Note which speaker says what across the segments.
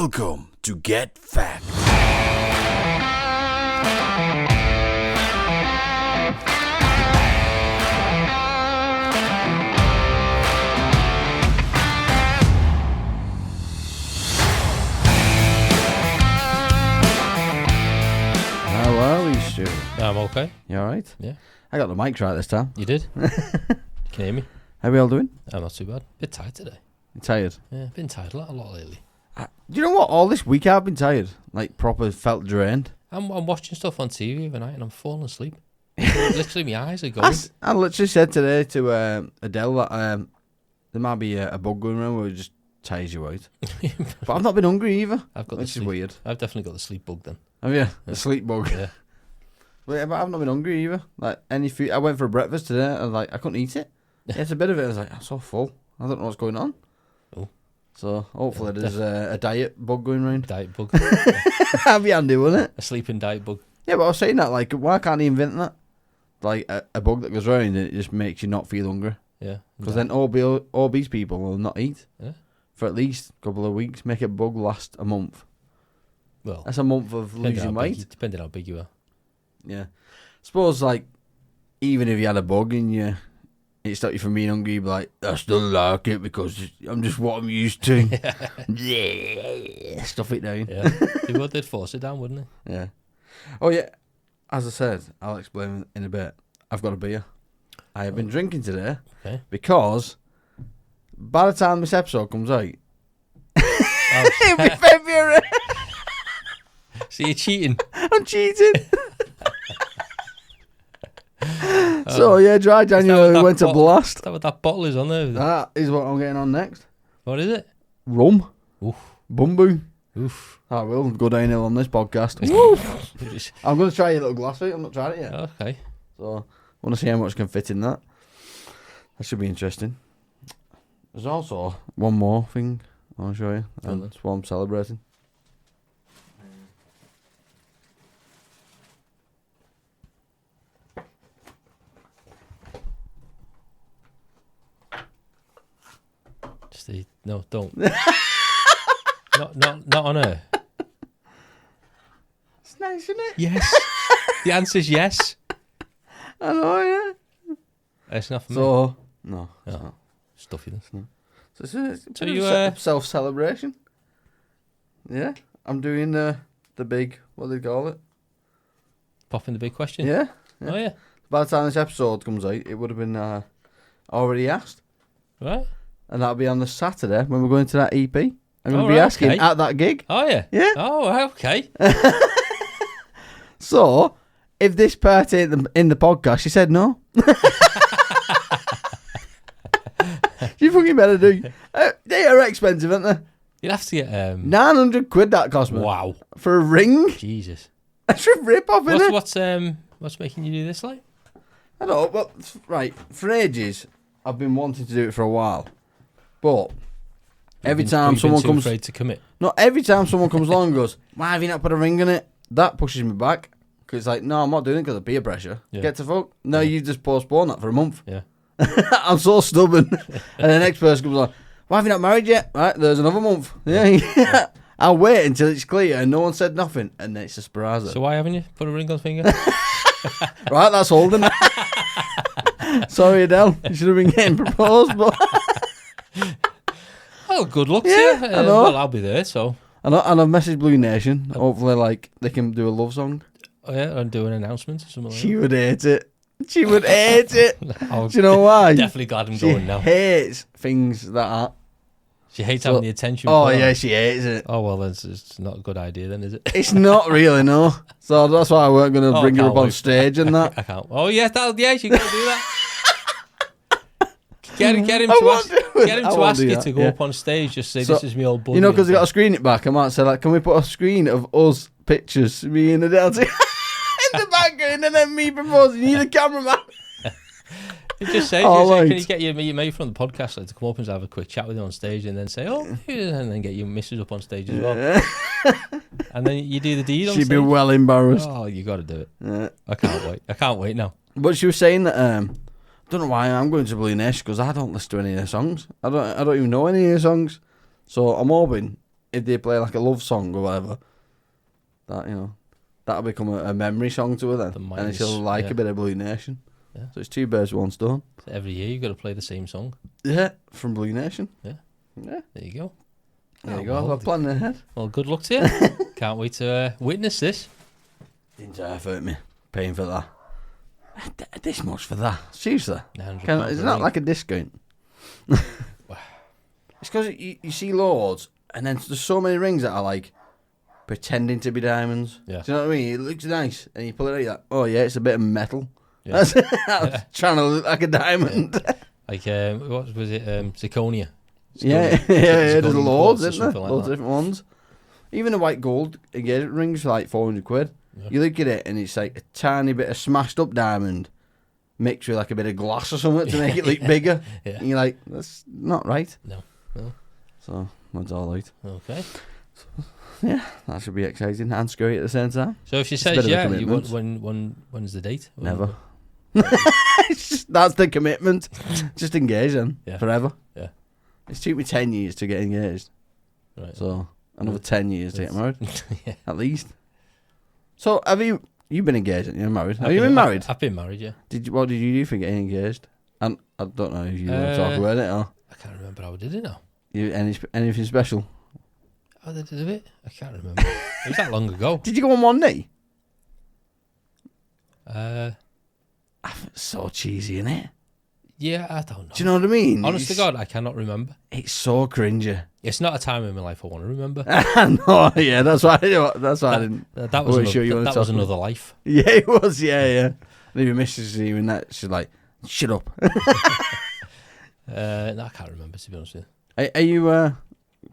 Speaker 1: Welcome to Get Fact.
Speaker 2: How are we, Stu?
Speaker 3: I'm okay.
Speaker 2: You alright?
Speaker 3: Yeah.
Speaker 2: I got the mic right this time.
Speaker 3: You did? You can hear me?
Speaker 2: How we all doing?
Speaker 3: I'm not too bad. Bit tired today.
Speaker 2: You tired?
Speaker 3: Yeah, been tired a lot lately.
Speaker 2: Do you know what? All this week I've been tired. Like, proper felt drained.
Speaker 3: I'm watching stuff on TV every night and I'm falling asleep. Literally, my eyes are going.
Speaker 2: I literally said today to Adele that there might be a bug going around where it just tires you out. But I've not been hungry either. Which is weird.
Speaker 3: I've definitely got the sleep bug then.
Speaker 2: Have you? The sleep bug.
Speaker 3: Yeah.
Speaker 2: But I've not been hungry either. Like, any food. I went for breakfast today and I couldn't eat it. It's a bit of it. I was like, I'm so full. I don't know what's going on.
Speaker 3: Oh.
Speaker 2: So hopefully there's a diet bug going round.
Speaker 3: Diet bug.
Speaker 2: That'd be handy, wouldn't it?
Speaker 3: A sleeping diet bug.
Speaker 2: Yeah, but I was saying that, like, why can't he invent that? Like, a bug that goes round and it just makes you not feel hungry.
Speaker 3: Yeah.
Speaker 2: Because then obese people will not eat
Speaker 3: Yeah.
Speaker 2: for at least a couple of weeks. Make a bug last a month.
Speaker 3: Well,
Speaker 2: That's a month of losing weight.
Speaker 3: Depending how big you are.
Speaker 2: Yeah. Suppose, like, even if you had a bug and it stopped you from being hungry, you'd be like, I still like it because I'm just what I'm used to. Yeah. Stuff it down.
Speaker 3: Yeah. People did force it down, wouldn't they?
Speaker 2: Yeah. Oh, yeah. As I said, I'll explain in a bit. I've got a beer. I have been drinking today because by the time this episode comes out, it'll be February.
Speaker 3: So you're cheating?
Speaker 2: I'm cheating. So, yeah, dry January went to blast.
Speaker 3: Is that what that bottle is on there?
Speaker 2: That is what I'm getting on next.
Speaker 3: What is it?
Speaker 2: Rum.
Speaker 3: Oof.
Speaker 2: Bumbu.
Speaker 3: Oof.
Speaker 2: I will go downhill on this podcast. I'm going to try your little glass of it. I've not tried it yet.
Speaker 3: Okay.
Speaker 2: So, I want to see how much can fit in that. That should be interesting. There's also one more thing I'll show you. And that's what I'm celebrating.
Speaker 3: No, don't. not on her.
Speaker 2: It's nice, isn't it?
Speaker 3: Yes. The answer's yes.
Speaker 2: I know, yeah.
Speaker 3: It's not for me.
Speaker 2: So, no. It's
Speaker 3: Oh.
Speaker 2: not.
Speaker 3: Stuffiness.
Speaker 2: So it's a
Speaker 3: So
Speaker 2: bit
Speaker 3: you,
Speaker 2: of self-celebration. Yeah. I'm doing the big, what do they call it?
Speaker 3: Popping the big question.
Speaker 2: Yeah.
Speaker 3: Oh, yeah.
Speaker 2: By the time this episode comes out, it would have been already asked.
Speaker 3: Right.
Speaker 2: And that'll be on the Saturday when we're going to that EP. I'm going to be
Speaker 3: right,
Speaker 2: asking
Speaker 3: okay.
Speaker 2: at that gig.
Speaker 3: Oh, yeah.
Speaker 2: Yeah.
Speaker 3: Oh, okay.
Speaker 2: So, if this part ain't in the podcast, she said no. You fucking better do. They are expensive, aren't they?
Speaker 3: You'd have to get...
Speaker 2: £900 that cost me.
Speaker 3: Wow.
Speaker 2: For a ring?
Speaker 3: Jesus.
Speaker 2: That's a rip-off, isn't it?
Speaker 3: What's making you do this, like?
Speaker 2: I don't know, but right, for ages, I've been wanting to do it for a while. But every time someone comes...
Speaker 3: afraid to commit?
Speaker 2: No, every time someone comes along and goes, why have you not put a ring in it? That pushes me back. Because it's like, no, I'm not doing it because of peer pressure.
Speaker 3: Yeah.
Speaker 2: Get to fuck. No, you just postpone that for a month.
Speaker 3: Yeah.
Speaker 2: I'm so stubborn. And the next person comes like, why have you not married yet? Right, there's another month. Yeah. I'll wait until it's clear and no one said nothing. And then it's a surprise.
Speaker 3: So why haven't you put a ring on the finger?
Speaker 2: Right, that's holding. Sorry, Adele. You should have been getting proposed. But
Speaker 3: Oh, good luck to
Speaker 2: Yeah,
Speaker 3: you.
Speaker 2: I know.
Speaker 3: Well, I'll be there, so...
Speaker 2: And I've messaged Blue Nation. Hopefully, like, they can do a love song.
Speaker 3: Oh, yeah, and do an announcement or something like
Speaker 2: She would hate it. She would hate it.
Speaker 3: that. Oh,
Speaker 2: Do you know why?
Speaker 3: definitely glad I'm
Speaker 2: She
Speaker 3: going now.
Speaker 2: hates things that are.
Speaker 3: She hates having the attention.
Speaker 2: Oh,
Speaker 3: put on
Speaker 2: yeah,
Speaker 3: her.
Speaker 2: she hates it.
Speaker 3: Oh, well, it's not a good idea then, is it?
Speaker 2: It's not really, no. So that's why I weren't going to bring her
Speaker 3: can't
Speaker 2: up on
Speaker 3: wait.
Speaker 2: stage and that.
Speaker 3: I can't. Oh, yes, yes, you got to do that. Get him
Speaker 2: I
Speaker 3: to
Speaker 2: won't
Speaker 3: ask,
Speaker 2: do it.
Speaker 3: get him
Speaker 2: I
Speaker 3: to
Speaker 2: won't
Speaker 3: ask
Speaker 2: do
Speaker 3: you
Speaker 2: that,
Speaker 3: to go
Speaker 2: yeah.
Speaker 3: up on stage, just say,
Speaker 2: So,
Speaker 3: this is me old buddy.
Speaker 2: You know, because they got to screen it back. I might say, like, can we put a screen of us pictures, me and Adele, in the background, and then me proposing? You need a cameraman.
Speaker 3: You just say,
Speaker 2: Oh,
Speaker 3: can
Speaker 2: right.
Speaker 3: you get your mate from the podcast to come up and have a quick chat with you on stage and then say, and then get your missus up on stage as well. And then you do the deed on
Speaker 2: She'd
Speaker 3: stage.
Speaker 2: be well embarrassed.
Speaker 3: Oh, you got to do it.
Speaker 2: Yeah.
Speaker 3: I can't wait. I can't wait now.
Speaker 2: But she was saying that, I don't know why I'm going to Blue Nation because I don't listen to any of their songs. I don't even know any of their songs. So I'm hoping if they play like a love song or whatever, that that'll become a memory song to her then, and she'll like a bit of Blue Nation.
Speaker 3: Yeah.
Speaker 2: So it's 2 birds with 1 stone.
Speaker 3: So every year you've got to play the same song.
Speaker 2: Yeah, from Blue Nation.
Speaker 3: Yeah.
Speaker 2: Yeah.
Speaker 3: There you go.
Speaker 2: There you go. I'm planning ahead.
Speaker 3: Well, good luck to you. Can't wait to witness this.
Speaker 2: Didn't hurt me paying for that. This much for that? Seriously? It's not like a discount. It's because you see loads, and then there's so many rings that are like pretending to be diamonds.
Speaker 3: Yeah.
Speaker 2: Do you know what I mean? It looks nice, and you pull it out, you're like, oh yeah, it's a bit of metal.
Speaker 3: Yeah.
Speaker 2: That's trying to look like a diamond.
Speaker 3: Like, what was it? Zirconia.
Speaker 2: Yeah, there's loads, isn't there?
Speaker 3: Like
Speaker 2: Loads of different ones. Even the white gold engagement rings for like 400 quid.
Speaker 3: Yeah.
Speaker 2: You look at it and it's like a tiny bit of smashed up diamond mixed with like a bit of glass or something to make it look bigger.
Speaker 3: Yeah.
Speaker 2: And you're like, that's not right.
Speaker 3: No.
Speaker 2: So that's all right.
Speaker 3: Okay.
Speaker 2: Yeah, that should be exciting and scary at the same time.
Speaker 3: So if she
Speaker 2: It's a
Speaker 3: says
Speaker 2: bit of a
Speaker 3: yeah, you want,
Speaker 2: commitment.
Speaker 3: when's the date?
Speaker 2: Never. That's the commitment. Just engage then.
Speaker 3: Yeah.
Speaker 2: Forever.
Speaker 3: Yeah.
Speaker 2: It's took me 10 years to get engaged.
Speaker 3: Right.
Speaker 2: So another 10 years to get married.
Speaker 3: Yeah.
Speaker 2: At least. So have you've been engaged and you're married? Have you been married?
Speaker 3: I've been married, yeah.
Speaker 2: What did you do for getting engaged? And I don't know if you want to talk about it or
Speaker 3: I can't remember how I did it now.
Speaker 2: anything special.
Speaker 3: How did I do it? I can't remember. It was that long ago.
Speaker 2: Did you go on one knee?
Speaker 3: It's
Speaker 2: so cheesy, isn't it?
Speaker 3: Yeah, I don't know.
Speaker 2: Do you know what I mean?
Speaker 3: Honest to God, I cannot remember.
Speaker 2: It's so cringy.
Speaker 3: It's not a time in my life I want to remember.
Speaker 2: No, yeah, that's why. That's why I didn't.
Speaker 3: That was another life.
Speaker 2: Yeah, it was. Yeah. And if your missus is hearing that, she's like, "Shut up."
Speaker 3: No, I can't remember, to be honest with
Speaker 2: you. Are you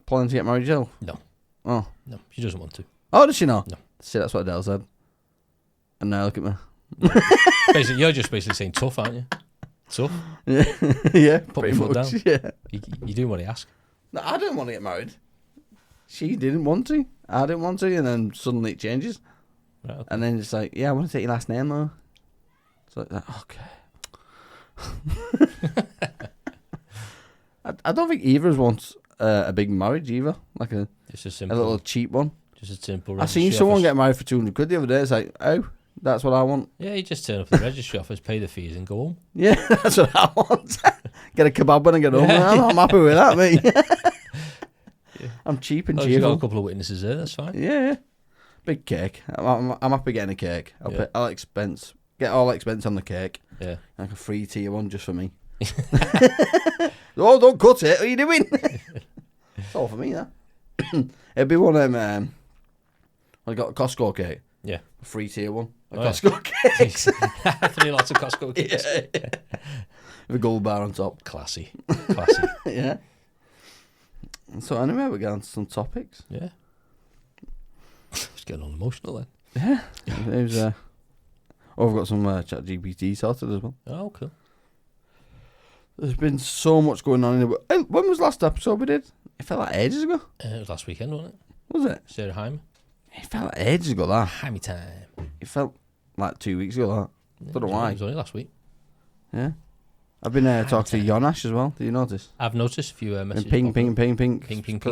Speaker 2: planning to get married yourself?
Speaker 3: No.
Speaker 2: Oh.
Speaker 3: No, she doesn't want to.
Speaker 2: Oh, does she not?
Speaker 3: No.
Speaker 2: See, that's what Adele said. And now look at me.
Speaker 3: Basically, you're just basically saying tough, aren't you? Tough.
Speaker 2: Yeah.
Speaker 3: Put your foot down.
Speaker 2: Yeah.
Speaker 3: You do what he asks.
Speaker 2: No, I didn't want to get married. She didn't want to. I didn't want to, and then suddenly it changes.
Speaker 3: Right, okay.
Speaker 2: And then it's like, yeah, I want to take your last name though. So like, okay. I don't think either of us wants a big marriage either, like a little cheap one.
Speaker 3: Just a simple.
Speaker 2: I seen someone get married for 200 quid the other day. It's like, oh, that's what I want.
Speaker 3: Yeah, you just turn up at the registry office, pay the fees, and go home.
Speaker 2: Yeah, that's what I want. Get a kebab when I get home. I'm happy with that, mate.
Speaker 3: Yeah.
Speaker 2: I'm cheap and
Speaker 3: You've
Speaker 2: cheerful.
Speaker 3: got a couple of witnesses there. That's fine.
Speaker 2: Yeah, big cake. I'm happy getting a cake. Get all expense on the cake.
Speaker 3: Yeah,
Speaker 2: like a free tier one just for me. Oh, don't cut it. What are you doing? It's all for me, that. It'd be one of them. I got a Costco cake.
Speaker 3: Yeah,
Speaker 2: a free tier one. Costco cakes.
Speaker 3: 3 lots of Costco cakes.
Speaker 2: Yeah. With a gold bar on top.
Speaker 3: Classy.
Speaker 2: Yeah. So anyway, we're getting to some topics.
Speaker 3: Yeah. It's getting all emotional then.
Speaker 2: Yeah. There's we've got some ChatGPT sorted as well.
Speaker 3: Oh, cool.
Speaker 2: There's been so much going on in it. When was the last episode we did? It felt like ages ago.
Speaker 3: It was last weekend, wasn't it?
Speaker 2: Was it?
Speaker 3: Sarah Hyman.
Speaker 2: It felt like ages ago, that.
Speaker 3: Hyman time.
Speaker 2: It felt like 2 weeks ago, that.
Speaker 3: Yeah,
Speaker 2: Don't know why.
Speaker 3: It was only last week.
Speaker 2: Yeah. I've been talking to Jonash as well. Did you notice?
Speaker 3: I've noticed a few messages.
Speaker 2: Ping.
Speaker 3: I've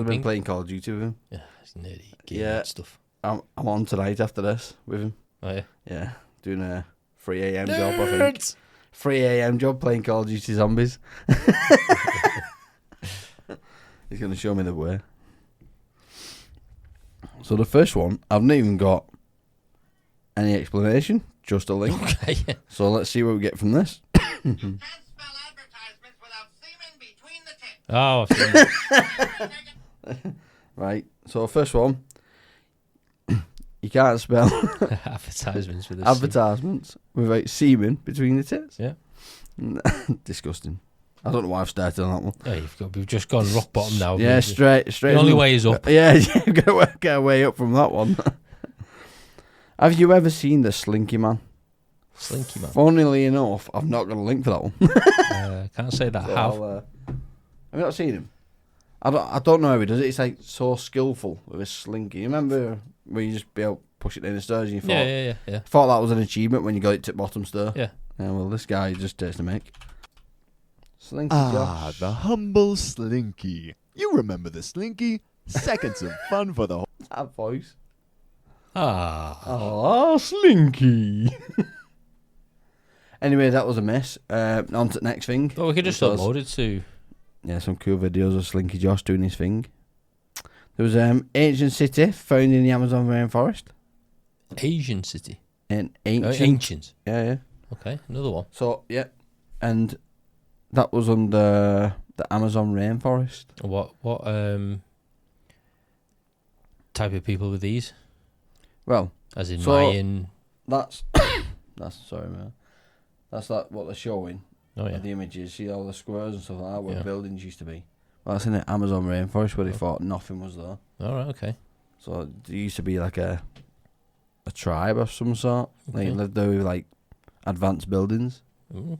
Speaker 3: been
Speaker 2: playing Call of Duty with him.
Speaker 3: Yeah, it's nerdy stuff.
Speaker 2: I'm on tonight after this with him.
Speaker 3: Oh, yeah?
Speaker 2: Yeah. Doing a 3 a.m. job, I think. 3 a.m. job playing Call of Duty Zombies. He's going to show me the way. So the first one, I've not even got any explanation, just a link.
Speaker 3: Okay.
Speaker 2: So let's see what we get from this.
Speaker 4: Can't spell advertisements without semen between the tits.
Speaker 3: Oh, I've seen that.
Speaker 2: Right, so first one, you can't spell
Speaker 3: Advertisements with
Speaker 2: advertisements without semen between the tits.
Speaker 3: Yeah.
Speaker 2: Disgusting. I don't know why I've started on that one.
Speaker 3: Yeah, we've just gone rock bottom now.
Speaker 2: Yeah, straight.
Speaker 3: The only way is up.
Speaker 2: Yeah, you've got to work our way up from that one. Have you ever seen the Slinky Man?
Speaker 3: Slinky Man.
Speaker 2: Funnily enough, I've not got a link for that one.
Speaker 3: Can't say that I have.
Speaker 2: Have you not seen him? I don't know how he does it. It's like so skillful with a slinky. You remember when you just be able to push it down the stairs and you thought,
Speaker 3: Yeah.
Speaker 2: thought that was an achievement when you got it to bottom stair?
Speaker 3: Yeah.
Speaker 2: Well, this guy just takes the mic. Slinky
Speaker 5: Josh. The humble Slinky. You remember the Slinky? Seconds of fun for the whole.
Speaker 2: That voice.
Speaker 3: Ah.
Speaker 2: Oh, Slinky. Anyway, that was a mess. On to the next thing.
Speaker 3: Well, we could just
Speaker 2: which was-
Speaker 3: upload it to.
Speaker 2: Yeah, some cool videos of Slinky Josh doing his thing. There was ancient city found in the Amazon rainforest.
Speaker 3: Asian City.
Speaker 2: An ancient.
Speaker 3: Ancient.
Speaker 2: Yeah.
Speaker 3: Okay, another one.
Speaker 2: So yeah, and that was under the Amazon rainforest.
Speaker 3: What type of people were these?
Speaker 2: Well,
Speaker 3: As in
Speaker 2: So-
Speaker 3: Mayan.
Speaker 2: that's sorry, man. That's like what they're showing.
Speaker 3: Oh yeah.
Speaker 2: The images, see all the squares and stuff like that where
Speaker 3: Yeah.
Speaker 2: buildings used to be. Well, that's in the Amazon rainforest where they thought nothing was there.
Speaker 3: All right. Okay.
Speaker 2: So there used to be like a tribe of some sort. They
Speaker 3: Okay.
Speaker 2: lived there with like advanced buildings.
Speaker 3: Ooh.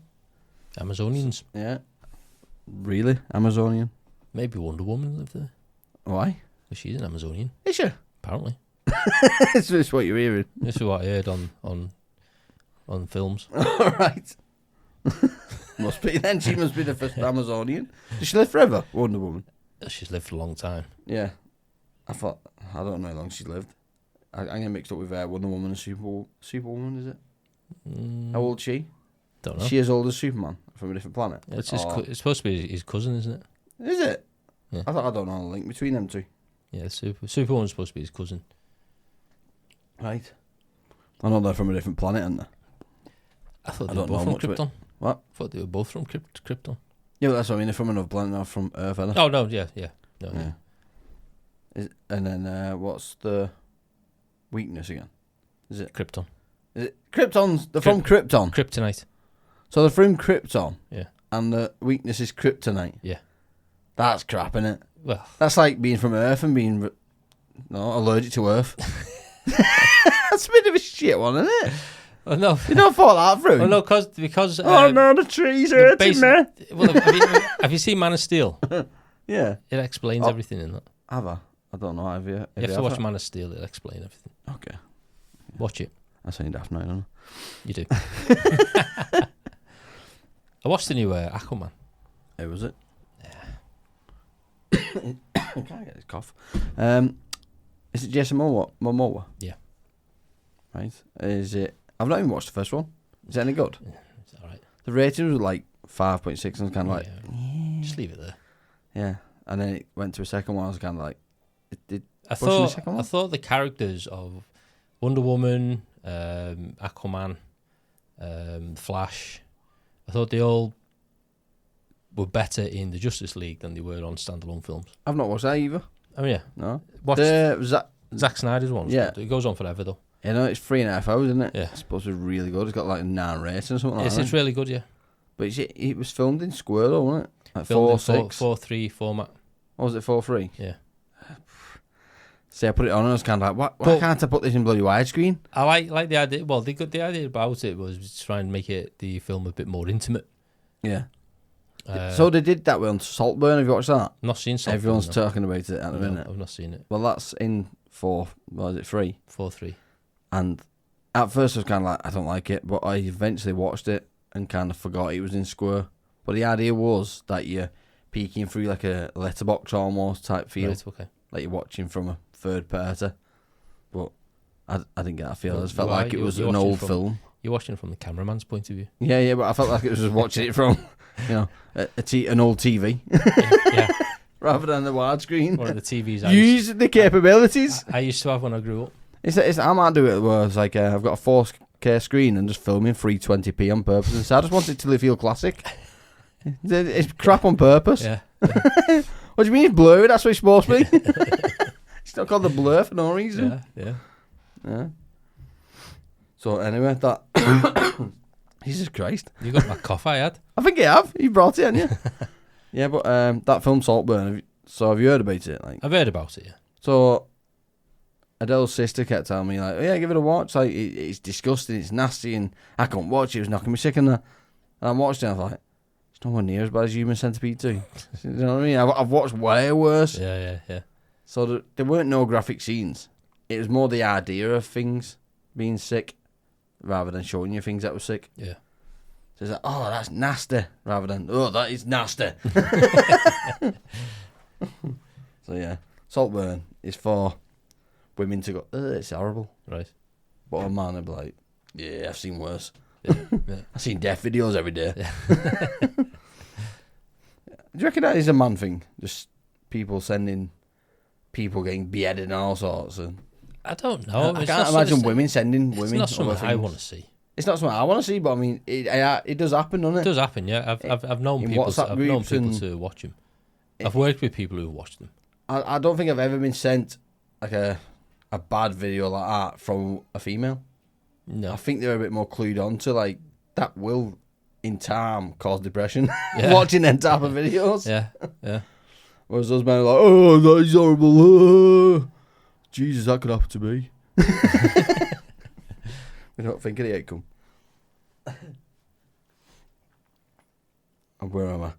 Speaker 3: Amazonians.
Speaker 2: Yeah. Really? Amazonian?
Speaker 3: Maybe Wonder Woman lived there.
Speaker 2: Why?
Speaker 3: 'Cause she's an Amazonian,
Speaker 2: Is she?
Speaker 3: apparently.
Speaker 2: It's just what you're hearing.
Speaker 3: This is what I heard on films.
Speaker 2: Alright. Must be then. She must be the first Amazonian. Did she live forever, Wonder Woman?
Speaker 3: She's lived for a long time.
Speaker 2: Yeah. I don't know how long she lived. I'm getting mixed up with Wonder Woman and Superwoman, is it? How old is she?
Speaker 3: Don't know.
Speaker 2: She as old as Superman from a different planet.
Speaker 3: It's,
Speaker 2: Or-
Speaker 3: it's supposed to be his cousin, isn't it?
Speaker 2: Is it?
Speaker 3: Yeah.
Speaker 2: I don't know the link between them two.
Speaker 3: Yeah, Superwoman's supposed to be his cousin.
Speaker 2: Right. I know they're from a different planet, aren't they?
Speaker 3: I thought
Speaker 2: I
Speaker 3: they were
Speaker 2: don't know
Speaker 3: both from
Speaker 2: much about-
Speaker 3: Krypton.
Speaker 2: What?
Speaker 3: I thought they were both from Krypton.
Speaker 2: Yeah, but that's what I mean. They're from another planet, not from Earth, are they?
Speaker 3: Oh no, yeah. No,
Speaker 2: Yeah. And then what's the weakness again? Is it
Speaker 3: Krypton.
Speaker 2: Krypton's? They're from Krypton.
Speaker 3: Kryptonite.
Speaker 2: So they're from Krypton,
Speaker 3: Yeah.
Speaker 2: and the weakness is kryptonite.
Speaker 3: Yeah.
Speaker 2: That's crap, innit?
Speaker 3: Well,
Speaker 2: That's like being from Earth and being allergic to Earth. That's a bit of a shit one, isn't it?
Speaker 3: oh no.
Speaker 2: You don't thought that through.
Speaker 3: Oh no, because.
Speaker 2: Oh no, the trees
Speaker 3: the
Speaker 2: hurting me.
Speaker 3: Well, have you seen Man of Steel?
Speaker 2: Yeah.
Speaker 3: It explains
Speaker 2: Oh.
Speaker 3: everything in that.
Speaker 2: Have I? I don't know. Have you?
Speaker 3: You have to watch Man of Steel. It'll explain everything.
Speaker 2: Okay.
Speaker 3: Watch it.
Speaker 2: I say daft now, don't
Speaker 3: You do. I watched the new Aquaman.
Speaker 2: I? Who was it?
Speaker 3: Yeah.
Speaker 2: I can't get this cough. Is it Jason Momoa?
Speaker 3: Yeah.
Speaker 2: Right. Is it? I've not even watched the first one. Is it any good?
Speaker 3: It's all right.
Speaker 2: The ratings were like 5.6 and kind of like,
Speaker 3: Yeah. Just leave it there.
Speaker 2: yeah. And then it went to a second one. I was kind of like,
Speaker 3: I
Speaker 2: Pushing the
Speaker 3: thought
Speaker 2: second one?
Speaker 3: the characters of Wonder Woman, Aquaman, Flash, I thought they all were better in the Justice League than they were on standalone films.
Speaker 2: I've not watched that either.
Speaker 3: Oh yeah,
Speaker 2: No.
Speaker 3: watch
Speaker 2: Zack.
Speaker 3: Zack Snyder's one.
Speaker 2: Yeah.
Speaker 3: It goes on forever though.
Speaker 2: You know, it's 3.5 hours, isn't it?
Speaker 3: Yeah.
Speaker 2: It's supposed to be really good. It's got like 9 ratings or something like
Speaker 3: It's,
Speaker 2: that.
Speaker 3: it's really good. Yeah,
Speaker 2: But it was filmed in Square though, wasn't it? Like
Speaker 3: filmed
Speaker 2: 4:6.
Speaker 3: in 4:3 format.
Speaker 2: Or was it 4:3?
Speaker 3: Yeah,
Speaker 2: See, I put it on and I was kind of like, why
Speaker 3: But-
Speaker 2: can't I put this in bloody widescreen?
Speaker 3: I like the idea. Well, the idea about it was to try and make the film a bit more intimate.
Speaker 2: Yeah.
Speaker 3: Uh,
Speaker 2: So they did that with Saltburn. Have you watched that?
Speaker 3: not seen something.
Speaker 2: Everyone's
Speaker 3: no.
Speaker 2: talking about it at the
Speaker 3: No,
Speaker 2: minute.
Speaker 3: I've not seen it.
Speaker 2: Well, that's in 3.
Speaker 3: 4:3.
Speaker 2: And at first I was kind of like, I don't like it. But I eventually watched it and kind of forgot it was in Square. But the idea was that you're peeking through like a letterbox almost type feel.
Speaker 3: Right, okay.
Speaker 2: Like you're watching from a third party. But I didn't get that feel. I just felt
Speaker 3: Why?
Speaker 2: like it
Speaker 3: You're
Speaker 2: was an
Speaker 3: watching
Speaker 2: old
Speaker 3: from-
Speaker 2: film.
Speaker 3: You're watching from the cameraman's point of view.
Speaker 2: Yeah, but I felt like it was just watching it from, an old TV
Speaker 3: Yeah,
Speaker 2: rather than the widescreen.
Speaker 3: one of the TVs
Speaker 2: Use the capabilities.
Speaker 3: I used to have when I grew up.
Speaker 2: It's I might do it where it's like I've got a 4K screen and just filming 320p on purpose. And so I just want it to feel classic. It's crap on purpose.
Speaker 3: Yeah.
Speaker 2: What do you mean it's blurry? That's what it's supposed to be. It's not called the blur for no reason.
Speaker 3: Yeah.
Speaker 2: So anyway, that Jesus Christ.
Speaker 3: You got that cough I had.
Speaker 2: I think you have. You brought it, haven't you? Yeah, but that film Saltburn. Have you heard about it? Like,
Speaker 3: I've heard about it, yeah.
Speaker 2: so Adele's sister kept telling me like, oh, yeah, give it a watch. Like, it's disgusting, it's nasty, and I couldn't watch it. It was knocking me sick in there. And I watched it. And I was like, it's nowhere near as bad as Human Centipede 2. You know what I mean? I've watched way worse.
Speaker 3: Yeah.
Speaker 2: So there weren't no graphic scenes. It was more the idea of things being sick, rather than showing you things that were sick.
Speaker 3: Yeah.
Speaker 2: So it's like, oh, that's nasty, rather than, oh, that is nasty. So yeah. Saltburn is for women to go, it's horrible.
Speaker 3: Right.
Speaker 2: But a man would be like, yeah, I've seen worse.
Speaker 3: Yeah. Yeah.
Speaker 2: I've seen death videos every day.
Speaker 3: Yeah.
Speaker 2: Do you reckon that is a man thing? Just people sending people getting beheaded and all sorts. And
Speaker 3: I don't know.
Speaker 2: I can't imagine women sending women.
Speaker 3: It's not something
Speaker 2: other
Speaker 3: I
Speaker 2: things.
Speaker 3: want to see.
Speaker 2: It's not something I want to see, but I mean, it does happen, doesn't
Speaker 3: It
Speaker 2: it?
Speaker 3: does happen, yeah. I've known
Speaker 2: In
Speaker 3: people.
Speaker 2: WhatsApp
Speaker 3: I've known
Speaker 2: groups
Speaker 3: people
Speaker 2: and-
Speaker 3: to watch them. I've worked with people who've watched them.
Speaker 2: I don't think I've ever been sent like a bad video like that from a female.
Speaker 3: No.
Speaker 2: I think they're a bit more clued on to like that will in time cause depression.
Speaker 3: Yeah.
Speaker 2: Watching them type of videos.
Speaker 3: Yeah. Yeah.
Speaker 2: Whereas those men are like, oh, that is horrible. Jesus, that could happen to me. We don't think of the outcome. And where am I?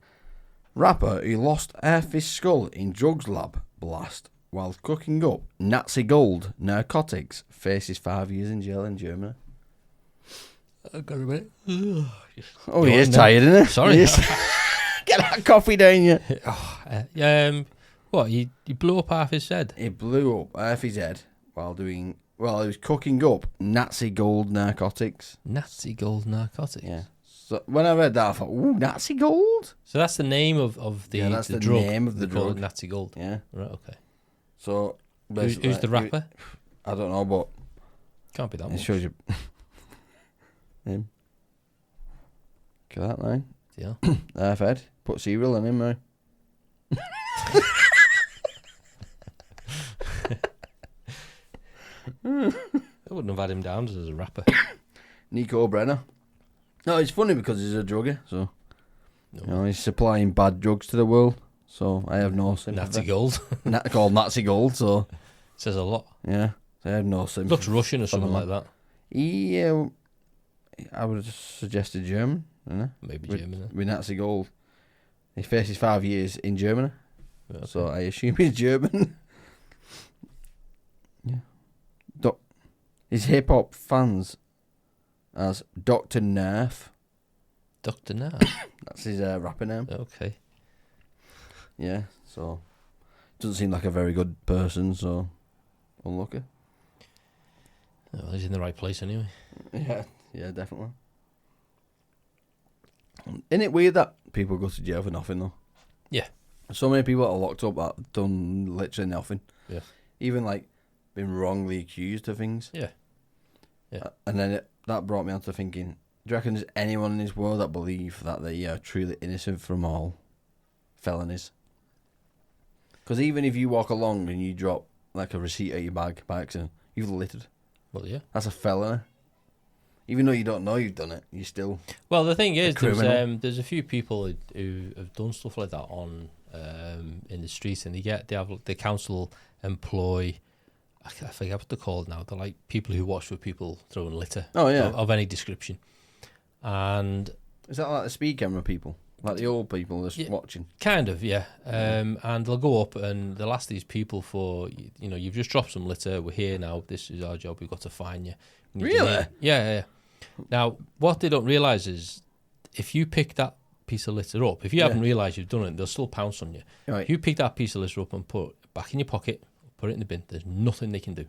Speaker 2: Rapper who lost half his skull in drugs lab blast while cooking up Nazi gold narcotics faces 5 years in jail in Germany.
Speaker 3: I've got a minute.
Speaker 2: Oh, he is tired, isn't he?
Speaker 3: Sorry.
Speaker 2: He is. Get that coffee down you.
Speaker 3: What, he blew up half his head?
Speaker 2: He blew up half his head while he was cooking up Nazi gold narcotics.
Speaker 3: Nazi gold narcotics.
Speaker 2: Yeah. So when I read that, I thought, ooh, Nazi gold?
Speaker 3: So that's the name of the,
Speaker 2: Yeah, that's the
Speaker 3: drug.
Speaker 2: name of the
Speaker 3: They call it
Speaker 2: drug.
Speaker 3: Nazi gold.
Speaker 2: Yeah.
Speaker 3: Right, okay.
Speaker 2: So
Speaker 3: Who's the rapper?
Speaker 2: I don't know, but
Speaker 3: Can't be that
Speaker 2: it
Speaker 3: much.
Speaker 2: shows you him. Look at that line.
Speaker 3: Yeah.
Speaker 2: Half head. Put cereal in him, man.
Speaker 3: I wouldn't have had him down as a rapper.
Speaker 2: Nico Brenner. No, it's funny because he's a druggie, so you know, he's supplying bad drugs to the world. So I have no sympathy.
Speaker 3: Nazi gold.
Speaker 2: Called Nazi gold. So
Speaker 3: Says a lot.
Speaker 2: yeah, so I have no sympathy.
Speaker 3: Looks Russian or something like that.
Speaker 2: I would have suggested German, isn't
Speaker 3: Maybe
Speaker 2: with,
Speaker 3: German.
Speaker 2: with Nazi gold. He faces 5 years in Germany,
Speaker 3: Yeah, okay.
Speaker 2: so I assume he's German. Yeah. His hip hop fans as Dr. Nerf.
Speaker 3: Dr. Now.
Speaker 2: That's his rapper name.
Speaker 3: Okay.
Speaker 2: Yeah, so doesn't seem like a very good person. So unlucky.
Speaker 3: Well, he's in the right place anyway.
Speaker 2: Yeah, definitely. Isn't it weird that people go to jail for nothing though?
Speaker 3: Yeah.
Speaker 2: So many people that are locked up that have done literally nothing.
Speaker 3: Yeah.
Speaker 2: Even like been wrongly accused of things.
Speaker 3: Yeah. Yeah.
Speaker 2: And then that brought me on to thinking, do you reckon there's anyone in this world that believe that they are truly innocent from all felonies? Because even if you walk along and you drop like a receipt out your bag by accident, you've littered.
Speaker 3: Well, yeah.
Speaker 2: That's a felony. Even though you don't know you've done it, you still...
Speaker 3: Well, the thing is,
Speaker 2: criminal.
Speaker 3: there's a few people who have done stuff like that on in the streets, and the council employ, I forget what they're called now. They're like people who watch for people throwing litter.
Speaker 2: Oh, yeah.
Speaker 3: Of any description. And
Speaker 2: Is that like the speed camera people? Like the old people that's
Speaker 3: Yeah.
Speaker 2: watching?
Speaker 3: kind of, yeah. And they'll go up and they'll ask these people for, you've just dropped some litter. We're here now. This is our job. We've got to find you. You need your
Speaker 2: Really?
Speaker 3: name. Yeah. Now, what they don't realise is if you pick that piece of litter up, if you haven't realised you've done it, they'll still pounce on you.
Speaker 2: Right.
Speaker 3: If you pick that piece of litter up and put it back in your pocket, put it in the bin, there's nothing they can do.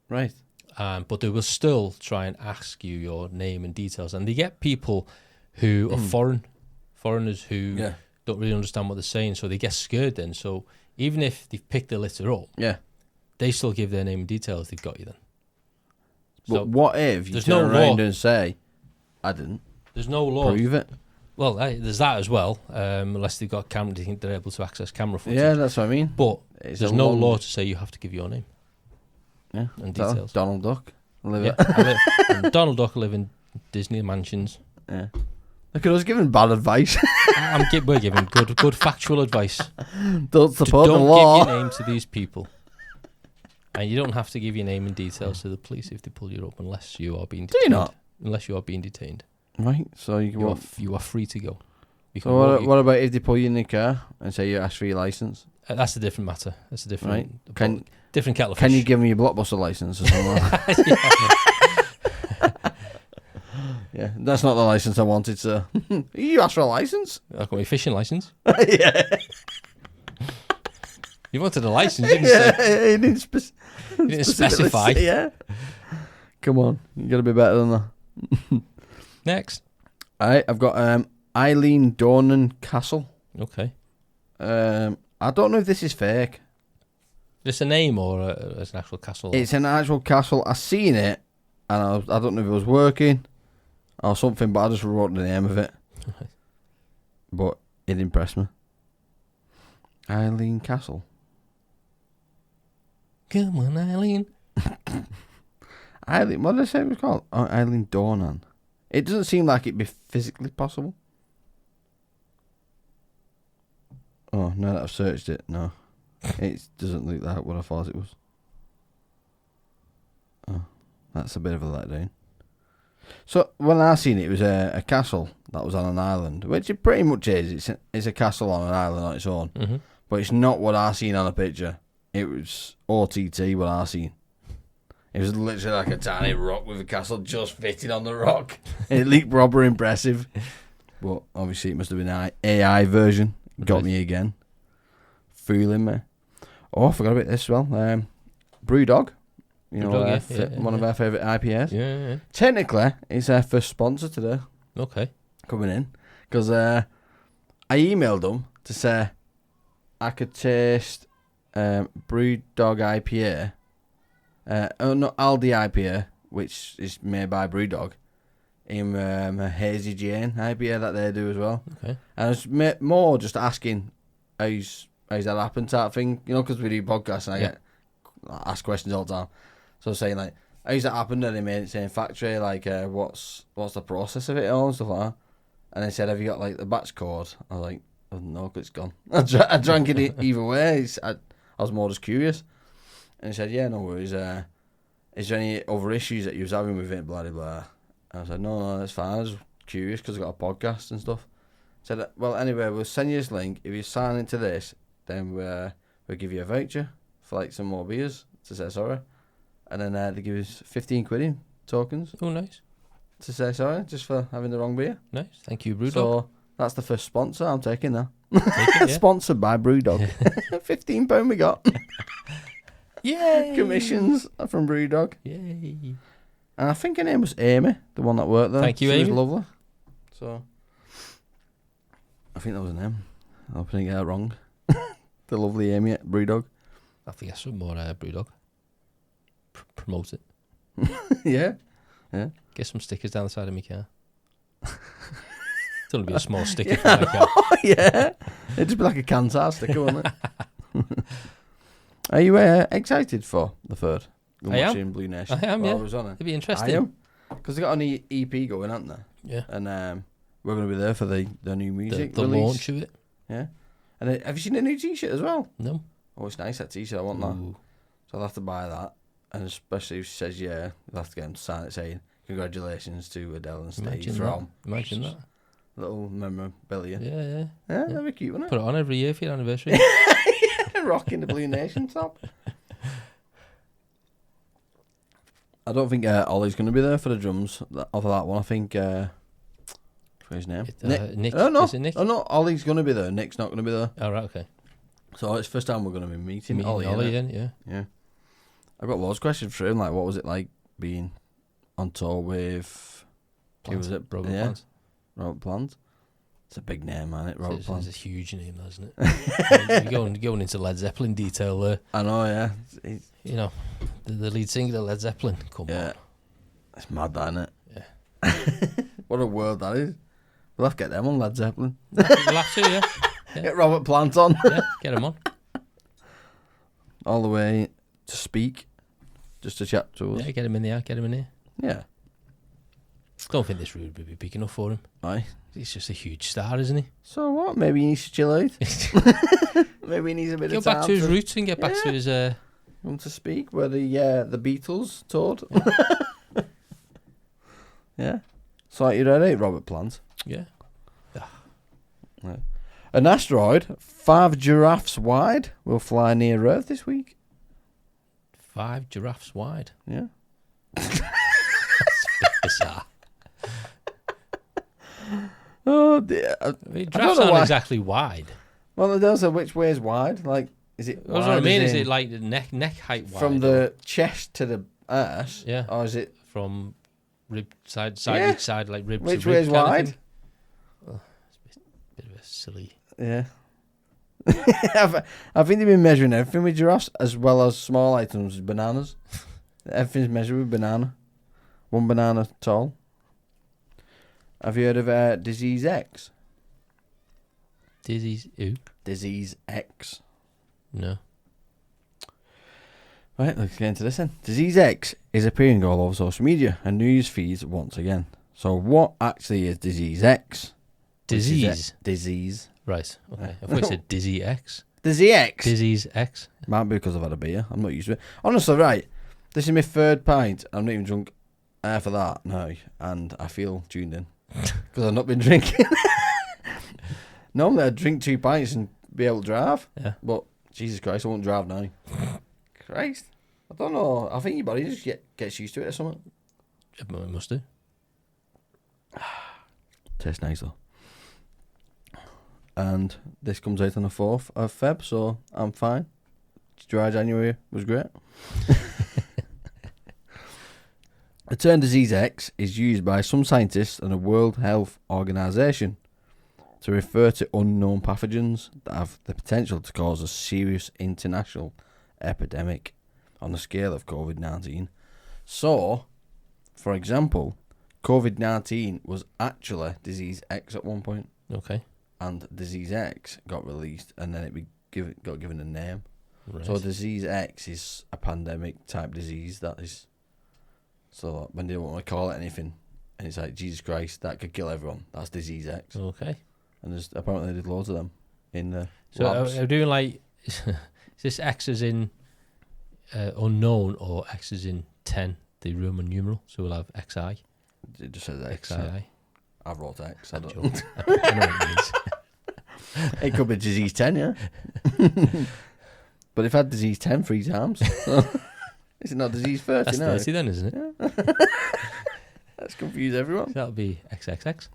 Speaker 2: Right.
Speaker 3: But they will still try and ask you your name and details. And they get people who are foreigners who don't really understand what they're saying, so they get scared then. So even if they've picked the litter up,
Speaker 2: Yeah.
Speaker 3: they still give their name and details. They've got you then.
Speaker 2: But
Speaker 3: So
Speaker 2: what if you
Speaker 3: there's
Speaker 2: turn
Speaker 3: no
Speaker 2: around
Speaker 3: law.
Speaker 2: and say, I didn't
Speaker 3: there's no law.
Speaker 2: prove it?
Speaker 3: Well, there's that as well, unless they've got camera, they think they're able to access camera footage.
Speaker 2: Yeah, that's what I mean.
Speaker 3: But
Speaker 2: It's
Speaker 3: there's
Speaker 2: a
Speaker 3: no
Speaker 2: long-
Speaker 3: law to say you have to give your name
Speaker 2: Yeah.
Speaker 3: and
Speaker 2: That-
Speaker 3: details.
Speaker 2: Donald Duck. Live
Speaker 3: Yeah,
Speaker 2: it.
Speaker 3: and Donald Duck live in Disney mansions.
Speaker 2: Yeah. Look at us giving bad advice.
Speaker 3: We're giving good factual advice.
Speaker 2: Don't support the
Speaker 3: Don't
Speaker 2: law.
Speaker 3: give your name to these people. And you don't have to give your name and details to the police if they pull you up unless you are being
Speaker 2: Do
Speaker 3: detained.
Speaker 2: you not?
Speaker 3: Unless you are being detained.
Speaker 2: Right. So you can walk.
Speaker 3: You are free to go. You can
Speaker 2: So
Speaker 3: walk-
Speaker 2: what about if they pull you in the car and say you asked for your license?
Speaker 3: that's a different matter. That's a different
Speaker 2: Right. Can
Speaker 3: different kettle of
Speaker 2: can
Speaker 3: fish.
Speaker 2: you give me your Blockbuster license or something? Yeah, that's not the license I wanted, sir. You asked for a license?
Speaker 3: I've got my fishing license.
Speaker 2: Yeah.
Speaker 3: You wanted a license, didn't you? Say?
Speaker 2: He didn't,
Speaker 3: You didn't specify.
Speaker 2: Yeah. Come on, you got to be better than that.
Speaker 3: Next.
Speaker 2: All right, I've got Eileen Dornan Castle.
Speaker 3: Okay.
Speaker 2: I don't know if this is fake.
Speaker 3: Just a name or as an actual castle?
Speaker 2: It's an actual castle. I seen it, and I don't know if it was working or something, but I just wrote the name of it. But it impressed me. Eileen Castle.
Speaker 3: Come on, Eileen.
Speaker 2: Eileen, what did I say it was called? Oh, Eileen Dornan. It doesn't seem like it'd be physically possible. Oh, now that I've searched it, no. It doesn't look like what I thought it was. Oh, that's a bit of a letdown. So, when I seen it, it was a castle that was on an island, which it pretty much is. It's a castle on an island on its own.
Speaker 3: Mm-hmm.
Speaker 2: But it's not what I seen on a picture. It was OTT what I seen. It was literally like a tiny rock with a castle just fitting on the rock. It looked proper impressive. But obviously it must have been an AI version. Got me again. Fooling me. Oh, I forgot about this as well. Brewdog. You know,
Speaker 3: Brewdog,
Speaker 2: one of our favourite IPAs.
Speaker 3: Yeah.
Speaker 2: Technically, it's our first sponsor today.
Speaker 3: Okay.
Speaker 2: Coming in. Because I emailed them to say I could taste Brewdog IPA. Not Aldi IPA, which is made by Brewdog, in a Hazy Jane IPA that they do as well.
Speaker 3: Okay.
Speaker 2: And I was more just asking how's that happened type thing, you know, because we do podcasts and I get asked questions all the time. So I was saying like, how's that happened? And they made it saying factory, like what's the process of it all and stuff like that. And they said, have you got like the batch code? I was like, oh, no, 'cause it's gone. I drank it either way. I was more just curious. And he said, yeah, no worries. Is there any other issues that you was having with it, blah, blah, blah? And I said, no, that's fine. I was curious because I got a podcast and stuff. I said, well, anyway, we'll send you this link. If you sign into this, then we'll give you a voucher for like some more beers to say sorry. And then they give us 15 quid in tokens.
Speaker 3: Oh, nice.
Speaker 2: To say sorry, just for having the wrong beer.
Speaker 3: Nice. Thank you, Brewdog.
Speaker 2: So that's the first sponsor I'm taking now.
Speaker 3: Take it, yeah.
Speaker 2: Sponsored by Brewdog. £15 we got.
Speaker 3: Yay!
Speaker 2: Commissions from Brewdog.
Speaker 3: Yay!
Speaker 2: And I think her name was Amy, the one that worked there.
Speaker 3: Thank you,
Speaker 2: she
Speaker 3: Amy.
Speaker 2: was lovely. So, I think that was her name. I hope I didn't get that wrong. The lovely Amy at Brewdog.
Speaker 3: I'll have to get some more Brewdog. Promote it.
Speaker 2: Yeah.
Speaker 3: Get some stickers down the side of my car. It's only be a small sticker for my car.
Speaker 2: Yeah. It'd just be like a Kansas sticker, wouldn't it? Are you excited for the third?
Speaker 3: I am.
Speaker 2: Watching Blue Nation.
Speaker 3: I am, yeah.
Speaker 2: I was on it.
Speaker 3: It'd be interesting.
Speaker 2: I am. Because they got an EP going, haven't they?
Speaker 3: Yeah.
Speaker 2: And we're going to be there for the new music
Speaker 3: The
Speaker 2: release.
Speaker 3: launch of it.
Speaker 2: Yeah. And have you seen the new T-shirt as well?
Speaker 3: No.
Speaker 2: Oh, it's nice, that T-shirt. I want that.
Speaker 3: Ooh.
Speaker 2: So I'll have to buy that. And especially if she says yeah, you'll have to get him to sign it saying congratulations to Adele and Steve
Speaker 3: Imagine
Speaker 2: from
Speaker 3: that. Imagine that.
Speaker 2: little memorabilia.
Speaker 3: Yeah.
Speaker 2: Yeah, that'd be cute, wouldn't
Speaker 3: Put it on every year for your anniversary.
Speaker 2: it? Rocking the Blue Nation top. I don't think Ollie's going to be there for the drums of that one. I think what's his name?
Speaker 3: Nick.
Speaker 2: Oh no,
Speaker 3: Is it Nick?
Speaker 2: oh no, Ollie's going to be there. Nick's not going to be there.
Speaker 3: Oh, right, okay.
Speaker 2: So it's the first time we're going to be meeting Ollie.
Speaker 3: Ollie
Speaker 2: innit?
Speaker 3: then, yeah.
Speaker 2: Yeah. I've got loads of questions for him. Like, what was it like being on tour with? Who was it?
Speaker 3: Robert
Speaker 2: Yeah.
Speaker 3: Plant.
Speaker 2: Robert Plant. It's a big name, man. It Robert Plant.
Speaker 3: It's a huge name, though, isn't it? You're going into Led Zeppelin detail there.
Speaker 2: I know, yeah. It's,
Speaker 3: You know, the lead singer of Led Zeppelin. Come
Speaker 2: yeah.
Speaker 3: on.
Speaker 2: It's mad, that, isn't it?
Speaker 3: Yeah.
Speaker 2: What a world that is. We'll have to get them on Led Zeppelin.
Speaker 3: We'll have to, yeah.
Speaker 2: Get Robert Plant on.
Speaker 3: Yeah, get him on.
Speaker 2: All the way to speak. Just to chat to us.
Speaker 3: Yeah, get him in there. Get him in here.
Speaker 2: Yeah.
Speaker 3: Don't think this route would be big enough for him.
Speaker 2: Aye.
Speaker 3: He's just a huge star, isn't he?
Speaker 2: So what? Maybe he needs to chill out. Maybe he needs a bit
Speaker 3: Go
Speaker 2: of time
Speaker 3: back to his roots and get back to his...
Speaker 2: want to speak where the Beatles toured. Yeah. So you ready, Robert Plant?
Speaker 3: Yeah.
Speaker 2: An asteroid 5 giraffes wide will fly near Earth this week.
Speaker 3: 5 giraffes wide.
Speaker 2: Yeah.
Speaker 3: That's a bit bizarre.
Speaker 2: Oh dear.
Speaker 3: I mean,
Speaker 2: don't
Speaker 3: giraffes
Speaker 2: know
Speaker 3: aren't
Speaker 2: why.
Speaker 3: exactly wide.
Speaker 2: Well, it does say which way is wide. Like Is it?
Speaker 3: That's what I
Speaker 2: wide
Speaker 3: mean.
Speaker 2: as
Speaker 3: Is
Speaker 2: in
Speaker 3: it like the neck height wide?
Speaker 2: from the chest to the arse?
Speaker 3: Yeah.
Speaker 2: Or is it
Speaker 3: from rib side
Speaker 2: Yeah.
Speaker 3: each side, like rib
Speaker 2: which
Speaker 3: to rib
Speaker 2: way's
Speaker 3: kind of
Speaker 2: wide?
Speaker 3: thing? Oh, it's a bit of a silly.
Speaker 2: Yeah. I think they've been measuring everything with giraffes as well as small items, bananas. Everything's measured with banana. One banana tall. Have you heard of Disease X?
Speaker 3: Disease? Who?
Speaker 2: Disease X.
Speaker 3: No.
Speaker 2: Right, let's get into this then. Disease X is appearing all over social media and news feeds once again. So what actually is Disease X?
Speaker 3: Disease.
Speaker 2: Disease.
Speaker 3: Right. Okay. I thought you said Dizzy X.
Speaker 2: Disease X.
Speaker 3: Disease X.
Speaker 2: Might be because I've had a beer. I'm not used to it. Honestly, right. This is my third pint. I'm not even drunk for that now. And I feel tuned in. Because I've not been drinking. Normally I'd drink 2 pints and be able to drive.
Speaker 3: Yeah.
Speaker 2: But, Jesus Christ, I won't drive now. Christ. I don't know. I think your body just gets used to it or something.
Speaker 3: It must do.
Speaker 2: Tastes nice though. And this comes out on the 4th of Feb, so I'm fine. Dry January was great. The term Disease X is used by some scientists and the World Health Organization to refer to unknown pathogens that have the potential to cause a serious international epidemic on the scale of COVID-19. So, for example, COVID-19 was actually Disease X at one point,
Speaker 3: Okay.
Speaker 2: and Disease X got released, and then got given a name.
Speaker 3: Right.
Speaker 2: So Disease X is a pandemic type disease that is. So when they don't want to call it anything, and it's like Jesus Christ, that could kill everyone. That's Disease X,
Speaker 3: Okay.
Speaker 2: and there's apparently there's loads of them in the
Speaker 3: So
Speaker 2: labs.
Speaker 3: are doing like, is this X as in unknown or X as in 10, the Roman numeral? So we'll have XI,
Speaker 2: It just says X.
Speaker 3: XII.
Speaker 2: I wrote X. I
Speaker 3: I'm
Speaker 2: don't.
Speaker 3: joking. I know what it means.
Speaker 2: It could be Disease 10, yeah. But they've had Disease 10 3 times. Is it not Disease 30
Speaker 3: That's
Speaker 2: now?
Speaker 3: 30 then, isn't it?
Speaker 2: That's confused everyone.
Speaker 3: That'll be XXX.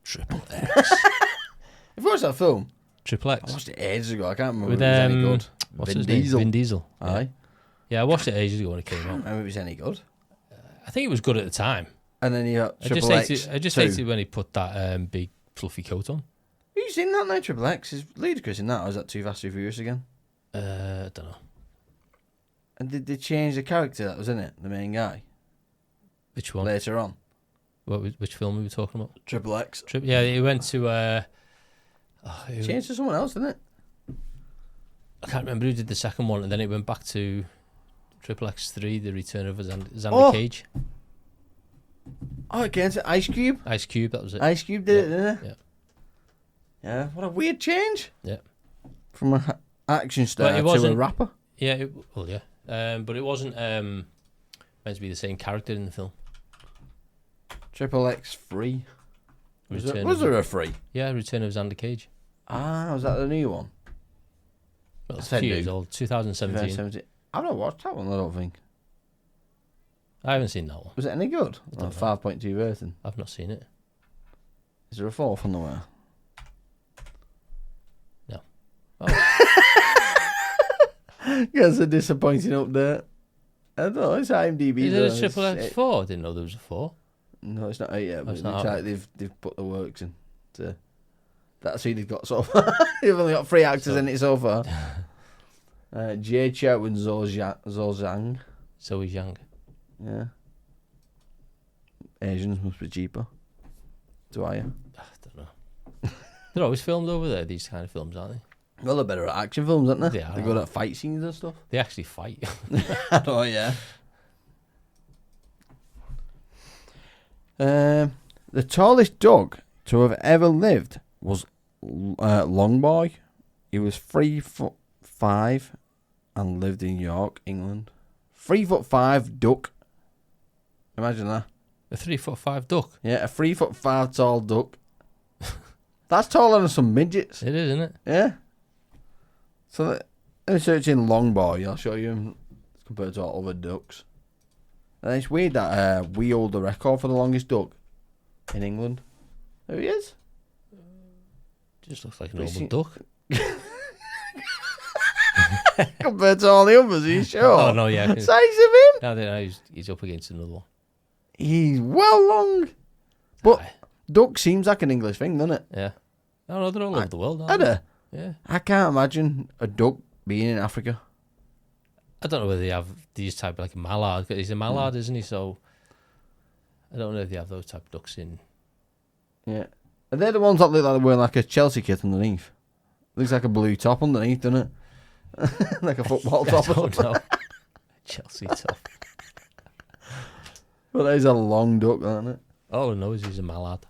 Speaker 3: Triple X.
Speaker 2: If you watched that film,
Speaker 3: Triple
Speaker 2: I
Speaker 3: X.
Speaker 2: watched it ages ago. I can't remember
Speaker 3: With,
Speaker 2: if it was any good.
Speaker 3: What's
Speaker 2: Vin
Speaker 3: his name?
Speaker 2: Diesel.
Speaker 3: Vin Diesel. Yeah.
Speaker 2: Aye.
Speaker 3: Yeah, I watched it ages ago when it came
Speaker 2: I don't
Speaker 3: out.
Speaker 2: remember if it was any good.
Speaker 3: I think it was good at the time.
Speaker 2: And then you got
Speaker 3: I
Speaker 2: Triple
Speaker 3: just
Speaker 2: X.
Speaker 3: hated, I just
Speaker 2: 2.
Speaker 3: hated when he put that big fluffy coat on.
Speaker 2: Have you seen that now, Triple X? Is ludicrous in that, or is that Too Fast, Too Furious again?
Speaker 3: I don't know.
Speaker 2: And did they change the character that was in it, the main guy,
Speaker 3: Which one?
Speaker 2: later on?
Speaker 3: Which film were we talking about?
Speaker 2: Triple X.
Speaker 3: Yeah, he went to...
Speaker 2: Changed to someone else, didn't it?
Speaker 3: I can't remember who did the second one, and then it went back to Triple X3, The Return of Xander
Speaker 2: Oh!
Speaker 3: Cage.
Speaker 2: Oh, against it. Ice Cube.
Speaker 3: Ice Cube, that was it.
Speaker 2: Ice Cube did it, didn't it?
Speaker 3: Yeah.
Speaker 2: Yeah, what a weird change.
Speaker 3: Yeah.
Speaker 2: From a action
Speaker 3: But
Speaker 2: star
Speaker 3: it
Speaker 2: to a
Speaker 3: wasn't-
Speaker 2: rapper.
Speaker 3: Yeah, well, yeah. But it wasn't meant to be the same character in the film.
Speaker 2: Triple X 3. Was
Speaker 3: Return
Speaker 2: there
Speaker 3: of-
Speaker 2: a 3?
Speaker 3: Yeah, Return of Xander Cage.
Speaker 2: Ah, was that the new one?
Speaker 3: Well, it's
Speaker 2: I
Speaker 3: a
Speaker 2: said
Speaker 3: few
Speaker 2: new.
Speaker 3: years old. 2017.
Speaker 2: 2017. I've not watched that one, I don't think.
Speaker 3: I haven't seen that one.
Speaker 2: Was it any good?
Speaker 3: don't know.
Speaker 2: 5.2 rating.
Speaker 3: I've not seen it.
Speaker 2: Is there a 4th on the way?
Speaker 3: No.
Speaker 2: That's a disappointing update. I don't know, it's IMDb.
Speaker 3: Is
Speaker 2: though,
Speaker 3: it a Triple
Speaker 2: it's-
Speaker 3: X4? I didn't know there was a 4.
Speaker 2: No, it's not out yet, but
Speaker 3: it's
Speaker 2: it
Speaker 3: not
Speaker 2: looks
Speaker 3: out.
Speaker 2: like they've put the works in. That's who they've got so far. They've only got 3 actors in it so far. Jay Chow and Zhao Zhang.
Speaker 3: So he's young.
Speaker 2: Yeah. Asians must be cheaper. Do I?
Speaker 3: I don't know. They're always filmed over there, these kind of films, aren't they?
Speaker 2: Well, they're better at action films, aren't they?
Speaker 3: They are,
Speaker 2: They're good at fight scenes and stuff.
Speaker 3: They actually fight.
Speaker 2: Oh, yeah. The tallest dog to have ever lived was Longboy. He was 3'5" and lived in York, England. 3'5" duck. Imagine that.
Speaker 3: A 3'5" duck.
Speaker 2: Yeah, a 3'5" tall duck. That's taller than some midgets.
Speaker 3: It is, isn't it?
Speaker 2: Yeah. So let me search in Longboy. I'll show you him compared to all other ducks. And it's weird that we hold the record for the longest duck in England. There he is.
Speaker 3: Just looks like a
Speaker 2: But
Speaker 3: normal
Speaker 2: you
Speaker 3: duck.
Speaker 2: compared to all the others. Are you sure?
Speaker 3: Oh no, yeah.
Speaker 2: Size of him?
Speaker 3: Now that he's up against another one.
Speaker 2: He's well long. But
Speaker 3: Aye.
Speaker 2: duck seems like an English thing, doesn't it?
Speaker 3: Yeah. No, they're all over the world, aren't
Speaker 2: Are
Speaker 3: they?
Speaker 2: they?
Speaker 3: Yeah.
Speaker 2: I can't imagine a duck being in Africa.
Speaker 3: I don't know whether they have these type like a mallard. He's a mallard, isn't he? So I don't know if they have those type of ducks in.
Speaker 2: Yeah. Are they the ones that look like they're wearing like a Chelsea kit underneath? Looks like a blue top underneath, doesn't it? Like a football top.
Speaker 3: I don't know. Chelsea top.
Speaker 2: Well, that is a long duck, isn't it?
Speaker 3: All I know is he's a mallard.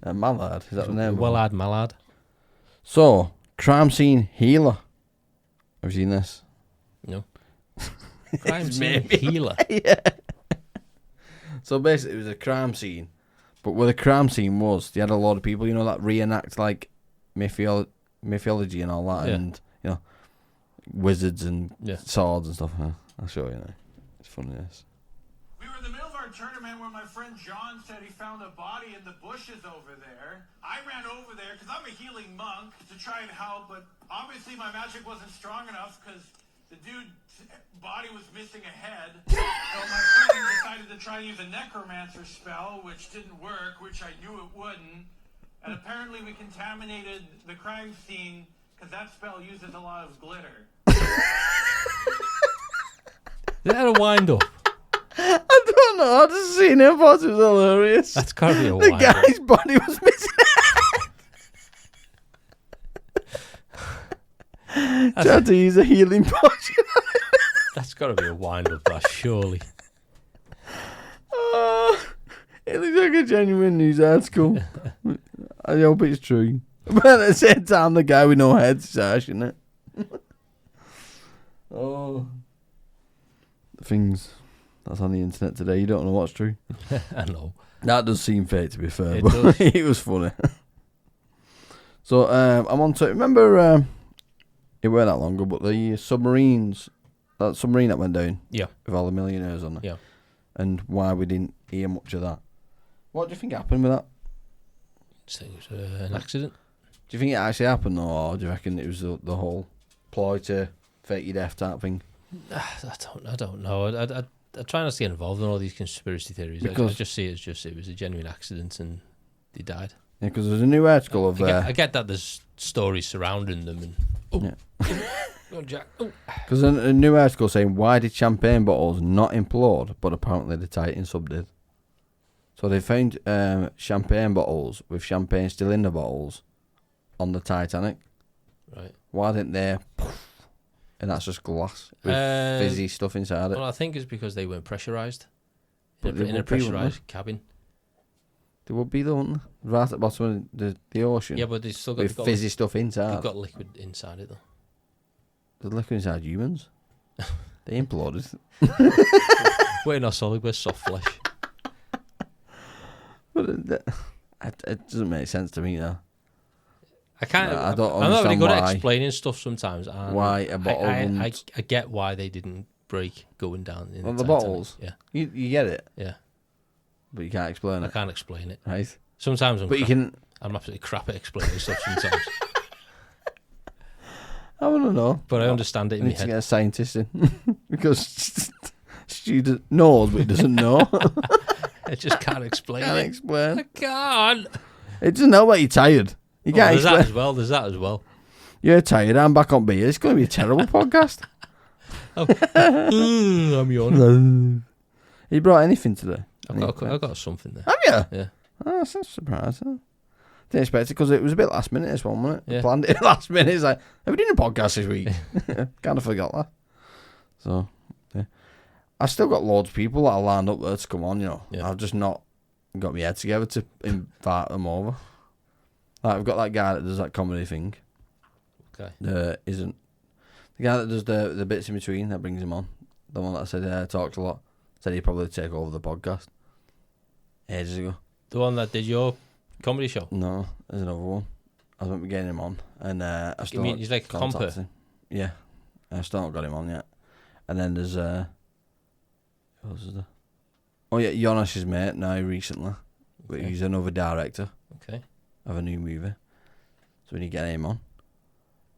Speaker 2: A mallard, is that the name?
Speaker 3: Wellard mallard.
Speaker 2: So, crime scene healer. Have you seen this?
Speaker 3: No. Crime scene
Speaker 2: maybe.
Speaker 3: healer.
Speaker 2: Yeah. So basically, it was a crime scene, but where the crime scene was, they had a lot of people, that reenact like mythology and all that,
Speaker 3: Yeah.
Speaker 2: and wizards and
Speaker 3: Yeah.
Speaker 2: swords and stuff. I'll show you now. It's funny. This.
Speaker 4: We were in the middle of our tournament when my friend John said he found a body in the bushes over there. I ran over there because I'm a healing monk to try and help, but obviously my magic wasn't strong enough because the dude's body was missing a head. So my friend decided to try and use a necromancer spell, which didn't work, which I knew it wouldn't. And apparently we contaminated the crime scene because that spell uses a lot of glitter.
Speaker 3: Is that a wind up?
Speaker 2: I don't know. I just seen it. I thought it was hilarious.
Speaker 3: That's gotta be a
Speaker 2: The
Speaker 3: wind up.
Speaker 2: guy's body was missing. Tried to use a healing potion.
Speaker 3: That's gotta be a wind up, that surely.
Speaker 2: It looks like a genuine news article. I hope it's true. But at the same time, the guy with no head is harsh, isn't it? Oh. Things that's on the internet today, you don't know what's true.
Speaker 3: I know.
Speaker 2: That does seem fake, to be fair,
Speaker 3: It
Speaker 2: but
Speaker 3: does.
Speaker 2: it was funny. So, I'm on to... Remember, it weren't that long ago, but the submarines... That submarine that went down
Speaker 3: Yeah.
Speaker 2: with all the millionaires on it.
Speaker 3: Yeah.
Speaker 2: And why we didn't hear much of that. What do you think happened with that?
Speaker 3: Just think it was an accident.
Speaker 2: Do you think it actually happened, or do you reckon it was the whole ploy to fake your death type thing?
Speaker 3: I don't know. I try not to get involved in all these conspiracy theories. I
Speaker 2: Because-
Speaker 3: just see it as it was a genuine accident and they died.
Speaker 2: Yeah, because there's a new article of...
Speaker 3: I get that there's stories surrounding them and... Oh,
Speaker 2: Yeah.
Speaker 3: go on, Jack. Oh.
Speaker 2: Because a new article saying, why did champagne bottles not implode, but apparently the Titan sub did? So they found champagne bottles with champagne still in the bottles on the Titanic.
Speaker 3: Right.
Speaker 2: Why didn't they... And that's just glass with fizzy stuff inside it.
Speaker 3: Well, I think it's because they weren't pressurised.
Speaker 2: But they
Speaker 3: In a
Speaker 2: would be, wouldn't
Speaker 3: pressurised cabin.
Speaker 2: There would be, though, wouldn't there? Right at the bottom of the ocean.
Speaker 3: Yeah, but they still got,
Speaker 2: with fizzy stuff inside.
Speaker 3: they've got liquid inside it, though.
Speaker 2: There's liquid inside humans. They imploded.
Speaker 3: We're not solid, we're soft flesh.
Speaker 2: But it doesn't make sense to me, though.
Speaker 3: I can't.
Speaker 2: I don't
Speaker 3: I'm not really
Speaker 2: understand
Speaker 3: good at
Speaker 2: why-
Speaker 3: explaining stuff sometimes. And
Speaker 2: why a bottle
Speaker 3: I
Speaker 2: wouldn't-
Speaker 3: get why they didn't break going down in
Speaker 2: Well,
Speaker 3: the
Speaker 2: the
Speaker 3: Titanic.
Speaker 2: bottles?
Speaker 3: Yeah,
Speaker 2: You get it,
Speaker 3: yeah.
Speaker 2: but you can't explain
Speaker 3: I
Speaker 2: it,
Speaker 3: can't explain it.
Speaker 2: right?
Speaker 3: Sometimes
Speaker 2: But you can...
Speaker 3: I'm absolutely crap at explaining stuff sometimes.
Speaker 2: I want to know.
Speaker 3: But I understand it
Speaker 2: I
Speaker 3: in my
Speaker 2: need to
Speaker 3: head.
Speaker 2: get a scientist in. Because student knows, but he doesn't know.
Speaker 3: I just can't explain
Speaker 2: Can't
Speaker 3: it.
Speaker 2: explain.
Speaker 3: I can't.
Speaker 2: It doesn't help that you're tired. You
Speaker 3: Oh,
Speaker 2: can't
Speaker 3: there's that
Speaker 2: explain.
Speaker 3: as well. There's that as well.
Speaker 2: You're tired, I'm back on beer. It's going to be a terrible podcast.
Speaker 3: I'm yawning.
Speaker 2: You brought anything today?
Speaker 3: I've got something there.
Speaker 2: Have you?
Speaker 3: Yeah.
Speaker 2: Oh, that's a surprise. Huh? Didn't expect it because it was a bit last minute, this one, wasn't it?
Speaker 3: Yeah.
Speaker 2: Planned it last minute. It's like, have we done a podcast this week? Kind of forgot that. So, yeah. I've still got loads of people that are lined up there to come on,
Speaker 3: Yeah.
Speaker 2: I've just not got my head together to invite them over. Like, I've got that guy that does that comedy thing.
Speaker 3: Okay.
Speaker 2: Isn't the guy that does the bits in between that brings him on. The one that I said talks a lot. Said he'd probably take over the podcast ages ago.
Speaker 3: The one that did your comedy show.
Speaker 2: No, there's another one. I was meant to be getting him on, and I still
Speaker 3: mean he's like a
Speaker 2: contacted
Speaker 3: comper?
Speaker 2: him. Yeah, I still not got him on yet. And then there's who else is there? Oh yeah, Jonas's mate now recently. But
Speaker 3: Okay.
Speaker 2: he's another director
Speaker 3: Okay.
Speaker 2: of a new movie, so we need to get him on.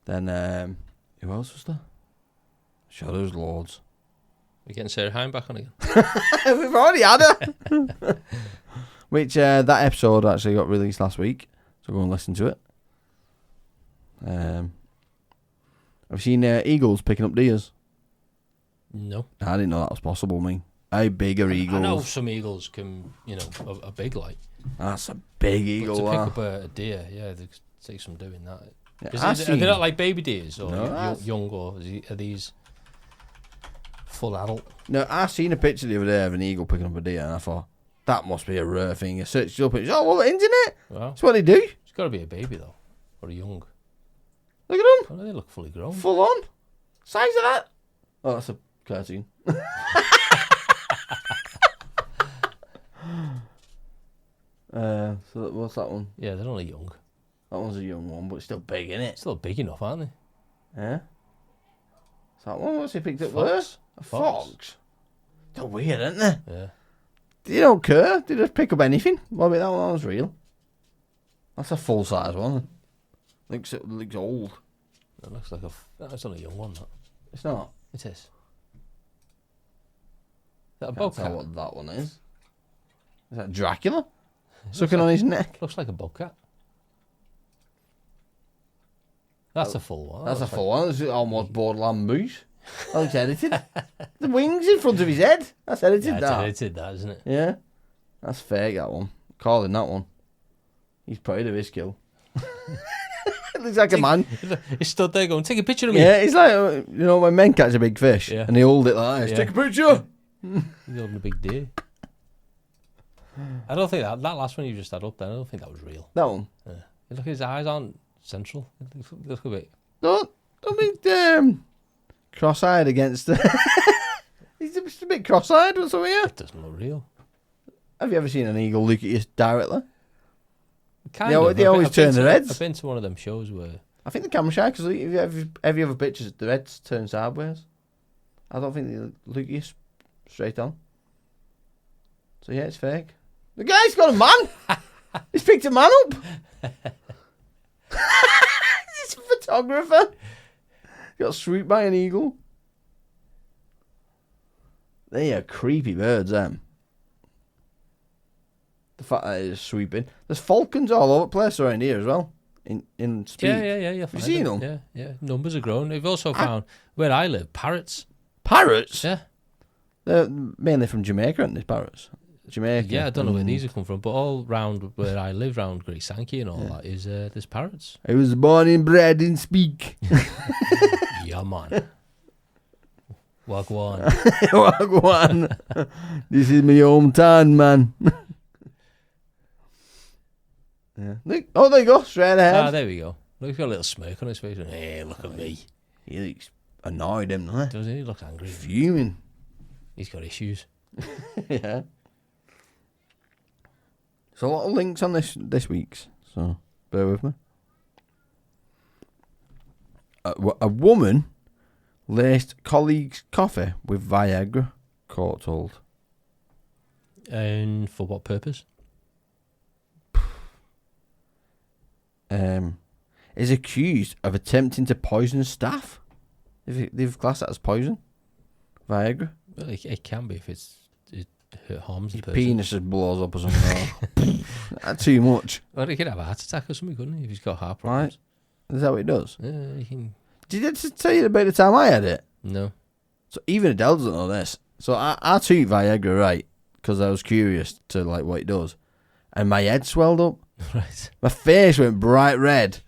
Speaker 2: Then who else was there? Sure, there's loads.
Speaker 3: We're getting Sarah Hine back on again.
Speaker 2: We've already had her. Which, that episode actually got released last week. So go and listen to it. I've seen eagles picking up deers.
Speaker 3: No.
Speaker 2: I didn't know that was possible, me. How big are eagles?
Speaker 3: I know some eagles can, are big like.
Speaker 2: That's a big eagle.
Speaker 3: But to
Speaker 2: that.
Speaker 3: pick up a deer, yeah, they take some doing that.
Speaker 2: Yeah,
Speaker 3: Are they not like baby deers or
Speaker 2: No,
Speaker 3: young, or are these full adult?
Speaker 2: No, I seen a picture the other day of an eagle picking up a deer, and I thought, that must be a rare thing. I searched it up and it's, well, internet.
Speaker 3: Well,
Speaker 2: That's what they do.
Speaker 3: it's got to be a baby though, or a young.
Speaker 2: Look at them.
Speaker 3: Oh, they look fully grown.
Speaker 2: Full on. Size of that. Oh, that's a cartoon. So what's that one?
Speaker 3: Yeah, they're only young.
Speaker 2: That one's a young one, but it's still big, isn't it?
Speaker 3: Still big enough, aren't they?
Speaker 2: Yeah. Is that one? What's he picked up
Speaker 3: Fox.
Speaker 2: there? A fox. They're weird, aren't they?
Speaker 3: Yeah.
Speaker 2: They don't care. They just pick up anything. What about that one? That one's real. That's a full size one. Looks old.
Speaker 3: It looks like that's only a young one. That.
Speaker 2: It's not.
Speaker 3: It is. Is that a
Speaker 2: Can't tell
Speaker 3: bobcat?
Speaker 2: what that one is. Is that Dracula? Sucking on his neck.
Speaker 3: Looks like a bobcat. That's a full one.
Speaker 2: That's a
Speaker 3: looks
Speaker 2: full one. It's almost Borderland moose. That looks edited. The wings in front of his head. That's edited,
Speaker 3: Yeah,
Speaker 2: that.
Speaker 3: it's edited, that, isn't it?
Speaker 2: Yeah. That's fake, that one. Calling that one. He's proud of his kill. Looks like a man.
Speaker 3: He stood there going, "Take a picture of me."
Speaker 2: Yeah, it's like, when men catch a big fish
Speaker 3: Yeah.
Speaker 2: and they hold it like this.
Speaker 3: Yeah.
Speaker 2: Take a picture.
Speaker 3: He's holding a big deer. I don't think that last one you just had up there, I don't think that was real.
Speaker 2: That one.
Speaker 3: Yeah. Look, his eyes aren't central. Look a bit.
Speaker 2: Don't be cross-eyed against He's just a bit cross-eyed or something, yeah?
Speaker 3: It doesn't look real.
Speaker 2: Have you ever seen an eagle look at you directly?
Speaker 3: Kind
Speaker 2: They
Speaker 3: of.
Speaker 2: always
Speaker 3: I've been
Speaker 2: turn their heads.
Speaker 3: I've been to one of them shows where
Speaker 2: I think the camera shy, because every other pictures, the heads turn sideways. I don't think they look at you straight on. So yeah, it's fake. The guy's got a man! He's picked a man up! He's a photographer! Got swooped by an eagle. They are creepy birds, them. The fact that it's sweeping. There's falcons all over the place around here as well. In speed.
Speaker 3: yeah.
Speaker 2: Have you seen them?
Speaker 3: Yeah. Numbers are growing. They've also found where I live parrots.
Speaker 2: Parrots?
Speaker 3: Yeah.
Speaker 2: They're mainly from Jamaica, aren't they, parrots? Jamaica.
Speaker 3: Yeah, I don't know where these have come from, but all round where I live, round Great Sankey and all that, is there's parrots.
Speaker 2: I was born and bred in Speak.
Speaker 3: Yeah, man. Wagwan.
Speaker 2: Wagwan. This is my hometown, man. Yeah. Look, oh, there you go, straight ahead.
Speaker 3: There we go. Look, he's got a little smirk on his face. Hey, look at me.
Speaker 2: He looks annoyed, him, doesn't
Speaker 3: Doesn't he? He looks angry.
Speaker 2: he? Fuming.
Speaker 3: He's got issues.
Speaker 2: Yeah. There's a lot of links on this week's, so bear with me. A woman laced colleague's coffee with Viagra, court told.
Speaker 3: And for what purpose?
Speaker 2: Is accused of attempting to poison staff. They've classed that as poison. Viagra.
Speaker 3: Well, it can be if it harms the person.
Speaker 2: Penis just blows up or something. That's too much.
Speaker 3: Or he could have a heart attack or something, couldn't he? If he's got heart
Speaker 2: Right.
Speaker 3: problems.
Speaker 2: Is that what it does?
Speaker 3: Yeah, he can.
Speaker 2: Did I just tell you about the time I had it?
Speaker 3: No.
Speaker 2: So even Adele doesn't know this. So I took Viagra, right, because I was curious to like what it does. And my head swelled up.
Speaker 3: Right.
Speaker 2: My face went bright red.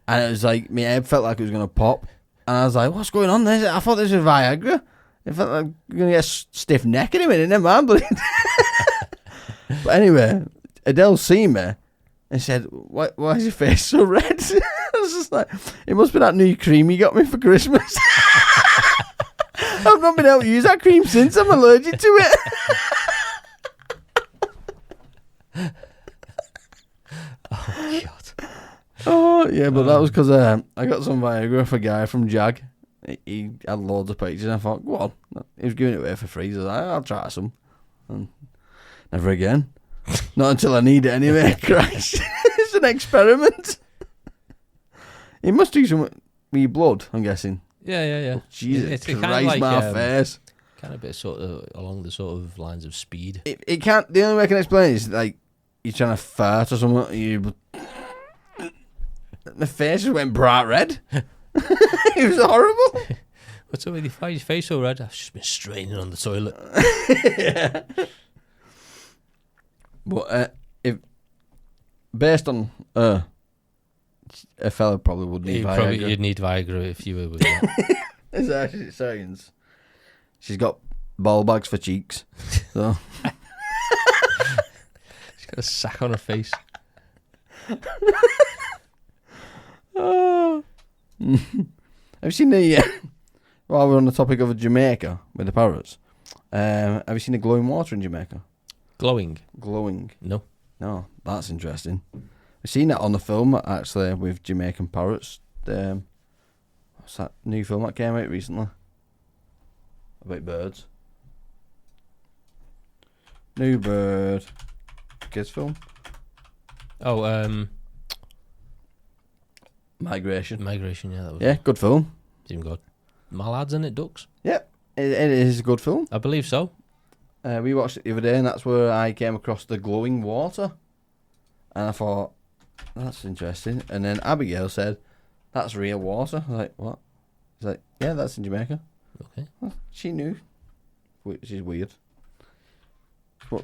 Speaker 2: And it was like, my head felt like it was going to pop. And I was like, what's going on there? I thought this was Viagra. It felt like I'm going to get a stiff neck in a minute. Never mind. But anyway, Adele seen me and said, why is your face so red? I was just like, it must be that new cream you got me for Christmas. I've not been able to use that cream since. I'm allergic to it.
Speaker 3: Oh, God.
Speaker 2: Oh, yeah, but that was because I got some Viagra off a guy from Jag. He had loads of pictures, and I thought, go on. He was giving it away for free, so I was like, I'll try some. And never again. Not until I need it anyway. Christ. It's an experiment. It must do something with your blood, I'm guessing.
Speaker 3: Yeah.
Speaker 2: Jesus
Speaker 3: It's
Speaker 2: Christ,
Speaker 3: kind of like,
Speaker 2: my face.
Speaker 3: kind of a bit sort of along the sort of lines of Speed.
Speaker 2: It can't. The only way I can explain it is like you're trying to fart or something. You, my face just went bright red. It was horrible.
Speaker 3: What's up with your face so red? I've just been straining on the toilet.
Speaker 2: Yeah. But if based on a fella probably would need Viagra.
Speaker 3: You'd need Viagra if you were with her.
Speaker 2: It's actually science. She's got ball bags for cheeks. So
Speaker 3: She's got a sack on her face.
Speaker 2: oh. Have you seen the while we're on the topic of Jamaica with the parrots, have you seen the glowing water in Jamaica?
Speaker 3: Glowing?
Speaker 2: No, that's interesting. I've seen that on the film actually with Jamaican parrots. What's that new film that came out recently about birds? New bird kids film.
Speaker 3: Oh,
Speaker 2: Migration.
Speaker 3: yeah, that was
Speaker 2: Yeah, good film.
Speaker 3: even good. Mallards in it, ducks?
Speaker 2: Yep, it is a good film.
Speaker 3: I believe so.
Speaker 2: We watched it the other day, and that's where I came across the glowing water, and I thought that's interesting. And then Abigail said, "That's real water." I was like, "What?" She's like, "Yeah, that's in Jamaica."
Speaker 3: Okay.
Speaker 2: Well, she knew, which is weird.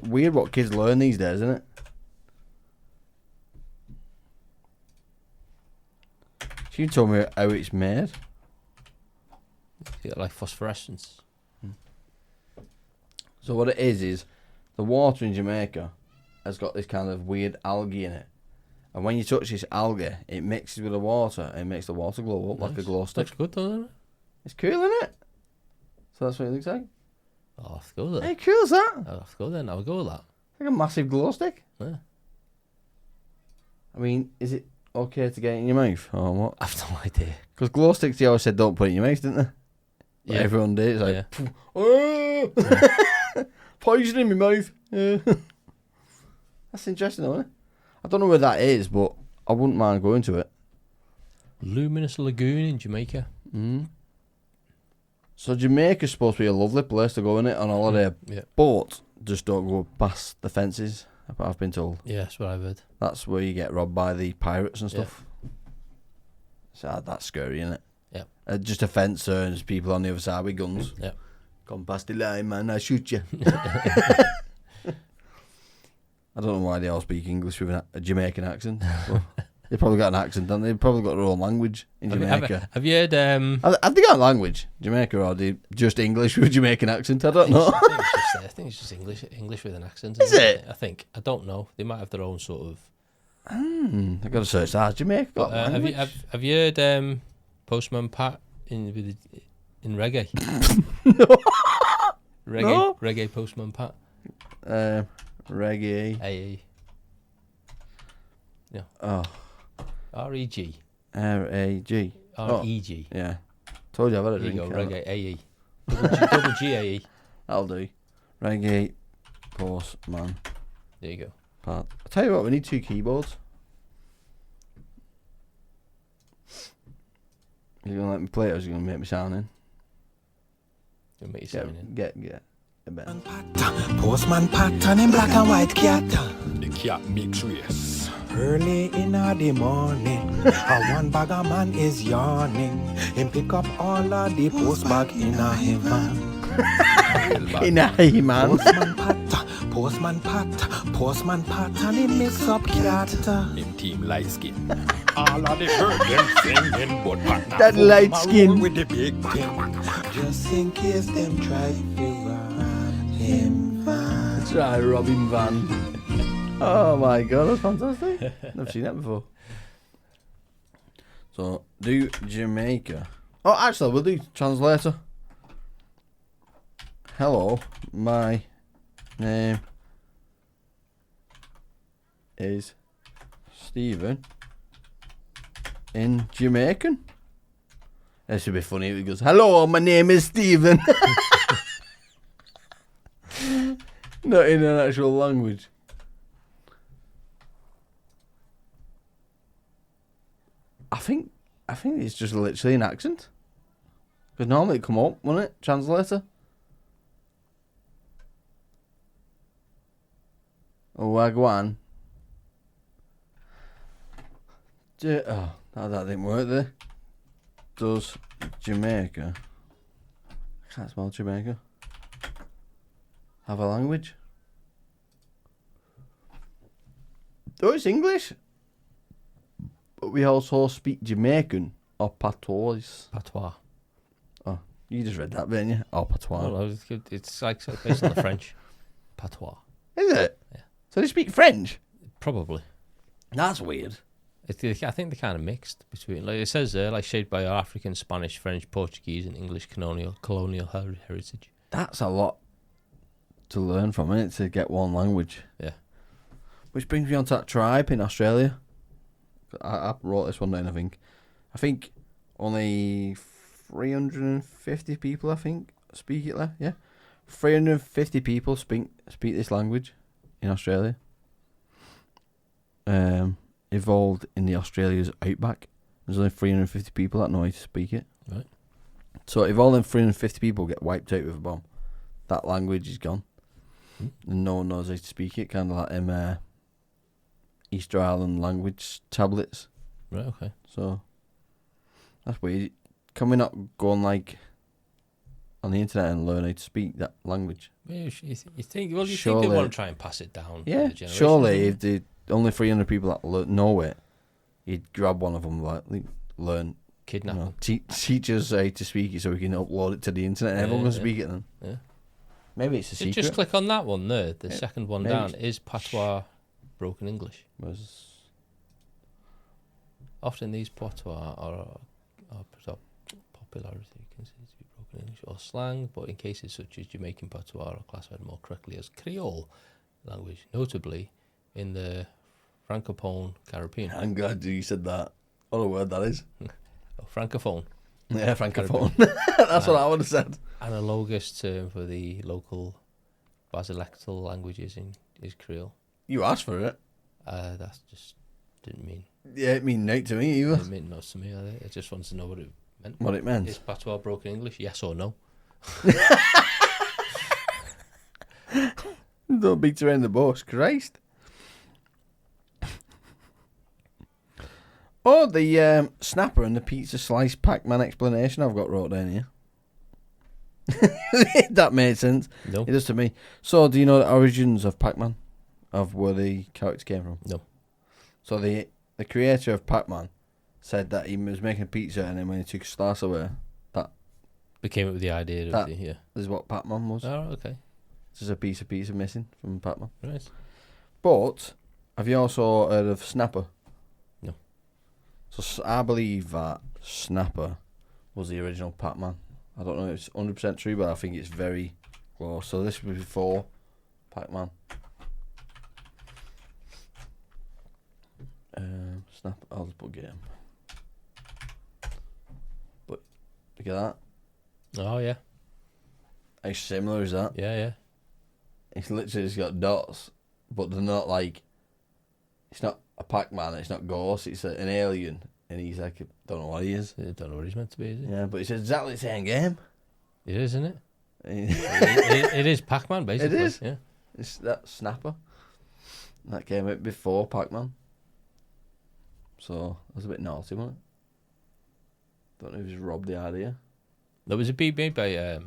Speaker 2: Weird what kids learn these days, isn't it? She told me how it's made.
Speaker 3: You got like phosphorescence.
Speaker 2: So what it is the water in Jamaica has got this kind of weird algae in it. And when you touch this algae, it mixes with the water and makes the water glow up like a glow stick.
Speaker 3: Looks good, doesn't it?
Speaker 2: It's cool, isn't it? So that's what it looks like.
Speaker 3: I'll have to go there.
Speaker 2: Hey, cool is that?
Speaker 3: I'll have to go then. I'll go with that.
Speaker 2: Like a massive glow stick.
Speaker 3: Yeah.
Speaker 2: I mean, is it okay to get it in your mouth or what?
Speaker 3: I've no idea.
Speaker 2: Because glow sticks, they always said don't put it in your mouth, didn't they? But
Speaker 3: Yeah.
Speaker 2: everyone did. It's like,
Speaker 3: Yeah.
Speaker 2: oh, poison in my mouth. Yeah. That's interesting, isn't it? I don't know where that is, but I wouldn't mind going to it.
Speaker 3: Luminous Lagoon in Jamaica.
Speaker 2: So Jamaica's supposed to be a lovely place to go in it on holiday,
Speaker 3: Yeah.
Speaker 2: but just don't go past the fences. I've been told
Speaker 3: Yeah, that's what I've heard.
Speaker 2: that's where you get robbed by the pirates and stuff. So that's scary, isn't it?
Speaker 3: Yeah.
Speaker 2: Just a fence there and there's people on the other side with guns.
Speaker 3: Yeah.
Speaker 2: Come past the line, man, I shoot you. I don't know why they all speak English with a Jamaican accent. But they probably got an accent, don't they? They've probably got their own language in Jamaica.
Speaker 3: Have you heard?
Speaker 2: Have they got a language, Jamaica, or they just English with a Jamaican accent? I don't know.
Speaker 3: I think it's just English with an accent.
Speaker 2: Is it?
Speaker 3: I think. I don't know. They might have their own sort of.
Speaker 2: I've got to search that. Jamaica got a language?
Speaker 3: Have you heard Postman Pat in reggae? Reggae,
Speaker 2: No.
Speaker 3: reggae Postman Pat.
Speaker 2: Reggae.
Speaker 3: A. Yeah.
Speaker 2: Oh,
Speaker 3: R-E-G.
Speaker 2: R-A-G.
Speaker 3: R-E-G.
Speaker 2: Yeah. Told you I've had a
Speaker 3: There you
Speaker 2: drink.
Speaker 3: go, reggae, A-E. Double G-A-E.
Speaker 2: That'll do. Reggae Postman
Speaker 3: There you go.
Speaker 2: Pat. I'll tell you what, we need 2 keyboards. You're going to let me play it or is you going to make me sound in?
Speaker 3: You'll make you sign in.
Speaker 2: Get a bit.
Speaker 6: Postman pattern in black and white cat.
Speaker 1: The cat makes race.
Speaker 6: Early in the morning, a one bag of man is yawning. Him pick up all of the post bag in a him van.
Speaker 2: In a hey, man.
Speaker 6: Postman pat, and he mix up cat.
Speaker 1: Him team light skin. All of the heard them singing, but partner
Speaker 2: That light skin.
Speaker 6: With the big thing. Just in case them try to rob him van.
Speaker 2: Try Robin Van. Oh my god, that's fantastic. Never seen that before. So, do Jamaica. Oh, actually, we'll do translator. Hello, my name is Stephen. In Jamaican. This would be funny if he goes, hello, my name is Stephen. Not in an actual language. I think it's just literally an accent. Because normally it'd come up, wouldn't it? Translator. Oh, Wagwan. Oh, that didn't work there. Does Jamaica... I can't spell Jamaica. Have a language? Oh, it's English. But we also speak Jamaican or patois.
Speaker 3: Patois.
Speaker 2: Oh, you just read that, didn't you? Or patois.
Speaker 3: Oh, no, it's like based on the French. Patois.
Speaker 2: Is it?
Speaker 3: Yeah.
Speaker 2: So they speak French?
Speaker 3: Probably.
Speaker 2: That's weird.
Speaker 3: I think they're kind of mixed between, like it says there, like shaped by our African, Spanish, French, Portuguese, and English colonial heritage.
Speaker 2: That's a lot to learn from it, to get one language.
Speaker 3: Yeah.
Speaker 2: Which brings me on to that tribe in Australia. I wrote this one down, I think only 350 people, speak it there. Yeah. 350 people speak this language in Australia. Evolved in the Australia's outback. There's only 350 people that know how to speak it.
Speaker 3: Right.
Speaker 2: So if all them 350 people get wiped out with a bomb, that language is gone. And no one knows how to speak it. Kind of like them Easter Island language tablets.
Speaker 3: Right, okay.
Speaker 2: So that's weird. Can we not go on like on the internet and learn how to speak that language?
Speaker 3: Well, you think they
Speaker 2: Surely-
Speaker 3: want to try and pass it down. to
Speaker 2: Yeah,
Speaker 3: the generation,
Speaker 2: surely
Speaker 3: wouldn't
Speaker 2: if the only 300 people that know it, you'd grab one of them, like learn,
Speaker 3: they? Kidnap
Speaker 2: you know,
Speaker 3: them.
Speaker 2: teach us how to speak it so we can upload it to the internet and everyone can
Speaker 3: Yeah.
Speaker 2: speak it then.
Speaker 3: Yeah.
Speaker 2: Maybe it's a secret.
Speaker 3: Just click on that one there, the second one
Speaker 2: Maybe
Speaker 3: down,
Speaker 2: it's-
Speaker 3: is patois broken English. Often these patois are popularity considered to be broken English or slang, but in cases such as Jamaican patois are classified more correctly as Creole language, notably in the Francophone Caribbean.
Speaker 2: I'm glad you said that. What a word that is.
Speaker 3: Francophone,
Speaker 2: Yeah, francophone. That's what I would have said.
Speaker 3: analogous term for the local basilectal languages is Creole.
Speaker 2: You asked for it.
Speaker 3: That just didn't mean
Speaker 2: Yeah, it mean note to me either.
Speaker 3: it meant much to me. I just wanted to know what it meant.
Speaker 2: What it meant.
Speaker 3: Is patois broken English? Yes or no?
Speaker 2: Don't beat around the bush, Christ. Oh, the snapper and the pizza slice Pac-Man explanation I've got wrote down here. That made sense.
Speaker 3: No.
Speaker 2: It does to me. So, do you know the origins of Pac-Man? Of where the character came from?
Speaker 3: No.
Speaker 2: So, the creator of Pac-Man said that he was making pizza and then when he took a slice away, that
Speaker 3: Became up with the idea of
Speaker 2: That-
Speaker 3: the, yeah.
Speaker 2: is what Pac-Man was.
Speaker 3: Oh, okay.
Speaker 2: There's a piece of pizza missing from Pac-Man.
Speaker 3: Right.
Speaker 2: But, have you also heard of Snapper?
Speaker 3: No.
Speaker 2: So I believe that Snapper was the original Pac-Man. I don't know if it's 100% true, but I think it's very close. So this was before Pac-Man. Snapper, I'll just put game. But, look at that.
Speaker 3: Oh, yeah.
Speaker 2: How similar is that?
Speaker 3: Yeah, yeah.
Speaker 2: It's literally just got dots, but they're not like... It's not a Pac-Man, it's not Ghost, it's an alien. And he's like, I don't know what he is.
Speaker 3: I don't know what he's meant to be, is it?
Speaker 2: Yeah, but it's exactly the same game.
Speaker 3: It is, isn't it?
Speaker 2: It's
Speaker 3: it is Pac-Man, basically.
Speaker 2: It is.
Speaker 3: Yeah.
Speaker 2: that Snapper. That came out before Pac-Man. So, that was a bit naughty, wasn't it? Don't know if he's robbed the idea.
Speaker 3: There was a made by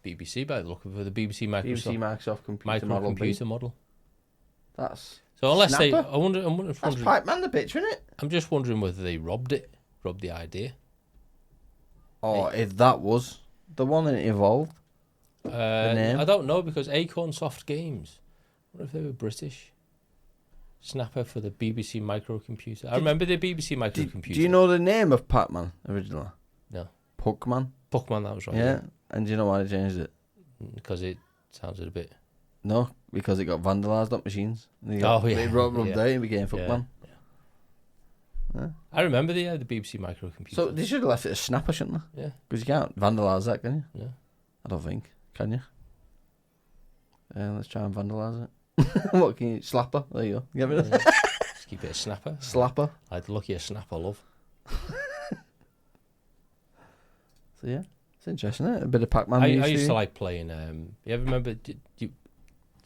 Speaker 3: BBC by the look of it, the BBC Microsoft
Speaker 2: BBC Microsoft computer model B.
Speaker 3: microcomputer model.
Speaker 2: That's...
Speaker 3: So unless they,
Speaker 2: Snapper?
Speaker 3: I'm
Speaker 2: That's
Speaker 3: wondering,
Speaker 2: Pac-Man the picture, isn't it?
Speaker 3: I'm just wondering whether they robbed the idea.
Speaker 2: Or if that was the one that evolved. name?
Speaker 3: I don't know because Acorn Soft Games. I wonder if they were British. Snapper for the BBC microcomputer. I remember the BBC microcomputer.
Speaker 2: Do you know the name of Pac-Man originally?
Speaker 3: No.
Speaker 2: Puckman.
Speaker 3: Puckman, that was right.
Speaker 2: Yeah. And do you know why they changed it?
Speaker 3: Because it sounded a bit.
Speaker 2: No, because it got vandalised on machines. They got,
Speaker 3: Oh, yeah.
Speaker 2: They rubbed
Speaker 3: Yeah.
Speaker 2: out and became
Speaker 3: Yeah.
Speaker 2: Fuckman.
Speaker 3: I remember the BBC microcomputer.
Speaker 2: So they should have left it as Snapper, shouldn't they?
Speaker 3: yeah.
Speaker 2: Because you can't vandalise that, can you?
Speaker 3: Yeah.
Speaker 2: I don't think. Can you? Let's try and vandalise it. What can you... Slapper? There you go. Get rid of it.
Speaker 3: Just keep it a snapper.
Speaker 2: Slapper.
Speaker 3: I'd lucky a snapper, love.
Speaker 2: So yeah. It's interesting, isn't it? A bit of Pac-Man.
Speaker 3: I used to like playing. You ever remember? Do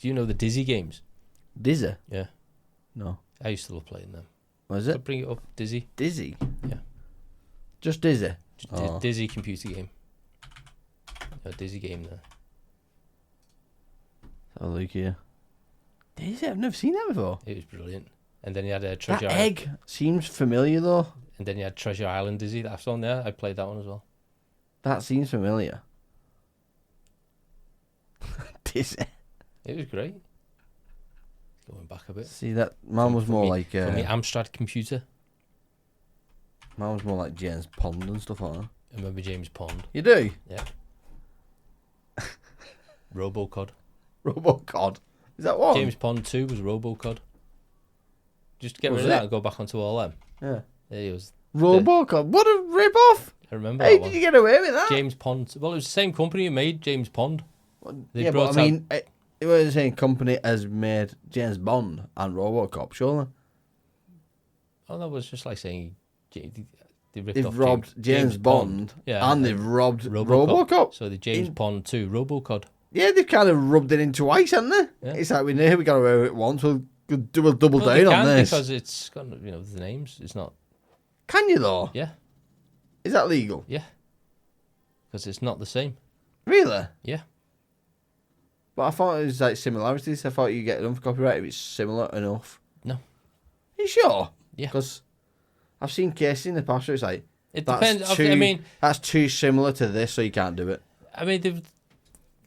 Speaker 3: you know the Dizzy games?
Speaker 2: Dizzy?
Speaker 3: Yeah.
Speaker 2: No.
Speaker 3: I used to love playing them.
Speaker 2: What is
Speaker 3: So
Speaker 2: it?
Speaker 3: bring it up, Dizzy.
Speaker 2: Dizzy?
Speaker 3: Yeah.
Speaker 2: Just Dizzy?
Speaker 3: Just
Speaker 2: Oh.
Speaker 3: Dizzy computer game. A Dizzy game there.
Speaker 2: Let's have a look here. Dizzy? I've never seen that before.
Speaker 3: It was brilliant. And then you had a
Speaker 2: That
Speaker 3: Treasure Island.
Speaker 2: egg seems familiar, though.
Speaker 3: And then you had Treasure Island Dizzy. That's on there. I played that one as well.
Speaker 2: That seems familiar. Dizzy.
Speaker 3: It was great. Going back a bit.
Speaker 2: See, that mine was more like...
Speaker 3: from the Amstrad computer.
Speaker 2: Mine was more like James Pond and stuff like that.
Speaker 3: I remember James Pond.
Speaker 2: You do?
Speaker 3: Yeah. Robocod.
Speaker 2: Robocod. Is that one?
Speaker 3: James Pond 2 was Robocod. Just get
Speaker 2: Was
Speaker 3: rid of
Speaker 2: it?
Speaker 3: that and go back onto all them.
Speaker 2: Yeah.
Speaker 3: There he was.
Speaker 2: Robocod. What a rip-off.
Speaker 3: I remember
Speaker 2: How
Speaker 3: that
Speaker 2: did
Speaker 3: one.
Speaker 2: you get away with that?
Speaker 3: James Pond. Well, it was the same company who made James Pond. They
Speaker 2: Yeah,
Speaker 3: brought
Speaker 2: but I mean, it was the same company as made James Bond and Robocop, surely.
Speaker 3: Oh, that was just like saying they ripped
Speaker 2: They've
Speaker 3: off
Speaker 2: robbed James Bond,
Speaker 3: Yeah,
Speaker 2: and they've robbed Robocop.
Speaker 3: So the James
Speaker 2: In-
Speaker 3: Pond 2 Robocod.
Speaker 2: Yeah, they've kind of rubbed it in twice, haven't they?
Speaker 3: Yeah.
Speaker 2: It's like we know we got away with it once, we'll double
Speaker 3: Well, they
Speaker 2: down on
Speaker 3: can
Speaker 2: this.
Speaker 3: because it's got the names. It's not.
Speaker 2: Can you though?
Speaker 3: Yeah,
Speaker 2: Is that legal?
Speaker 3: yeah. Because it's not the same.
Speaker 2: Really?
Speaker 3: Yeah.
Speaker 2: But I thought it was like similarities. I thought you get done for copyright if it's similar enough.
Speaker 3: No.
Speaker 2: You sure?
Speaker 3: Yeah.
Speaker 2: Because I've seen cases in the past where it's like
Speaker 3: It
Speaker 2: that's
Speaker 3: depends.
Speaker 2: too,
Speaker 3: I mean,
Speaker 2: that's too similar to this, so you can't do it.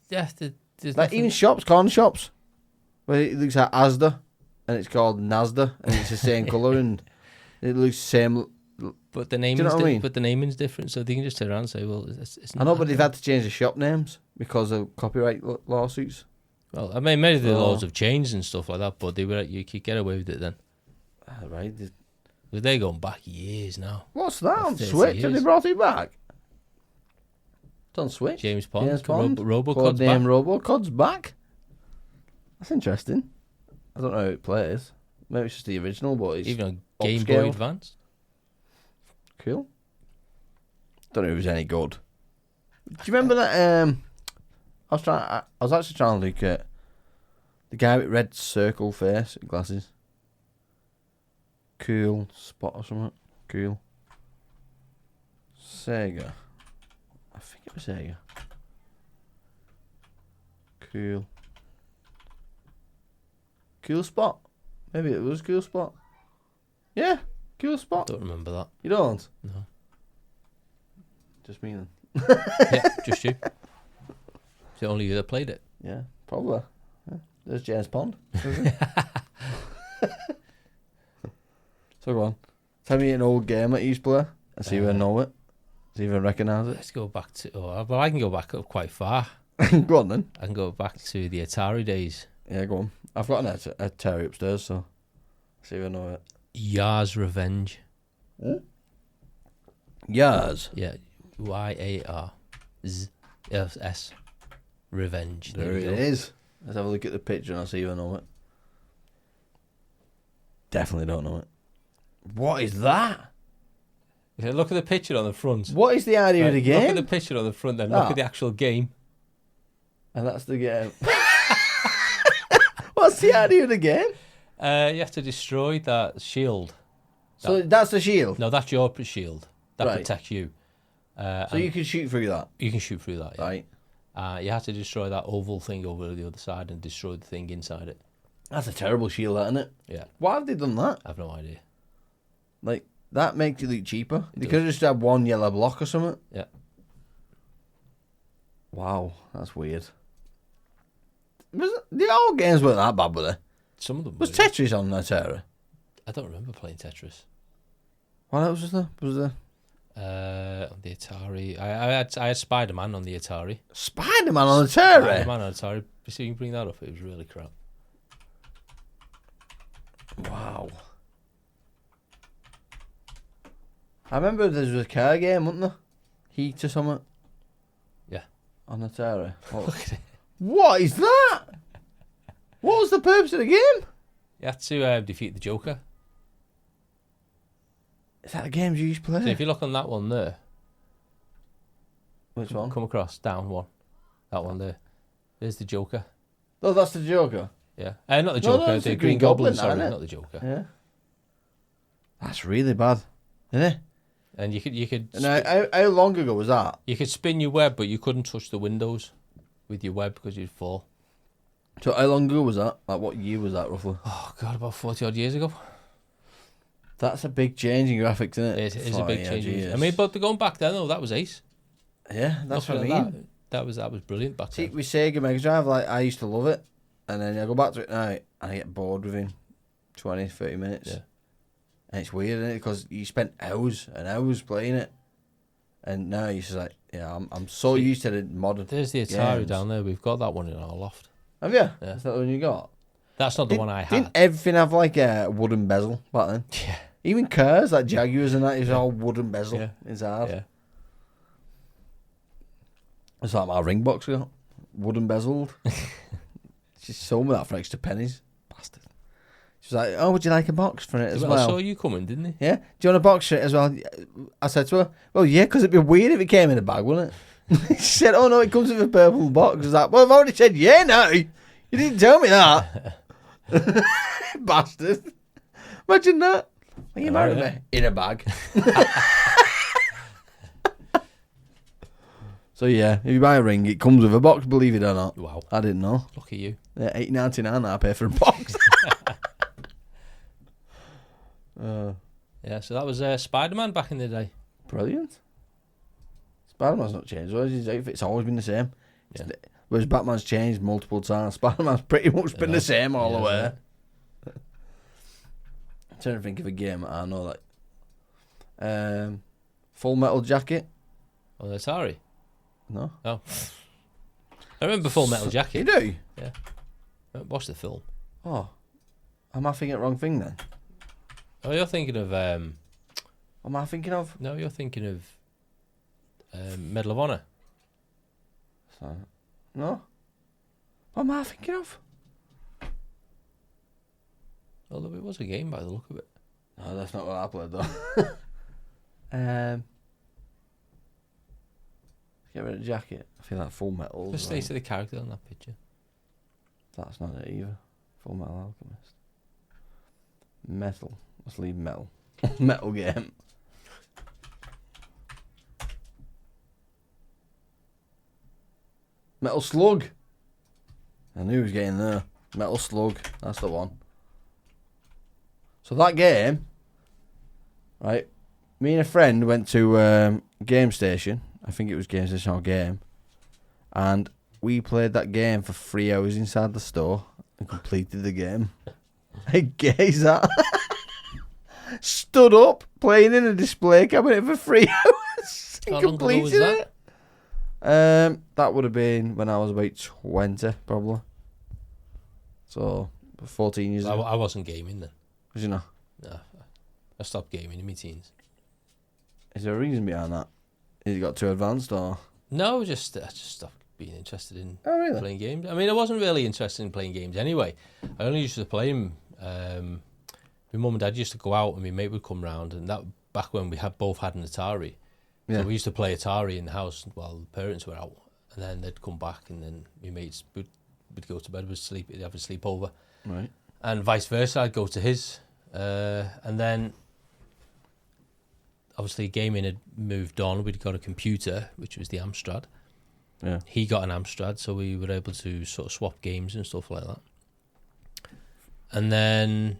Speaker 3: There's
Speaker 2: Like
Speaker 3: nothing-
Speaker 2: even shops, corner shops, where it looks like Asda, and it's called Nasda, and it's the same colour, and it looks same.
Speaker 3: But the naming's
Speaker 2: you know what I mean?
Speaker 3: but the naming's different, so they can just turn around and say, "Well, it's
Speaker 2: I
Speaker 3: not."
Speaker 2: know, but they've had to change the shop names because of copyright lawsuits.
Speaker 3: Well, I mean, maybe the
Speaker 2: Oh.
Speaker 3: laws have changed and stuff like that, but you could get away with it then.
Speaker 2: Right.
Speaker 3: But they're going back years now.
Speaker 2: What's that on
Speaker 3: 30
Speaker 2: Switch? Have they
Speaker 3: years.
Speaker 2: brought it back? It's on Switch.
Speaker 3: James Pond,
Speaker 2: James Bond.
Speaker 3: Robocod's back.
Speaker 2: Codename Robocod's back. That's interesting. I don't know how it plays. Maybe it's just the original, but it's
Speaker 3: Even on Game Boy
Speaker 2: upscale.
Speaker 3: Advance.
Speaker 2: Cool. Don't know if it was any good. Do you remember that? I was actually trying to look at the guy with red circle face and glasses. Cool Spot or something. Cool. Sega. I think it was Sega. Cool. Cool Spot. Maybe it was Cool Spot. Yeah, Cool Spot.
Speaker 3: Don't remember that.
Speaker 2: You don't?
Speaker 3: No.
Speaker 2: Just me then.
Speaker 3: Yeah, just you. It's the only you that played it.
Speaker 2: Yeah, probably. Yeah. There's James Pond. So go on. Tell me an old game that you used to play. I see if I know it. See if I recognise
Speaker 3: Let's go back to. Well, I can go back up quite far.
Speaker 2: it. Go on then.
Speaker 3: I can go back to the Atari days.
Speaker 2: Yeah, go on. I've got an Atari upstairs, so see if I know it.
Speaker 3: Yar's Revenge.
Speaker 2: Yars.
Speaker 3: Yeah, YAR S. Revenge.
Speaker 2: There it is. Let's have a look at the picture and I'll see if I know it. Definitely don't know it. What is that?
Speaker 3: Okay, look at the picture on the front.
Speaker 2: What is the idea of the
Speaker 3: Right,
Speaker 2: game?
Speaker 3: Look at the picture on the front, then look
Speaker 2: Ah.
Speaker 3: at the actual game.
Speaker 2: And that's the game. What's the idea of the game?
Speaker 3: You have to destroy that shield.
Speaker 2: So that's the shield.
Speaker 3: No, that's your shield. That
Speaker 2: Right.
Speaker 3: protects you.
Speaker 2: So
Speaker 3: And
Speaker 2: you can shoot through that.
Speaker 3: you can shoot through that. Yeah.
Speaker 2: Right.
Speaker 3: You have to destroy that oval thing over the other side and destroy the thing inside it.
Speaker 2: That's a terrible shield, that, isn't it?
Speaker 3: Yeah,
Speaker 2: Why have they done that?
Speaker 3: I have no idea.
Speaker 2: Like, that makes it look cheaper. They could have just had one yellow block or something.
Speaker 3: Yeah.
Speaker 2: Wow, that's weird. The old games weren't that bad, were they?
Speaker 3: Some of them
Speaker 2: Was
Speaker 3: were.
Speaker 2: Tetris on Atari?
Speaker 3: I don't remember playing Tetris.
Speaker 2: What else was there? Was there
Speaker 3: On the Atari, I had Spider-Man on the Atari.
Speaker 2: Spider-Man on Atari?
Speaker 3: Spider-Man on Atari. See, you can bring that up. It was really crap.
Speaker 2: Wow. I remember there was a car game, wasn't there? Heat or something.
Speaker 3: Yeah.
Speaker 2: On Atari. Oh.
Speaker 3: Look at it.
Speaker 2: What is that? What was the purpose of the game?
Speaker 3: You had to defeat the Joker.
Speaker 2: Is that the games you used to play?
Speaker 3: So if you look on that one there,
Speaker 2: Which one?
Speaker 3: Come across down one. That one there. There's the Joker.
Speaker 2: Oh, that's the Joker.
Speaker 3: Yeah, not the
Speaker 2: No,
Speaker 3: Joker.
Speaker 2: no, it's
Speaker 3: the
Speaker 2: the
Speaker 3: Green
Speaker 2: Green Goblin,
Speaker 3: Sorry,
Speaker 2: isn't it?
Speaker 3: not the Joker.
Speaker 2: Yeah. That's really bad, isn't it?
Speaker 3: And you could
Speaker 2: And how long ago was that?
Speaker 3: you could spin your web, but you couldn't touch the windows with your web because you'd fall.
Speaker 2: So how long ago was that? Like what year was that roughly?
Speaker 3: Oh God, about 40 odd years ago.
Speaker 2: That's a big change in graphics, isn't it?
Speaker 3: It is a big
Speaker 2: Yeah,
Speaker 3: change.
Speaker 2: geez.
Speaker 3: I mean, but going back then, though, that was ace.
Speaker 2: Yeah, that's what I
Speaker 3: Looking
Speaker 2: mean.
Speaker 3: at That was brilliant back
Speaker 2: See,
Speaker 3: then.
Speaker 2: with Sega Mega Drive, like I used to love it, and then I go back to it now, and I get bored within 20, 30 minutes.
Speaker 3: Yeah.
Speaker 2: And it's weird, isn't it? Because you spent hours and hours playing it, and now you're just like, yeah, I'm so
Speaker 3: See,
Speaker 2: used to the modern.
Speaker 3: There's the Atari
Speaker 2: games.
Speaker 3: down there. We've got that one in our loft.
Speaker 2: Have you?
Speaker 3: Yeah.
Speaker 2: Is that the one you got?
Speaker 3: That's not the one I
Speaker 2: Didn't
Speaker 3: had.
Speaker 2: everything have like a wooden bezel back then?
Speaker 3: Yeah.
Speaker 2: Even cars, like Jaguars and that, is all wooden bezel
Speaker 3: Yeah.
Speaker 2: inside.
Speaker 3: Yeah.
Speaker 2: It's like my ring box got wooden bezeled. She sold me that for extra pennies. Bastard. She's like, oh, would you like a box for it as
Speaker 3: Well, I saw
Speaker 2: well?
Speaker 3: you coming, didn't he?
Speaker 2: Yeah? Do you want a box for it as well? I said to her, well, yeah, because it'd be weird if it came in a bag, wouldn't it? She said, oh, no, it comes with a purple box. I was like, well, I've already said, yeah, no. You didn't tell me that. Bastard. Imagine that. Well, you married
Speaker 3: yeah.
Speaker 2: me in a bag. So, yeah, if you buy a ring, it comes with a box, believe it or not.
Speaker 3: Wow.
Speaker 2: I didn't know.
Speaker 3: Look at you.
Speaker 2: Yeah, $8.99 I pay for a box.
Speaker 3: Yeah, so that was Spider-Man back in the day.
Speaker 2: Brilliant. Spider-Man's not changed. Well, his outfit's always been the same.
Speaker 3: Yeah.
Speaker 2: Whereas Batman's changed multiple times. Spider-Man's pretty much been the same all the
Speaker 3: Yeah,
Speaker 2: way.
Speaker 3: yeah.
Speaker 2: I'm trying to think of a game I know that. Full Metal Jacket.
Speaker 3: Oh, the Atari.
Speaker 2: No.
Speaker 3: Oh. I remember Full Metal
Speaker 2: You
Speaker 3: Jacket.
Speaker 2: do?
Speaker 3: Watch the film.
Speaker 2: Oh. Am I thinking the wrong thing then?
Speaker 3: Oh, you're thinking of
Speaker 2: What am I thinking of?
Speaker 3: no, you're thinking of Medal of Honor.
Speaker 2: So, no. What am I thinking of?
Speaker 3: Although it was a game by the look of it.
Speaker 2: No, that's not what I played though. Get rid of the jacket. I feel like Full Metal.
Speaker 3: Just stay to the character on that picture.
Speaker 2: That's not it either. Full Metal Alchemist. Metal. Let's leave metal. Metal game. Metal Slug. I knew he was getting there. Metal Slug. That's the one. So that game, right? Me and a friend went to Game Station. I think it was Game Station or Game. And we played that game for 3 hours inside the store and completed the game. How gay is that? Stood up playing in a display cabinet for 3 hours and
Speaker 3: How long ago was
Speaker 2: completed
Speaker 3: that?
Speaker 2: it. That would have been when I was about 20, probably. So 14 years ago.
Speaker 3: I wasn't gaming then.
Speaker 2: Was you know?
Speaker 3: No, I stopped gaming in my teens.
Speaker 2: Is there a reason behind that? Has it got too advanced or?
Speaker 3: No, I just stopped being interested in
Speaker 2: Oh really?
Speaker 3: playing games. I mean, I wasn't really interested in playing games anyway. I only used to play them. My mum and dad used to go out, and my mate would come round, and that back when we both had an Atari.
Speaker 2: Yeah.
Speaker 3: So we used to play Atari in the house while the parents were out, and then they'd come back, and then my mates would go to bed, would sleep, they'd have a sleepover,
Speaker 2: Right.
Speaker 3: and vice versa. I'd go to his, and then obviously gaming had moved on. We'd got a computer, which was the Amstrad.
Speaker 2: Yeah.
Speaker 3: He got an Amstrad, so we were able to sort of swap games and stuff like that. And then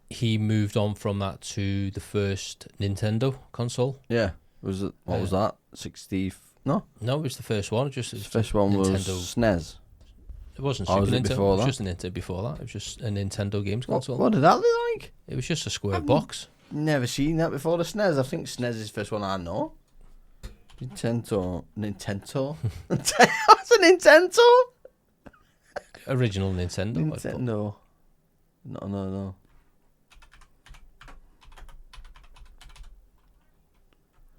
Speaker 3: he moved on from that to the first Nintendo console.
Speaker 2: Yeah. Was it? What was that? 60? No.
Speaker 3: No, it was the first one. Just
Speaker 2: The first one was SNES.
Speaker 3: It wasn't
Speaker 2: Oh,
Speaker 3: Super
Speaker 2: was it
Speaker 3: Nintendo.
Speaker 2: before
Speaker 3: It was
Speaker 2: that?
Speaker 3: just a Nintendo before that. It was just a Nintendo games
Speaker 2: What,
Speaker 3: console.
Speaker 2: what did that look like?
Speaker 3: It was just a square box.
Speaker 2: Never seen that before. The SNES. I think SNES is the first one I know. Nintendo. What's a Nintendo?
Speaker 3: Original Nintendo. I'd put.
Speaker 2: Nintendo. No.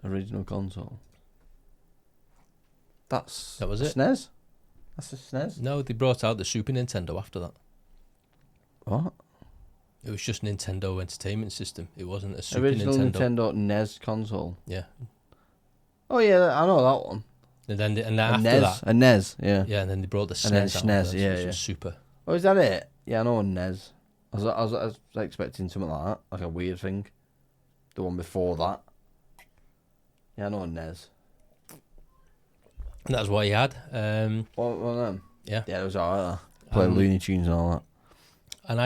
Speaker 2: Original console.
Speaker 3: That was it.
Speaker 2: SNES? That's the SNES?
Speaker 3: No, they brought out the Super Nintendo after that.
Speaker 2: What?
Speaker 3: It was just Nintendo Entertainment System. It wasn't a Super
Speaker 2: Original
Speaker 3: Nintendo.
Speaker 2: Nintendo NES console.
Speaker 3: Yeah.
Speaker 2: Oh yeah, I know that one.
Speaker 3: And then and
Speaker 2: A
Speaker 3: after
Speaker 2: NES,
Speaker 3: that,
Speaker 2: a NES, yeah.
Speaker 3: yeah, and then they brought the SNES
Speaker 2: And then
Speaker 3: out,
Speaker 2: SNES, yeah,
Speaker 3: which
Speaker 2: yeah.
Speaker 3: was super.
Speaker 2: Oh, is that it? Yeah, I know a NES. I was expecting something like that, like a weird thing. The one before that. Yeah, I know a NES.
Speaker 3: And that's what he had.
Speaker 2: One of them?
Speaker 3: Yeah.
Speaker 2: Yeah, it was alright. Play Looney Tunes and all that.
Speaker 3: And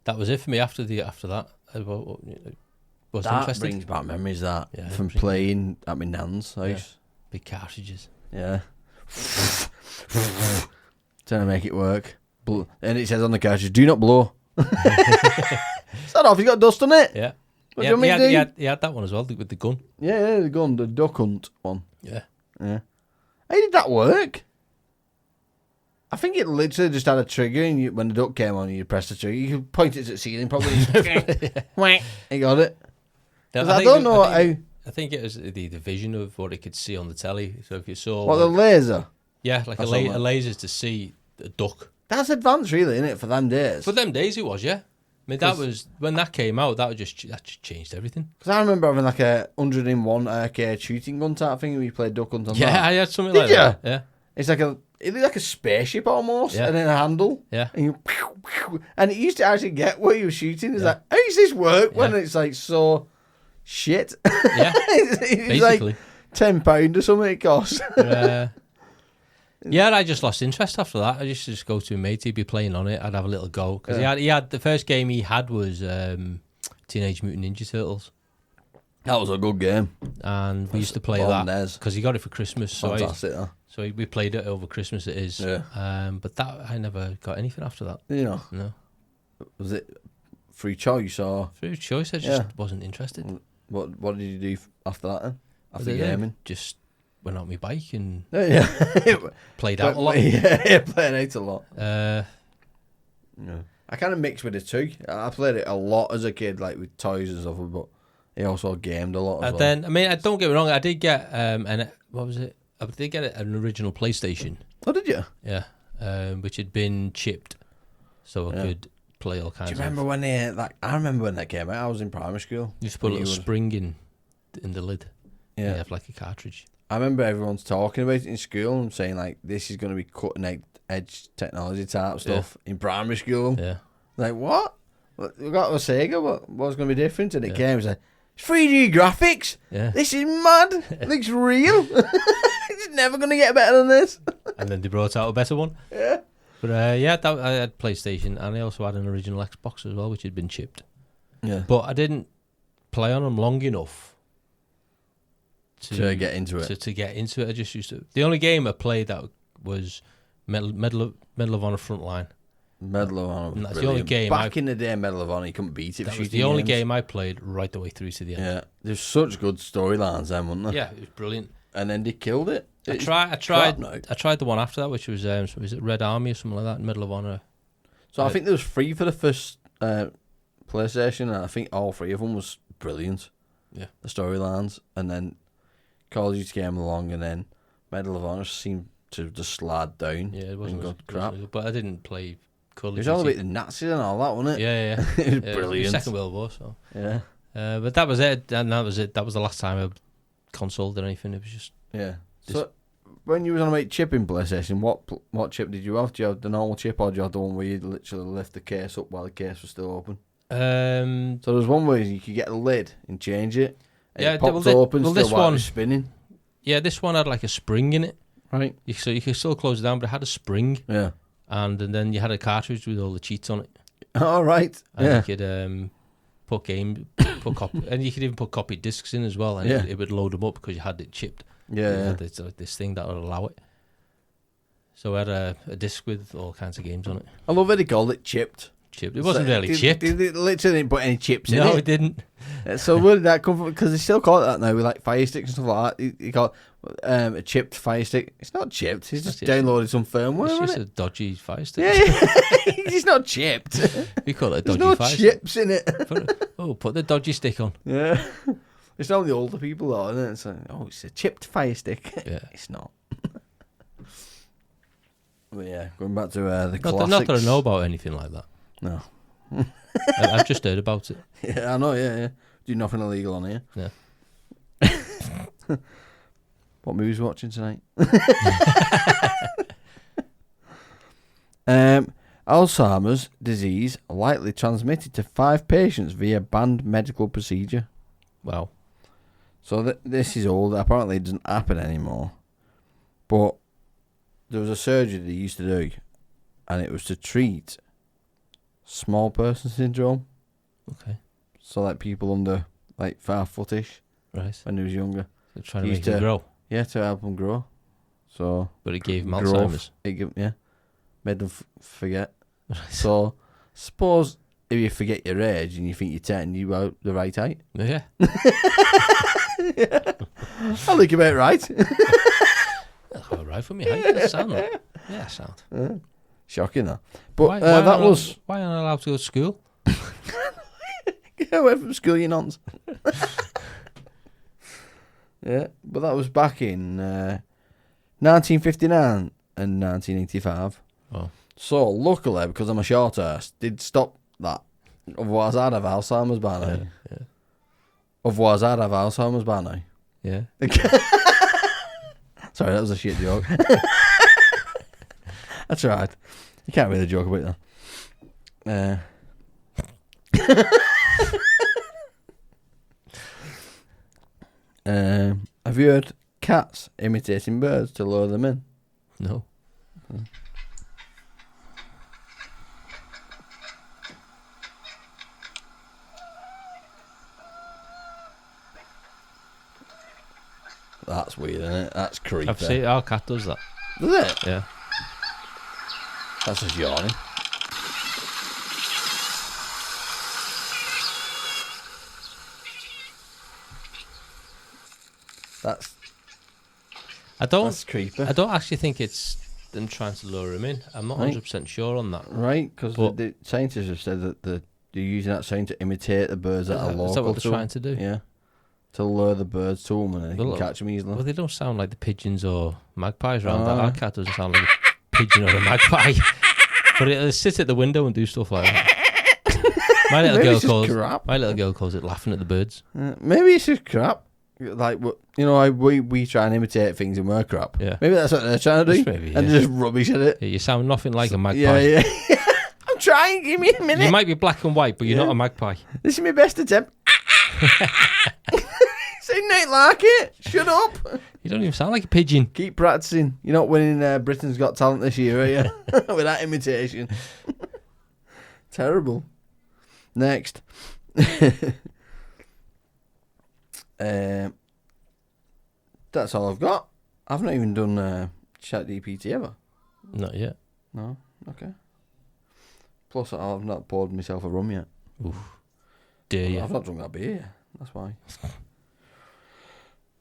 Speaker 3: that was it for me after that. I was
Speaker 2: That
Speaker 3: interested.
Speaker 2: brings back memories, that,
Speaker 3: Yeah,
Speaker 2: from
Speaker 3: it brings-
Speaker 2: playing at my nan's house.
Speaker 3: Big cartridges.
Speaker 2: Yeah. Trying to make it work. And it says on the cartridge, do not blow. Start off, you got dust on it.
Speaker 3: Yeah.
Speaker 2: What do you want me to do?
Speaker 3: He had that one as well, with the gun.
Speaker 2: Yeah, the gun, the duck hunt one.
Speaker 3: Yeah.
Speaker 2: Yeah. How did that work? I think it literally just had a trigger, and when the duck came on, you press the trigger. You could point it at the ceiling, probably. Whack. You got it. 'Cause I don't know how.
Speaker 3: I think it was the vision of what it could see on the telly. So if you saw,
Speaker 2: What, the laser?
Speaker 3: yeah, like a
Speaker 2: That's all that.
Speaker 3: laser to see a duck.
Speaker 2: That's advanced, really, isn't it, for them days?
Speaker 3: For them days, it was, yeah. I mean, that was when that came out. That just changed everything.
Speaker 2: Because I remember having like a 101 arcade shooting gun type thing where you played duck hunt on
Speaker 3: Yeah,
Speaker 2: that.
Speaker 3: I had something
Speaker 2: Did
Speaker 3: like
Speaker 2: ya?
Speaker 3: that. Yeah,
Speaker 2: It's like it looked like a spaceship almost,
Speaker 3: Yeah.
Speaker 2: and then a handle.
Speaker 3: yeah.
Speaker 2: And you, and it used to actually get where you were shooting. It's like, how does this work when
Speaker 3: Yeah.
Speaker 2: it's like so shit?
Speaker 3: Yeah,
Speaker 2: it's like
Speaker 3: basically.
Speaker 2: £10 or something it costs.
Speaker 3: Yeah, I just lost interest after that. I used to just go to a mate, he'd be playing on it, I'd have a little go. Because he had the first game he had was Teenage Mutant Ninja Turtles.
Speaker 2: That was a good game.
Speaker 3: And we used to play
Speaker 2: on
Speaker 3: that
Speaker 2: NES.
Speaker 3: because he got it for Christmas. So
Speaker 2: Fantastic, huh?
Speaker 3: we played it over Christmas, it is.
Speaker 2: Yeah.
Speaker 3: But that I never got anything after that.
Speaker 2: You know,
Speaker 3: No.
Speaker 2: was it free choice or
Speaker 3: Through choice, I just
Speaker 2: Yeah.
Speaker 3: wasn't interested.
Speaker 2: what did you do after that then? After
Speaker 3: But then
Speaker 2: gaming?
Speaker 3: just went out on my bike and
Speaker 2: Yeah.
Speaker 3: played out a lot.
Speaker 2: Yeah, playing out a lot.
Speaker 3: Uh,
Speaker 2: Yeah. I kind of mixed with the two. I played it a lot as a kid, like with toys and stuff, but he also gamed a lot as
Speaker 3: and
Speaker 2: well.
Speaker 3: then, I mean, don't get me wrong, I did get, what was it? I did get an original PlayStation,
Speaker 2: Oh, did you?
Speaker 3: yeah, which had been chipped, so I
Speaker 2: Yeah.
Speaker 3: could play all
Speaker 2: Do
Speaker 3: kinds
Speaker 2: you
Speaker 3: of...
Speaker 2: remember when they I remember when that came out. I was in primary school.
Speaker 3: You just put a
Speaker 2: When
Speaker 3: little
Speaker 2: you were-
Speaker 3: spring in the lid.
Speaker 2: Yeah.
Speaker 3: You have like a cartridge.
Speaker 2: I remember everyone's talking about it in school and saying like this is going to be cutting edge technology type stuff in primary school.
Speaker 3: Yeah.
Speaker 2: Like what? We got a Sega. What's going to be different? And it
Speaker 3: Yeah.
Speaker 2: came. It was like 3D graphics.
Speaker 3: Yeah.
Speaker 2: This is mad. It looks real. It's never going to get better than this.
Speaker 3: And then they brought out a better one.
Speaker 2: Yeah.
Speaker 3: But I had PlayStation, and I also had an original Xbox as well, which had been chipped.
Speaker 2: Yeah.
Speaker 3: But I didn't play on them long enough
Speaker 2: To get into it.
Speaker 3: To get into it, I just used to. The only game I played that was Medal of Honor Frontline.
Speaker 2: Medal of Honor.
Speaker 3: And that's the only game
Speaker 2: Back in the day, Medal of Honor, you couldn't beat it.
Speaker 3: That
Speaker 2: for
Speaker 3: was
Speaker 2: shooting
Speaker 3: the only
Speaker 2: games.
Speaker 3: game I played right the way through to the end.
Speaker 2: Yeah, there's such good storylines then, wasn't there?
Speaker 3: Yeah, it was brilliant.
Speaker 2: And then they killed it.
Speaker 3: I
Speaker 2: It's
Speaker 3: tried
Speaker 2: crap now.
Speaker 3: the one after that, which was it Red Army or something like that, Medal of Honor.
Speaker 2: So I think there was 3 for the first PlayStation, and I think all 3 of them was brilliant.
Speaker 3: Yeah.
Speaker 2: The storylines, and then Call of Duty came along, and then Medal of Honor seemed to just slide down.
Speaker 3: Yeah, it
Speaker 2: and
Speaker 3: wasn't
Speaker 2: got
Speaker 3: as
Speaker 2: crap.
Speaker 3: good, but I didn't play Call of
Speaker 2: It was
Speaker 3: Duty.
Speaker 2: all about the Nazis and all that, wasn't it?
Speaker 3: Yeah, yeah.
Speaker 2: It was
Speaker 3: Yeah, it was
Speaker 2: brilliant.
Speaker 3: Second World War, so.
Speaker 2: Yeah,
Speaker 3: But that was it, and that was it. That was the last time I consoled or anything. It was just
Speaker 2: yeah. So when you was on about chipping PlayStation, what chip did you have? Do you have the normal chip, or do you have the one where you literally lift the case up while the case was still open? So there was one where you could get the lid and change it. And
Speaker 3: Yeah,
Speaker 2: it popped
Speaker 3: well,
Speaker 2: open
Speaker 3: well,
Speaker 2: still
Speaker 3: this
Speaker 2: while it
Speaker 3: one-
Speaker 2: was spinning.
Speaker 3: yeah, this one had like a spring in it,
Speaker 2: Right.
Speaker 3: so you could still close it down, but it had a spring,
Speaker 2: Yeah.
Speaker 3: and then you had a cartridge with all the cheats on it,
Speaker 2: All right.
Speaker 3: and
Speaker 2: Yeah.
Speaker 3: you could put copy, and you could even put copied discs in as well, and
Speaker 2: Yeah.
Speaker 3: it would load them up because you had it chipped.
Speaker 2: Yeah.
Speaker 3: You
Speaker 2: Yeah.
Speaker 3: had this thing that would allow it. So I had a disc with all kinds of games on it.
Speaker 2: I love it. They called it chipped.
Speaker 3: Chipped. It wasn't
Speaker 2: So,
Speaker 3: really
Speaker 2: they-
Speaker 3: chipped.
Speaker 2: They literally didn't put any chips in
Speaker 3: No,
Speaker 2: it.
Speaker 3: it didn't.
Speaker 2: So where did that come from? Because they still call it that now with like Fire Sticks and stuff like that. You call it a chipped Fire Stick. It's not chipped. He's just
Speaker 3: That's it.
Speaker 2: downloaded some firmware.
Speaker 3: It's
Speaker 2: isn't
Speaker 3: just
Speaker 2: it?
Speaker 3: a dodgy fire stick.
Speaker 2: Yeah, yeah. It's not chipped.
Speaker 3: We call it a
Speaker 2: There's
Speaker 3: dodgy
Speaker 2: no
Speaker 3: fire stick.
Speaker 2: chips in it.
Speaker 3: Put the dodgy stick on.
Speaker 2: Yeah. It's only the older people though, isn't it? It's like, oh, it's a chipped Fire Stick.
Speaker 3: Yeah.
Speaker 2: It's not. But yeah, going back to the
Speaker 3: Not
Speaker 2: classics.
Speaker 3: that I know about anything like that.
Speaker 2: No.
Speaker 3: I've just heard about it.
Speaker 2: Yeah, I know, yeah. Do nothing illegal on here.
Speaker 3: Yeah.
Speaker 2: What movies we watching tonight? Alzheimer's disease likely transmitted to 5 patients via banned medical procedure.
Speaker 3: Wow.
Speaker 2: So this is old. Apparently, it doesn't happen anymore. But there was a surgery they used to do, and it was to treat small person syndrome.
Speaker 3: Okay.
Speaker 2: So like people under like 5 footish
Speaker 3: Right.
Speaker 2: when they was younger.
Speaker 3: They're trying to
Speaker 2: Used
Speaker 3: make them
Speaker 2: to-
Speaker 3: grow.
Speaker 2: Yeah, to help them grow. So
Speaker 3: But it gave them
Speaker 2: growth,
Speaker 3: Alzheimer's.
Speaker 2: made them forget. So suppose if you forget your age and you think you're 10, you are the right height.
Speaker 3: Yeah.
Speaker 2: I think about right.
Speaker 3: That's all right for me. Hey, that sound that. Yeah, sound.
Speaker 2: Shocking that. But
Speaker 3: Why
Speaker 2: that
Speaker 3: aren't
Speaker 2: was
Speaker 3: why aren't I allowed to go to school?
Speaker 2: get away from school, you nonce. Yeah, but that was back in 1959 and 1985.
Speaker 3: Oh.
Speaker 2: So luckily, because I'm a short ass, did stop that. Otherwise, I'd have Alzheimer's by now.
Speaker 3: Yeah.
Speaker 2: Otherwise, I'd have Alzheimer's by now.
Speaker 3: Yeah.
Speaker 2: Sorry, that was a shit joke. That's right. You can't really joke about that. Have you heard cats imitating birds to lure them in?
Speaker 3: No.
Speaker 2: That's weird, isn't it? That's creepy.
Speaker 3: I've seen our cat does that.
Speaker 2: Does it?
Speaker 3: Yeah.
Speaker 2: That's just yawning. That's
Speaker 3: That's
Speaker 2: creepy.
Speaker 3: I don't actually think it's them trying to lure him in. I'm not
Speaker 2: Right.
Speaker 3: 100% sure on that.
Speaker 2: Right, because
Speaker 3: But-
Speaker 2: the scientists have said that they're using that sound to imitate the birds that are local.
Speaker 3: Is that what
Speaker 2: to
Speaker 3: they're
Speaker 2: 'em.
Speaker 3: trying to do?
Speaker 2: Yeah. To lure the birds to them and they
Speaker 3: Well,
Speaker 2: can catch them easily.
Speaker 3: Well, they don't sound like the pigeons or magpies around.
Speaker 2: Oh,
Speaker 3: Our cat doesn't sound like a pigeon or a magpie. But it'll sit at the window and do stuff like that. My little
Speaker 2: Maybe
Speaker 3: girl
Speaker 2: it's just
Speaker 3: calls.
Speaker 2: crap.
Speaker 3: My little girl calls it laughing at the birds.
Speaker 2: Maybe it's just crap. Like, you know, we try and imitate things and we're crap.
Speaker 3: Yeah.
Speaker 2: Maybe that's what they're trying to do.
Speaker 3: Just maybe,
Speaker 2: and
Speaker 3: yeah.
Speaker 2: they're just rubbish at it.
Speaker 3: Yeah, you sound nothing like a magpie.
Speaker 2: Yeah. I'm trying. Give me a minute.
Speaker 3: You might be black and white, but you're
Speaker 2: Yeah.
Speaker 3: not a magpie.
Speaker 2: This is my best attempt. Say not like it. Shut up.
Speaker 3: You don't even sound like a pigeon.
Speaker 2: Keep practicing. You're not winning Britain's Got Talent this year, are you? With that imitation. Terrible. Next. That's all I've got. I've not even done ChatGPT ever.
Speaker 3: Not yet.
Speaker 2: No? Okay. Plus, I've not poured myself a rum yet.
Speaker 3: Dare you?
Speaker 2: I've not drunk that beer. That's why.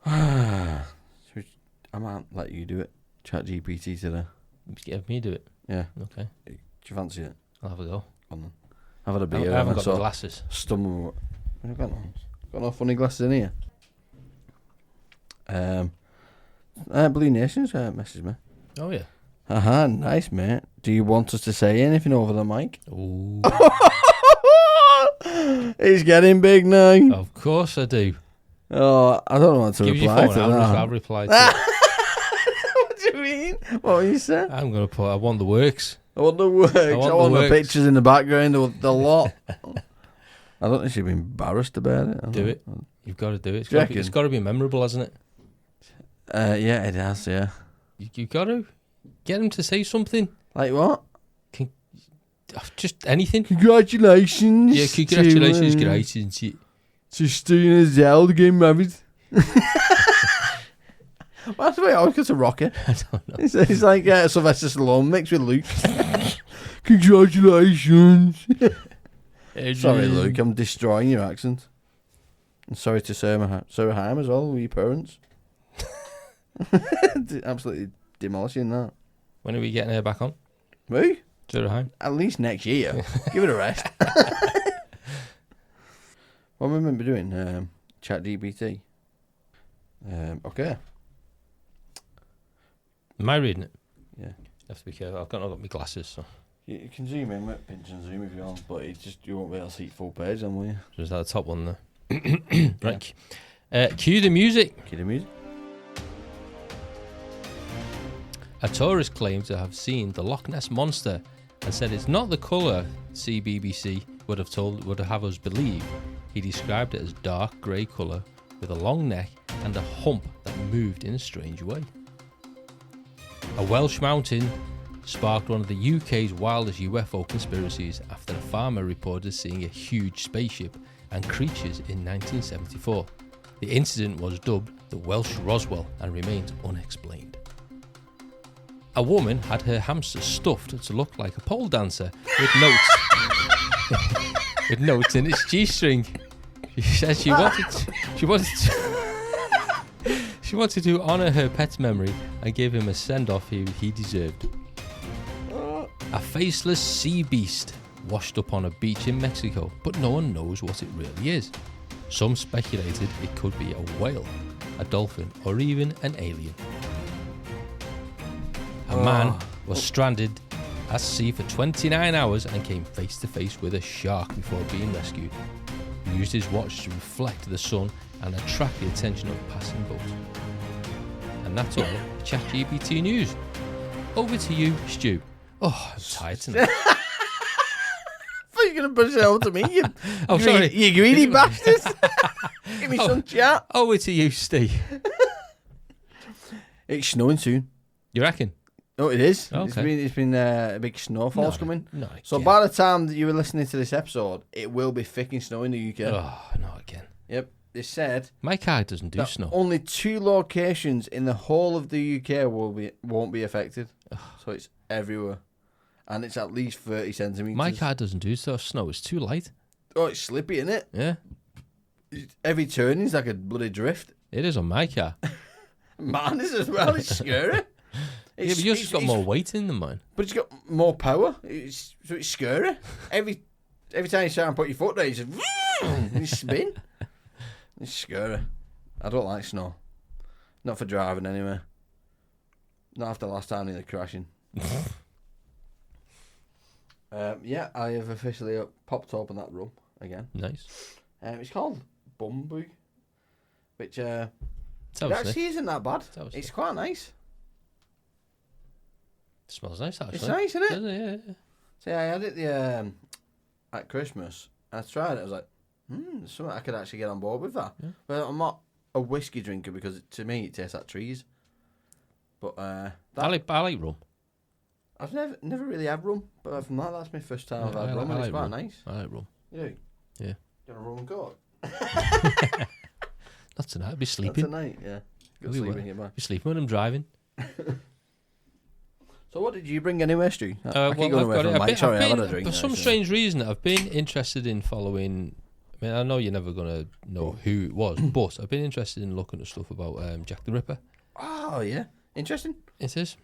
Speaker 2: I might let you do it. ChatGPT today.
Speaker 3: Have me do it.
Speaker 2: Yeah.
Speaker 3: Okay.
Speaker 2: Do you fancy it?
Speaker 3: I'll have a go.
Speaker 2: Come on then. I've had a
Speaker 3: I
Speaker 2: beer.
Speaker 3: haven't got
Speaker 2: so
Speaker 3: my glasses.
Speaker 2: stumble. I've got no funny glasses in here. Blue Nations messaged me.
Speaker 3: Oh yeah.
Speaker 2: Nice mate. Do you want us to say anything over the mic?
Speaker 3: Ooh.
Speaker 2: He's getting big now.
Speaker 3: Of course I do.
Speaker 2: Oh, I don't know what to
Speaker 3: Give your
Speaker 2: reply
Speaker 3: phone.
Speaker 2: to
Speaker 3: I'll
Speaker 2: that.
Speaker 3: reply to it.
Speaker 2: What do you mean? What you said?
Speaker 3: I'm gonna put. I want the works.
Speaker 2: I want the works. I
Speaker 3: want
Speaker 2: want
Speaker 3: the
Speaker 2: the
Speaker 3: works.
Speaker 2: pictures in the background. The lot. I don't think she'd be embarrassed about it.
Speaker 3: Do it. You've got to do it.
Speaker 2: Do you
Speaker 3: It's
Speaker 2: reckon?
Speaker 3: got to be memorable, hasn't it?
Speaker 2: Yeah, it has. Yeah.
Speaker 3: You've got to get him to say something.
Speaker 2: Like what?
Speaker 3: Just anything.
Speaker 2: Congratulations.
Speaker 3: Yeah, congratulations,
Speaker 2: to,
Speaker 3: guys. And shit.
Speaker 2: to Stu and Zell getting married. Well, that's the way I always get to rock it.
Speaker 3: I don't know.
Speaker 2: It's like Sylvester Stallone mixed with Luke. Congratulations. Sorry, Luke, I'm destroying your accent. And sorry to Sarah Haim as well, with your parents. Absolutely demolishing that.
Speaker 3: When are we getting her back on?
Speaker 2: Me?
Speaker 3: Durham.
Speaker 2: At least next year. Give it a rest. What am I remember doing? ChatGPT. Okay.
Speaker 3: Am I reading it?
Speaker 2: Yeah.
Speaker 3: You have to be careful. I've not got my glasses, so.
Speaker 2: You can zoom in with pinch and zoom if you want, but you won't be able to see full page then, will you?
Speaker 3: So is that the top one there? Right. Cue the music.
Speaker 2: Cue the music.
Speaker 3: A tourist claimed to have seen the Loch Ness Monster and said it's not the colour CBBC would have us believe. He described it as dark grey colour with a long neck and a hump that moved in a strange way. A Welsh mountain sparked one of the UK's wildest UFO conspiracies after a farmer reported seeing a huge spaceship and creatures in 1974. The incident was dubbed the Welsh Roswell and remains unexplained. A woman had her hamster stuffed to look like a pole dancer with notes in its G-string. She said she wanted to honour her pet's memory and give him a send-off he deserved. A faceless sea beast washed up on a beach in Mexico, but no one knows what it really is. Some speculated it could be a whale, a dolphin, or even an alien. A man was stranded at sea for 29 hours and came face to face with a shark before being rescued. He used his watch to reflect the sun and attract the attention of passing boats. And that's all. ChatGPT news. Over to you, Stu. Oh, I'm tired tonight.
Speaker 2: I thought you were going to push it over to me.
Speaker 3: Sorry.
Speaker 2: You greedy bastard. Give me some chat.
Speaker 3: Over to you, Steve.
Speaker 2: It's snowing soon.
Speaker 3: You reckon?
Speaker 2: Oh, it is.
Speaker 3: Okay.
Speaker 2: It's been a big snowfall's coming.
Speaker 3: No,
Speaker 2: So by the time that you were listening to this episode, it will be thick and snow in the UK.
Speaker 3: Oh, not again.
Speaker 2: Yep. They said
Speaker 3: My car doesn't do
Speaker 2: that
Speaker 3: snow.
Speaker 2: only 2 locations in the whole of the UK won't be affected. So it's everywhere. And it's at least 30 centimetres.
Speaker 3: My car doesn't do snow. It's too light.
Speaker 2: Oh, it's slippy, isn't it?
Speaker 3: Yeah,
Speaker 2: Every turn is like a bloody drift.
Speaker 3: it is on my car.
Speaker 2: Man, this as well. It's scary.
Speaker 3: Yeah, but yours has got more weight in than mine.
Speaker 2: But it's got more power. So it's scary. Every time you try and put your foot there, you just you spin. It's scary. I don't like snow. Not for driving anyway. Not after last time nearly crashing. Yeah, I have officially popped open that rum again.
Speaker 3: Nice.
Speaker 2: It's called Bumbu, which it
Speaker 3: Tell us,
Speaker 2: actually isn't that bad.
Speaker 3: Tell us,
Speaker 2: It's quite nice.
Speaker 3: It smells nice, actually.
Speaker 2: It's nice, isn't it?
Speaker 3: Does it? Yeah.
Speaker 2: See, I had it at Christmas, and I tried it. I was like, there's something I could actually get on board with that.
Speaker 3: Yeah.
Speaker 2: But I'm not a whiskey drinker because to me it tastes like trees. But
Speaker 3: I like rum.
Speaker 2: I've never really had rum, but from that's my first time I've had rum, and it's quite nice.
Speaker 3: I like rum.
Speaker 2: Yeah.
Speaker 3: Yeah.
Speaker 2: You want a rum and coke?
Speaker 3: Not tonight. I'll be
Speaker 2: Not
Speaker 3: sleeping.
Speaker 2: tonight, yeah. Good
Speaker 3: We
Speaker 2: sleeping
Speaker 3: will.
Speaker 2: here, man.
Speaker 3: Be sleeping when I'm driving.
Speaker 2: So what did you bring anyway, Stu? I
Speaker 3: Well,
Speaker 2: keep going away from Mike. Sorry, I've had a drink.
Speaker 3: For some strange reason, I've been interested in following. I mean, I know you're never gonna know who it was, but I've been interested in looking at stuff about Jack the Ripper.
Speaker 2: Oh yeah, interesting.
Speaker 3: It is.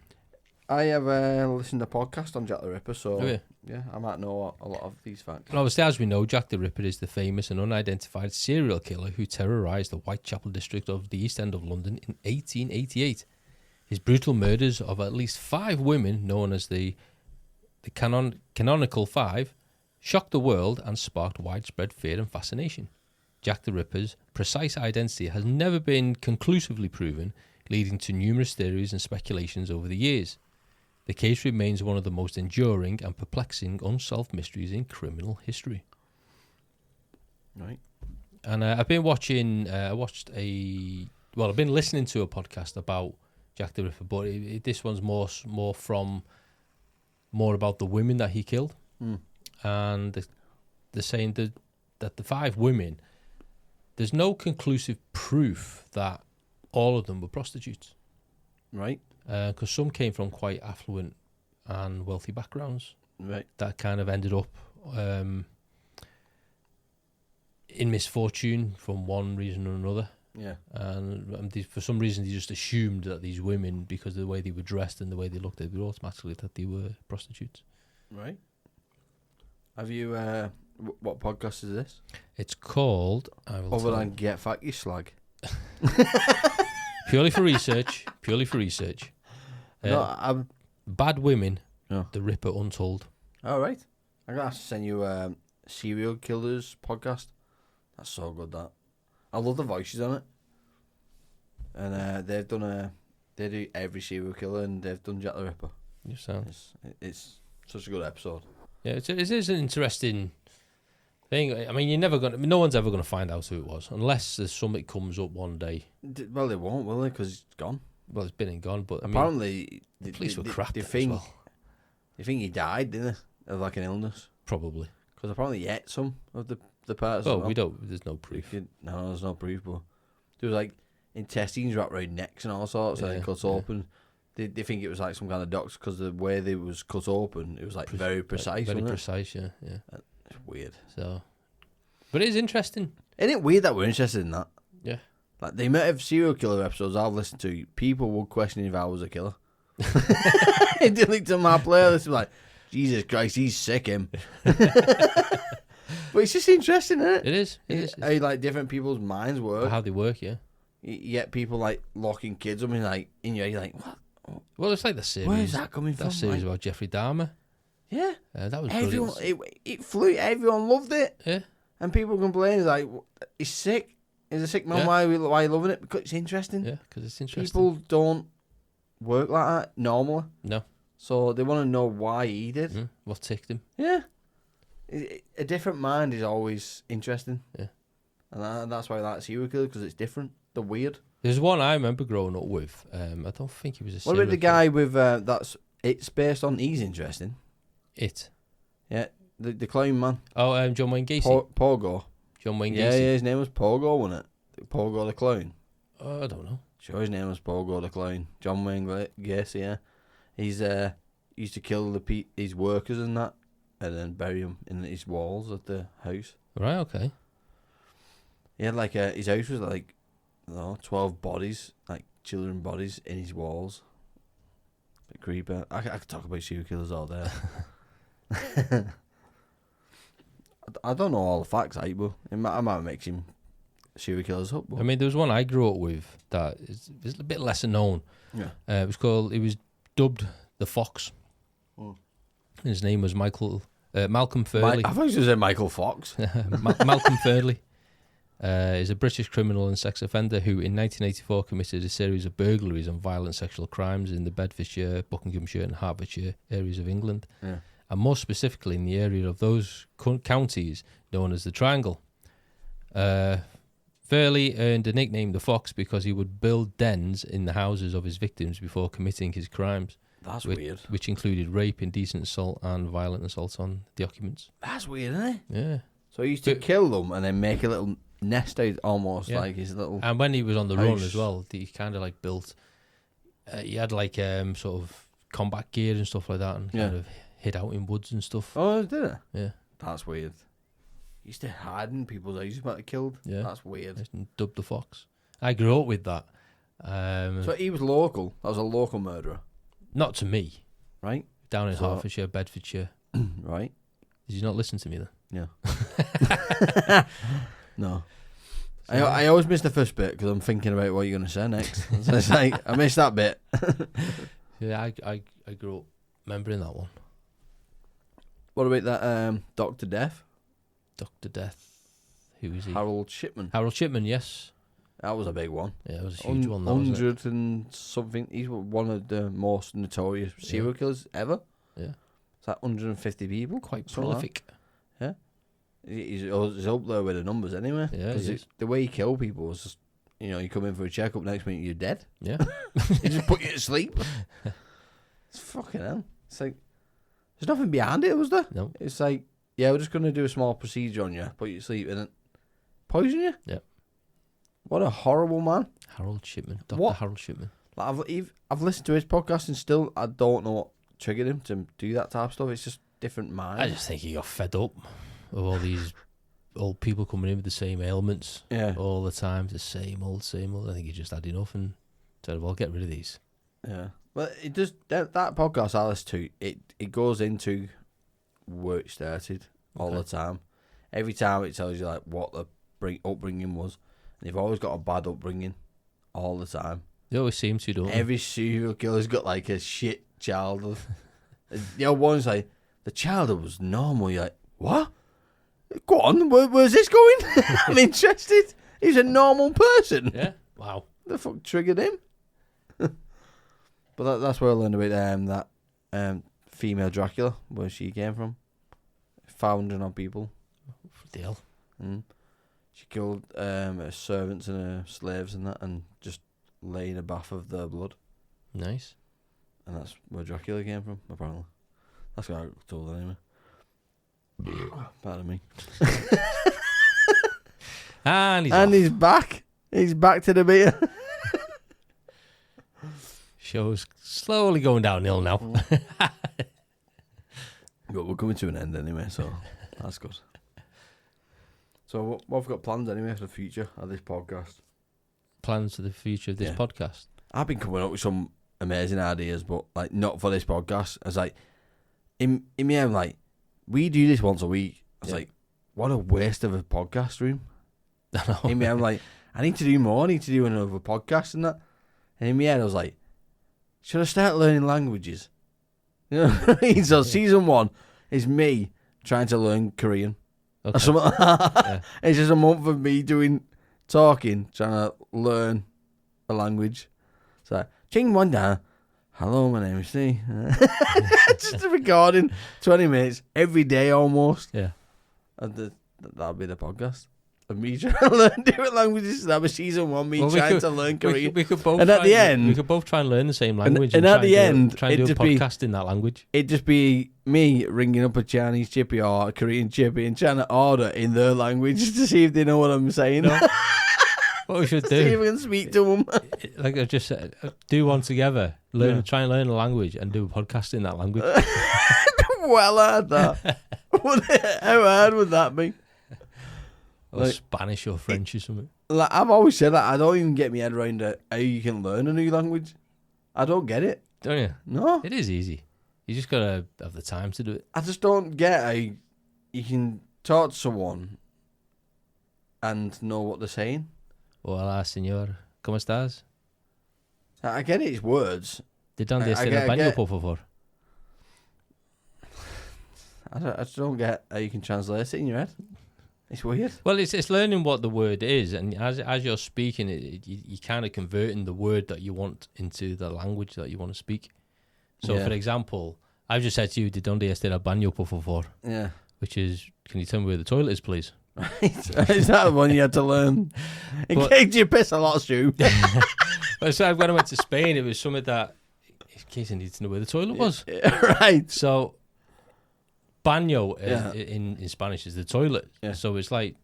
Speaker 2: I have listened to a podcast on Jack the Ripper, so
Speaker 3: Oh, yeah.
Speaker 2: yeah, I might know a lot of these facts.
Speaker 3: And obviously, as we know, Jack the Ripper is the famous and unidentified serial killer who terrorised the Whitechapel district of the East End of London in 1888. His brutal murders of at least 5 women, known as the Canonical Five, shocked the world and sparked widespread fear and fascination. Jack the Ripper's precise identity has never been conclusively proven, leading to numerous theories and speculations over the years. The case remains one of the most enduring and perplexing unsolved mysteries in criminal history.
Speaker 2: Right.
Speaker 3: And I've been watching. I've been listening to a podcast about Jack the Ripper, but this one's more about the women that he killed, and they're saying that the 5 women, there's no conclusive proof that all of them were prostitutes,
Speaker 2: Right.
Speaker 3: because some came from quite affluent and wealthy backgrounds
Speaker 2: Right.
Speaker 3: that kind of ended up in misfortune from one reason or another.
Speaker 2: Yeah.
Speaker 3: And for some reason, they just assumed that these women, because of the way they were dressed and the way they looked, they were automatically that they were prostitutes.
Speaker 2: Right. Have you? What podcast is this?
Speaker 3: It's called. I will
Speaker 2: Other
Speaker 3: tell
Speaker 2: than
Speaker 3: you.
Speaker 2: Get Fat, You Slag.
Speaker 3: Purely for research. Purely for research.
Speaker 2: No, I'm.
Speaker 3: Bad Women.
Speaker 2: Yeah.
Speaker 3: The Ripper Untold.
Speaker 2: All right. I'm gonna have to send you Serial Killers podcast. That's so good. That I love the voices on it, and they've They do every serial killer, and they've done Jack the Ripper.
Speaker 3: You sound.
Speaker 2: It's such a good episode.
Speaker 3: Yeah, it is an interesting thing. I mean, no one's ever gonna find out who it was unless there's something comes up one day.
Speaker 2: Well, they won't, will they? Because it's gone.
Speaker 3: Well, it's been and gone, but
Speaker 2: Apparently,
Speaker 3: the police were crap.
Speaker 2: They
Speaker 3: as
Speaker 2: think,
Speaker 3: well.
Speaker 2: they think he died, didn't they? Of like an illness.
Speaker 3: Probably.
Speaker 2: Because apparently he ate some of the parts.
Speaker 3: Well,
Speaker 2: as well.
Speaker 3: we don't. There's no proof.
Speaker 2: No, there's no proof, but there was like intestines wrapped around necks and all sorts, and then cut open. They think it was like some kind of doctor because the way they was cut open, it was like very precise.
Speaker 3: Very
Speaker 2: wasn't it?
Speaker 3: precise, yeah.
Speaker 2: It's weird.
Speaker 3: So, but it is interesting.
Speaker 2: Isn't it weird that we're interested in that?
Speaker 3: Yeah.
Speaker 2: Like the amount of serial killer episodes I've listened to, people would question if I was a killer. They linked to my playlist, like, Jesus Christ, he's sick, him. But it's just interesting, isn't it?
Speaker 3: It is. It is.
Speaker 2: How like different people's minds work.
Speaker 3: How they work, yeah.
Speaker 2: Yet people like locking kids up and like in your head, you're like, what?
Speaker 3: Well, it's like the series.
Speaker 2: Where's that coming from?
Speaker 3: That series
Speaker 2: Like,
Speaker 3: about Jeffrey Dahmer.
Speaker 2: yeah,
Speaker 3: That was
Speaker 2: everyone
Speaker 3: brilliant.
Speaker 2: it flew. Everyone loved it,
Speaker 3: Yeah.
Speaker 2: and people complain like, he's sick. He's a sick man.
Speaker 3: Yeah.
Speaker 2: Why are you loving it? Because it's interesting.
Speaker 3: Yeah, because it's interesting.
Speaker 2: People don't work like that normally,
Speaker 3: No.
Speaker 2: so they want to know why he did.
Speaker 3: What ticked him?
Speaker 2: Yeah, a different mind is always interesting.
Speaker 3: Yeah.
Speaker 2: And that's why I like serial killer, because it's different. They're weird.
Speaker 3: There's one I remember growing up with. I don't think he was a
Speaker 2: What
Speaker 3: serial
Speaker 2: about the guy with it's based on? He's interesting.
Speaker 3: It.
Speaker 2: Yeah, the clown man.
Speaker 3: Oh, John Wayne Gacy.
Speaker 2: Pogo.
Speaker 3: John Wayne
Speaker 2: Yeah,
Speaker 3: Gacy.
Speaker 2: his name was Pogo, wasn't it? Pogo the clown.
Speaker 3: I don't know.
Speaker 2: Sure, his name was Pogo the clown. John Wayne Gacy. Yeah, he's used to kill his workers and that, and then bury them in his walls at the house.
Speaker 3: Right. Okay.
Speaker 2: He had like his house was like, I don't know, 12 bodies, like children bodies in his walls. Bit creepy. I could talk about serial killers all day. I don't know all the facts, but I might make him serial killers up. But
Speaker 3: I mean, there was one I grew up with that is a bit lesser known.
Speaker 2: yeah.
Speaker 3: It was dubbed the Fox. His name was Malcolm Furley.
Speaker 2: I thought you were going to say Michael Fox.
Speaker 3: Malcolm Furley is a British criminal and sex offender who in 1984 committed a series of burglaries and violent sexual crimes in the Bedfordshire, Buckinghamshire and Hertfordshire areas of England.
Speaker 2: Yeah.
Speaker 3: And more specifically in the area of those counties known as the Triangle. Furley earned a nickname the Fox because he would build dens in the houses of his victims before committing his crimes.
Speaker 2: That's weird.
Speaker 3: Which included rape, indecent assault and violent assault on the occupants.
Speaker 2: That's weird, isn't it?
Speaker 3: Yeah.
Speaker 2: So he used to kill them and then make a little nest out, almost like his little.
Speaker 3: And when he was on the run
Speaker 2: house.
Speaker 3: as well, he kind of like built. He had like sort of combat gear and stuff like that, and kind of hid out in woods and stuff.
Speaker 2: Oh, did it?
Speaker 3: Yeah.
Speaker 2: That's weird. He used to hide in people's houses about to killed.
Speaker 3: Yeah.
Speaker 2: That's weird.
Speaker 3: Dubbed the Fox. I grew up with that.
Speaker 2: So he was local. That was a local murderer,
Speaker 3: Not to me.
Speaker 2: right?
Speaker 3: Down in
Speaker 2: So-
Speaker 3: Hertfordshire, Bedfordshire.
Speaker 2: Right.
Speaker 3: Did you not listen to me then?
Speaker 2: Yeah. No. I always miss the first bit because I'm thinking about what you're going to say next. So it's like, I missed that bit.
Speaker 3: Yeah, I grew up remembering that one.
Speaker 2: What about that Dr. Death?
Speaker 3: Dr. Death. Who is he?
Speaker 2: Harold Shipman.
Speaker 3: Harold Shipman, yes.
Speaker 2: That was a big one.
Speaker 3: Yeah, it was a huge one. That, wasn't it?
Speaker 2: 100 and something. He's one of the most notorious serial killers ever.
Speaker 3: Yeah.
Speaker 2: It's like 150 people.
Speaker 3: Quite
Speaker 2: something like
Speaker 3: prolific.
Speaker 2: that. Yeah. He's up there with the numbers anyway.
Speaker 3: Yeah, he is.
Speaker 2: The way he killed people was just, you come in for a checkup, next minute you're dead.
Speaker 3: Yeah.
Speaker 2: He just put you to sleep. It's fucking hell. It's like, there's nothing behind it, was there?
Speaker 3: No.
Speaker 2: It's like, yeah, we're just going to do a small procedure on you, put you to sleep, and then poison you?
Speaker 3: Yeah.
Speaker 2: What a horrible man.
Speaker 3: Harold Shipman. Dr.
Speaker 2: What?
Speaker 3: Harold Shipman.
Speaker 2: Like I've listened to his podcast and still I don't know what triggered him to do that type of stuff. It's just different minds.
Speaker 3: I just think he got fed up of all these old people coming in with the same ailments all the time. The same old. I think he just had enough and said, well, get rid of these.
Speaker 2: Yeah. But it just, that podcast I listen to, it goes into where it started all the time. Every time it tells you like what the upbringing was. And they've always got a bad upbringing all the time.
Speaker 3: They always seem to, don't they?
Speaker 2: Every serial killer's got like a shit childhood. The old one's like, the childhood was normal. You're like, what? Go on, where's this going? I'm interested. He's a normal person.
Speaker 3: Yeah. Wow.
Speaker 2: The fuck triggered him? But that's where I learned about that female Dracula, where she came from. 500 odd people.
Speaker 3: Deal.
Speaker 2: She killed her servants and her slaves and that, and just lay in a bath of their blood.
Speaker 3: Nice.
Speaker 2: And that's where Dracula came from, apparently. That's what I got told anyway. Pardon me.
Speaker 3: And
Speaker 2: he's back. He's back to the beer.
Speaker 3: Show's slowly going downhill now.
Speaker 2: But we're coming to an end anyway, so that's good. So what have we got plans anyway for the future of this podcast?
Speaker 3: Plans for the future of this podcast?
Speaker 2: I've been coming up with some amazing ideas, but like not for this podcast. I was like, in me, I'm like, we do this once a week. I was like, what a waste of a podcast room. In me, I'm like, I need to do more. I need to do another podcast and that. And in my head, I was like, should I start learning languages? You know what I mean? So season 1 is me trying to learn Korean.
Speaker 3: Okay.
Speaker 2: Or something like that. It's just a month of me talking, trying to learn a language. So, Ching Wanda, hello, my name is Steve. Just a recording, 20 minutes every day almost.
Speaker 3: Yeah.
Speaker 2: And that'll be the podcast. Of me trying to learn different languages. That was season 1, me trying to learn Korean.
Speaker 3: We could both
Speaker 2: and at the end,
Speaker 3: we could both try and learn the same language.
Speaker 2: And at the end,
Speaker 3: try and do a podcast in that language.
Speaker 2: It'd just be me ringing up a Chinese chippy or a Korean chippy and trying to order in their language to see if they know what I'm saying.
Speaker 3: What we should do?
Speaker 2: See if we can speak to them.
Speaker 3: Like I just said, do one together. Try and learn a language and do a podcast in that language.
Speaker 2: Well hard that. How hard would that be?
Speaker 3: Or like, Spanish or French or something.
Speaker 2: Like I've always said that I don't even get my head around how you can learn a new language. I don't get it.
Speaker 3: Don't you?
Speaker 2: No.
Speaker 3: It is easy. You just gotta have the time to do it.
Speaker 2: I just don't get how you can talk to someone and know what they're saying.
Speaker 3: Hola, señor. ¿Cómo estás?
Speaker 2: I get it, it's words.
Speaker 3: ¿De dónde está el baño, por favor?
Speaker 2: I just don't get how you can translate it in your head. It's weird.
Speaker 3: Well, it's learning what the word is, and as you're speaking it, you kind of converting the word that you want into the language that you want to speak. So, for example, I've just said to you, ¿De dónde está el baño, por favor?
Speaker 2: Yeah.
Speaker 3: Which is, can you tell me where the toilet is, please?
Speaker 2: Right. Is that the one you had to learn? In case you piss a lot, Stu.
Speaker 3: Well, so when I went to Spain, it was something that, in case I needed to know where the toilet was.
Speaker 2: Right.
Speaker 3: So, baño in Spanish is the toilet. Yeah. So it's like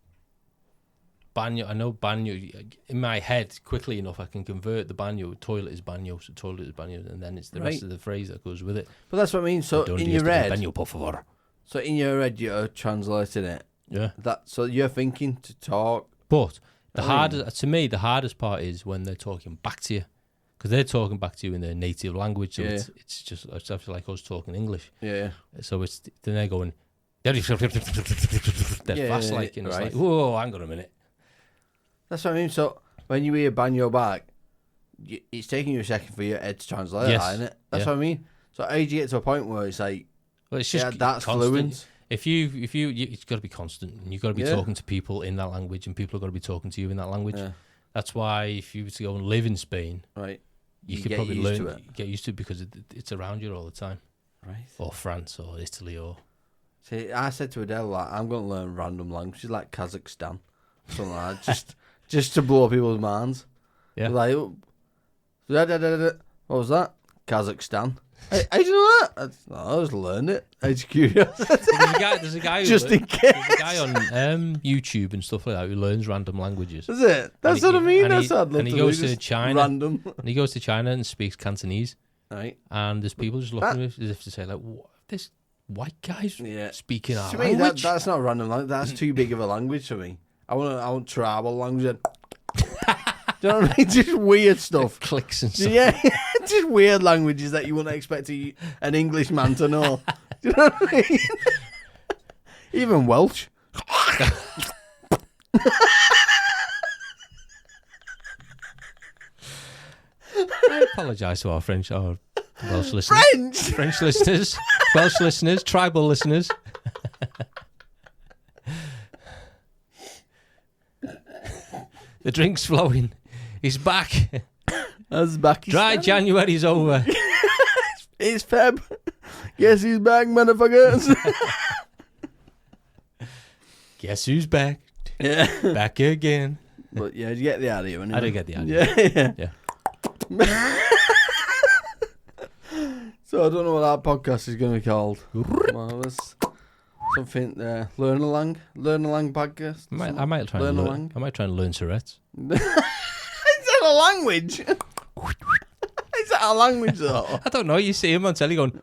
Speaker 3: baño. I know baño. In my head, quickly enough, I can convert the baño. Toilet is baño. So toilet is baño, and then it's the rest of the phrase that goes with it.
Speaker 2: But that's what I mean. So in your head,
Speaker 3: baño, por favor.
Speaker 2: So in your head, you're translating it.
Speaker 3: Yeah.
Speaker 2: So you're thinking to talk.
Speaker 3: But the hardest part is when they're talking back to you. Because they're talking back to you in their native language, so it's like us talking English.
Speaker 2: Yeah.
Speaker 3: So then they're going, they're fast like, and it's like, whoa, hang on a minute.
Speaker 2: That's what I mean. So when you hear banjo back, it's taking you a second for your head to translate that, isn't it? That's what I mean. So how do you get to a point where it's like,
Speaker 3: well, it's just
Speaker 2: that's
Speaker 3: constant.
Speaker 2: fluent.
Speaker 3: If you, it's got to be constant, and you've got to be talking to people in that language, and people have got to be talking to you in that language. Yeah. That's why if you were to go and live in Spain,
Speaker 2: right,
Speaker 3: you could probably get used to it because it's around you all the time.
Speaker 2: Right.
Speaker 3: Or France or Italy or...
Speaker 2: See, I said to Adele, like, I'm going to learn random languages like Kazakhstan. Something like that. Just to blow people's minds. Yeah. Like, what was that? Kazakhstan. How do you know that? I just learned it. It's curious.
Speaker 3: There's a guy
Speaker 2: just in case.
Speaker 3: There's a guy on YouTube and stuff like that who learns random languages.
Speaker 2: Is it? That's what I mean. That's what I'd love
Speaker 3: and he
Speaker 2: to
Speaker 3: goes
Speaker 2: do.
Speaker 3: to China.
Speaker 2: Random.
Speaker 3: And he goes to China and speaks Cantonese.
Speaker 2: Right.
Speaker 3: And there's people just looking at him as if to say, like, what? This white guy's speaking our language?
Speaker 2: Me, that's not random language. That's too big of a language for me. I want tribal language. Do you know what I mean? Just weird stuff.
Speaker 3: Clicks and stuff.
Speaker 2: Yeah, just weird languages that you wouldn't expect an Englishman to know. Do you know what I mean? Even Welsh.
Speaker 3: I apologise to our French or Welsh listeners. French listeners, Welsh listeners, tribal listeners. The drink's flowing. He's back.
Speaker 2: Uzbekistan.
Speaker 3: Dry January's over.
Speaker 2: It's Feb. Guess who's back, motherfuckers?
Speaker 3: Guess who's back?
Speaker 2: Yeah.
Speaker 3: Back again.
Speaker 2: But yeah, you get the idea. Anyway.
Speaker 3: I do get the idea.
Speaker 2: Yeah.
Speaker 3: Yeah.
Speaker 2: So I don't know what that podcast is going to be called. Marvelous. Something Learn Along podcast.
Speaker 3: I might try and learn. I might try and learn Tourette's.
Speaker 2: Is that a language? Is that a language though?
Speaker 3: I don't know. You see him on telly going.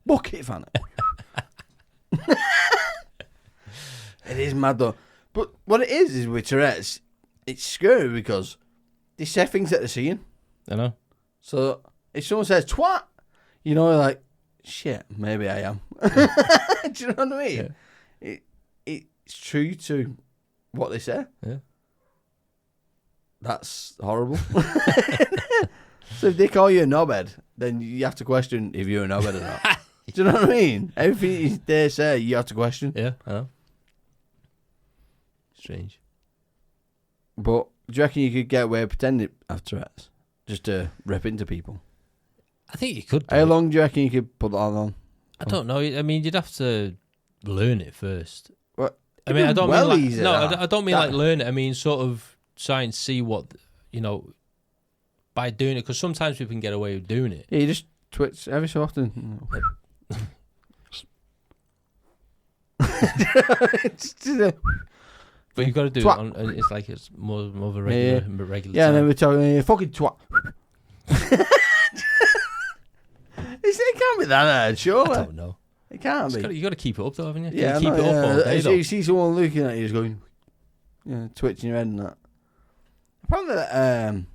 Speaker 2: Bucket fan. It is mad though. But what it is with Tourette's, it's scary because they say things that they're seeing.
Speaker 3: I know.
Speaker 2: So if someone says twat, you know, like, shit, maybe I am. Do you know what I mean?
Speaker 3: Yeah.
Speaker 2: It's true to what they say.
Speaker 3: Yeah.
Speaker 2: That's horrible. So if they call you a knobhead, then you have to question if you're a knobhead or not. Do you know what I mean? Everything they say, you have to question.
Speaker 3: Yeah, I know. Strange.
Speaker 2: But do you reckon you could get away with pretending to have Tourette's? Just to rip into people?
Speaker 3: I think you could.
Speaker 2: How long do you reckon you could put that on?
Speaker 3: I don't know. I mean, you'd have to learn it first.
Speaker 2: What?
Speaker 3: I mean, I don't mean like,
Speaker 2: easy,
Speaker 3: no,
Speaker 2: that.
Speaker 3: I don't mean like learn it. I mean, sort of try and see what, you know, by doing it, because sometimes people can get away with doing it.
Speaker 2: Yeah, you just twitch every so often.
Speaker 3: But you've got to do
Speaker 2: Twat.
Speaker 3: it on. It's like it's more of a regular, regular.
Speaker 2: Yeah, and then
Speaker 3: time.
Speaker 2: we're talking fucking twat. It can't be that hard, surely.
Speaker 3: I don't know.
Speaker 2: It can't be.
Speaker 3: You got to keep it up though, haven't you?
Speaker 2: Yeah,
Speaker 3: you keep it up all day.
Speaker 2: You see someone looking at you, just going, twitching your head and that. Apparently,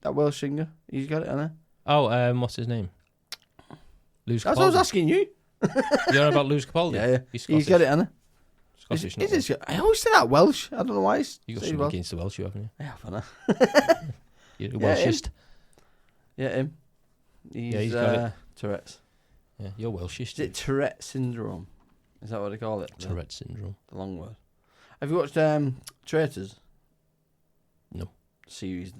Speaker 2: that Welsh singer, he's got it, hasn't he?
Speaker 3: Oh, what's his name? Luz
Speaker 2: That's what I was
Speaker 3: Capaldi.
Speaker 2: asking you.
Speaker 3: You're on about Luz Capaldi?
Speaker 2: Yeah.
Speaker 3: He's Scottish.
Speaker 2: He's got it, hasn't
Speaker 3: Scottish,
Speaker 2: he?
Speaker 3: not
Speaker 2: Is it? I always say that Welsh. I don't know why.
Speaker 3: You got something against the Welsh, you haven't you?
Speaker 2: Yeah, funny.
Speaker 3: You're a
Speaker 2: Yeah,
Speaker 3: Welshist.
Speaker 2: Yeah, him.
Speaker 3: He's got it.
Speaker 2: Tourette's.
Speaker 3: Yeah, you're Welshist.
Speaker 2: Is it Tourette syndrome? Is that what they call it?
Speaker 3: Tourette syndrome.
Speaker 2: The long word. Have you watched Traitors?
Speaker 3: No.
Speaker 2: Series.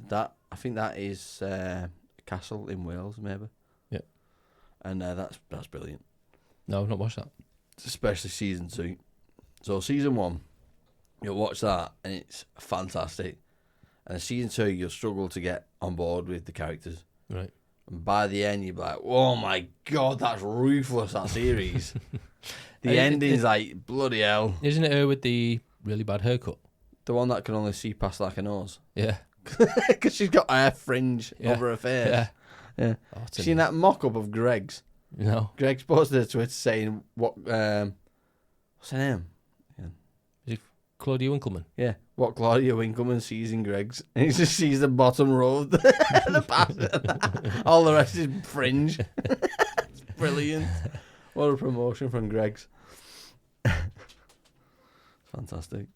Speaker 2: I think that is a castle in Wales, maybe.
Speaker 3: Yeah.
Speaker 2: And that's brilliant.
Speaker 3: No, I've not watched that.
Speaker 2: Especially season 2. So season 1, you'll watch that and it's fantastic. And season 2, you'll struggle to get on board with the characters.
Speaker 3: Right.
Speaker 2: And by the end, you'll be like, oh my God, that's ruthless, that series. The ending's like, bloody hell.
Speaker 3: Isn't it her with the really bad haircut?
Speaker 2: The one that can only see past like a nose.
Speaker 3: Yeah.
Speaker 2: Because she's got hair fringe
Speaker 3: Yeah.
Speaker 2: over her face.
Speaker 3: Yeah.
Speaker 2: Yeah.
Speaker 3: Oh,
Speaker 2: Seen that mock-up of Greg's?
Speaker 3: No.
Speaker 2: Greg's posted a Twitter saying, what's her name?
Speaker 3: Is it Claudia Winkleman?
Speaker 2: Yeah, what Claudia Winkleman sees in Greg's. And he just sees the bottom row of the pass. All the rest is fringe. It's brilliant. What a promotion from Greg's. Fantastic.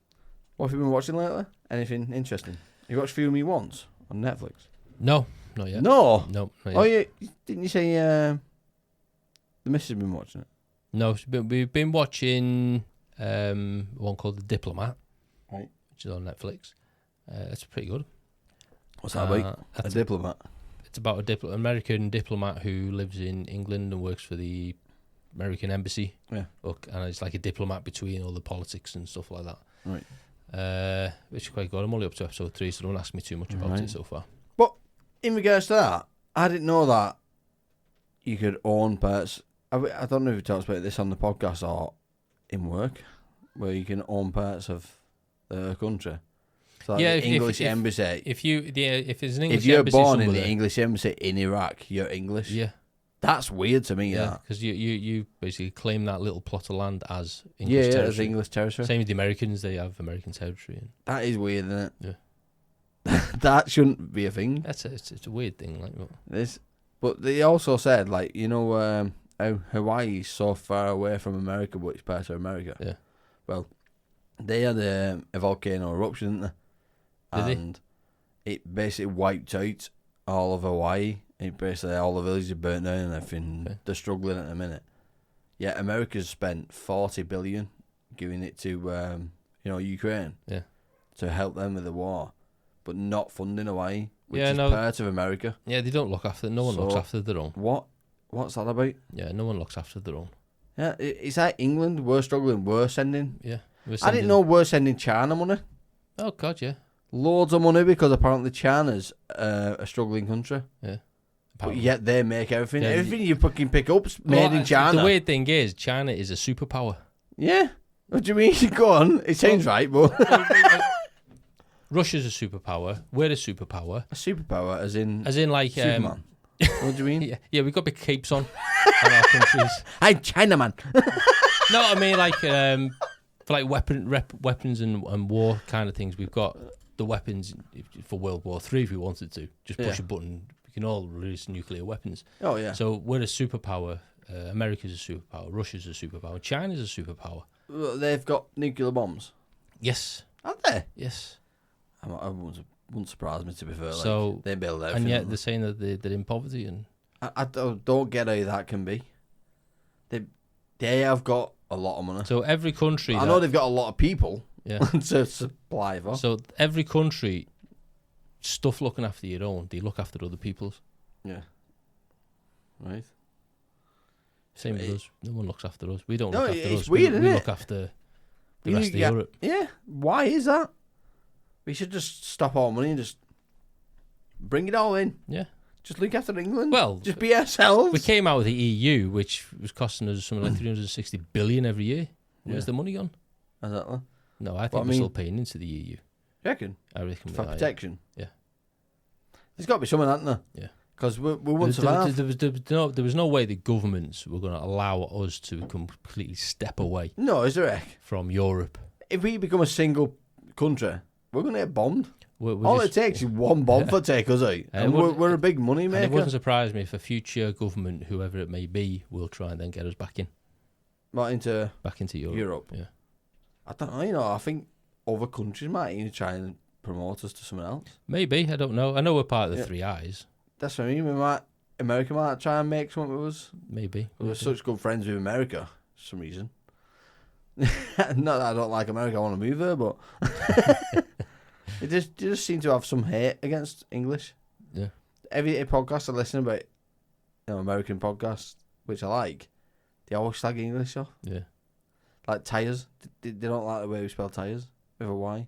Speaker 2: What have you been watching lately? Anything interesting? You watched Feel Me Once on Netflix?
Speaker 3: No, not yet.
Speaker 2: No.
Speaker 3: No, not yet.
Speaker 2: Oh, yeah. Didn't you say the missus has been watching it?
Speaker 3: No, we've been watching one called The Diplomat,
Speaker 2: Right.
Speaker 3: which is on Netflix. It's pretty good.
Speaker 2: What's that about? A
Speaker 3: that's-
Speaker 2: diplomat.
Speaker 3: It's about American diplomat who lives in England and works for the American embassy.
Speaker 2: Yeah.
Speaker 3: And it's like a diplomat between all the politics and stuff like that.
Speaker 2: Right.
Speaker 3: Which is quite good. I'm only up to episode 3, so don't ask me too much about
Speaker 2: Right.
Speaker 3: it so far.
Speaker 2: But in regards to that, I didn't know that you could own parts. I don't know if we talked about this on the podcast or in work, where you can own parts of the country. So like
Speaker 3: Yeah,
Speaker 2: the English embassy.
Speaker 3: If there's an English
Speaker 2: If you're
Speaker 3: embassy
Speaker 2: born in
Speaker 3: somewhere,
Speaker 2: the English embassy in Iraq, you're English.
Speaker 3: yeah,
Speaker 2: That's weird to me.
Speaker 3: yeah,
Speaker 2: That.
Speaker 3: because you basically claim that little plot of land as
Speaker 2: Yeah,
Speaker 3: English
Speaker 2: as
Speaker 3: territory.
Speaker 2: English territory.
Speaker 3: Same with the Americans; they have American territory. And
Speaker 2: That is weird, isn't it?
Speaker 3: Yeah.
Speaker 2: That shouldn't be a thing.
Speaker 3: it's a weird thing, like.
Speaker 2: But they also said, like, you know, how Hawaii is so far away from America, but it's part of America.
Speaker 3: Yeah.
Speaker 2: Well, they had a volcano eruption, didn't they?
Speaker 3: Did they?
Speaker 2: And it basically wiped out all of Hawaii. It basically, all the villages burnt down and everything.
Speaker 3: Okay.
Speaker 2: They're struggling at the minute. Yeah, America's spent $40 billion giving it to, Ukraine.
Speaker 3: Yeah.
Speaker 2: To help them with the war. but not funding Hawaii, which
Speaker 3: Yeah,
Speaker 2: is
Speaker 3: no.
Speaker 2: part of America.
Speaker 3: Yeah, they don't look after. No one looks
Speaker 2: So-
Speaker 3: after their own.
Speaker 2: What's that about?
Speaker 3: Yeah, no one looks after their own.
Speaker 2: Yeah, is that England? We're struggling. We're sending.
Speaker 3: Yeah,
Speaker 2: I didn't know we're sending China money.
Speaker 3: Oh God, yeah.
Speaker 2: Loads of money because apparently China's a struggling country.
Speaker 3: Yeah.
Speaker 2: But yet they make everything.
Speaker 3: Yeah,
Speaker 2: Everything you fucking pick up's made
Speaker 3: Well,
Speaker 2: in China.
Speaker 3: The weird thing is, China is a superpower.
Speaker 2: Yeah. What do you mean? Go on. It sounds right, but
Speaker 3: Russia's a superpower. We're a superpower.
Speaker 2: a superpower, as in
Speaker 3: Like
Speaker 2: Superman. What do you mean?
Speaker 3: yeah, we've got big capes on our countries.
Speaker 2: I'm Chinaman.
Speaker 3: No, I mean like for like weapons and war kind of things. We've got the weapons for World War III if we wanted to. Just push
Speaker 2: Yeah.
Speaker 3: a button. We can all release nuclear weapons.
Speaker 2: Oh yeah.
Speaker 3: So we're a superpower. America's a superpower. Russia's a superpower. China's a superpower.
Speaker 2: Well, they've got nuclear bombs.
Speaker 3: Yes.
Speaker 2: Are they?
Speaker 3: Yes.
Speaker 2: I wouldn't surprise me, to be fair.
Speaker 3: So-
Speaker 2: Like, they build everything.
Speaker 3: And yet
Speaker 2: don't
Speaker 3: they're saying that they're in poverty and
Speaker 2: I don't get how that can be. They have got a lot of money.
Speaker 3: so every country.
Speaker 2: I know they've got a lot of people
Speaker 3: Yeah.
Speaker 2: to supply for.
Speaker 3: So every country, stuff looking after your own, they look after other people's.
Speaker 2: Yeah. Right.
Speaker 3: Same with us. No one looks after us. We don't
Speaker 2: No,
Speaker 3: look after
Speaker 2: it's
Speaker 3: us.
Speaker 2: weird,
Speaker 3: we
Speaker 2: isn't it?
Speaker 3: look after the
Speaker 2: You
Speaker 3: rest of
Speaker 2: get-
Speaker 3: Europe.
Speaker 2: Yeah. Why is that? We should just stop all money and just bring it all in.
Speaker 3: Yeah.
Speaker 2: Just look after England.
Speaker 3: Well,
Speaker 2: just be ourselves.
Speaker 3: We came out of the EU, which was costing us something like 360 billion every year. Where's
Speaker 2: Yeah.
Speaker 3: the money gone?
Speaker 2: Exactly.
Speaker 3: No, I think
Speaker 2: Well, I
Speaker 3: we're
Speaker 2: mean-
Speaker 3: still paying into the EU.
Speaker 2: You reckon?
Speaker 3: I reckon
Speaker 2: For
Speaker 3: we are, yeah.
Speaker 2: protection.
Speaker 3: Yeah.
Speaker 2: There's got to be something, hasn't there?
Speaker 3: Yeah.
Speaker 2: Because we
Speaker 3: There
Speaker 2: won't
Speaker 3: was,
Speaker 2: survive.
Speaker 3: there was no way the governments were going to allow us to completely step away
Speaker 2: No, is there? Heck?
Speaker 3: from Europe.
Speaker 2: If we become a single country, we're going to get bombed.
Speaker 3: We're
Speaker 2: All
Speaker 3: just-
Speaker 2: it takes is one bomb for take us out. And
Speaker 3: wouldn't-
Speaker 2: we're a big money
Speaker 3: And it
Speaker 2: maker.
Speaker 3: wouldn't surprise me if a future government, whoever it may be, will try and then get us back into Europe.
Speaker 2: Europe.
Speaker 3: Yeah.
Speaker 2: I don't know, I think other countries might even try and promote us to someone else.
Speaker 3: Maybe, I don't know. I know we're part of the
Speaker 2: Yeah.
Speaker 3: Three Eyes.
Speaker 2: That's what I mean. America might try and make something with us.
Speaker 3: Maybe.
Speaker 2: We're such good friends with America for some reason. Not that I don't like America, I want to move there, but they just seem to have some hate against English.
Speaker 3: Yeah.
Speaker 2: Every podcast I listen about, American podcasts, which I like, they always slag English off.
Speaker 3: Yeah.
Speaker 2: Like tyres. They don't like the way we spell tyres with a Y.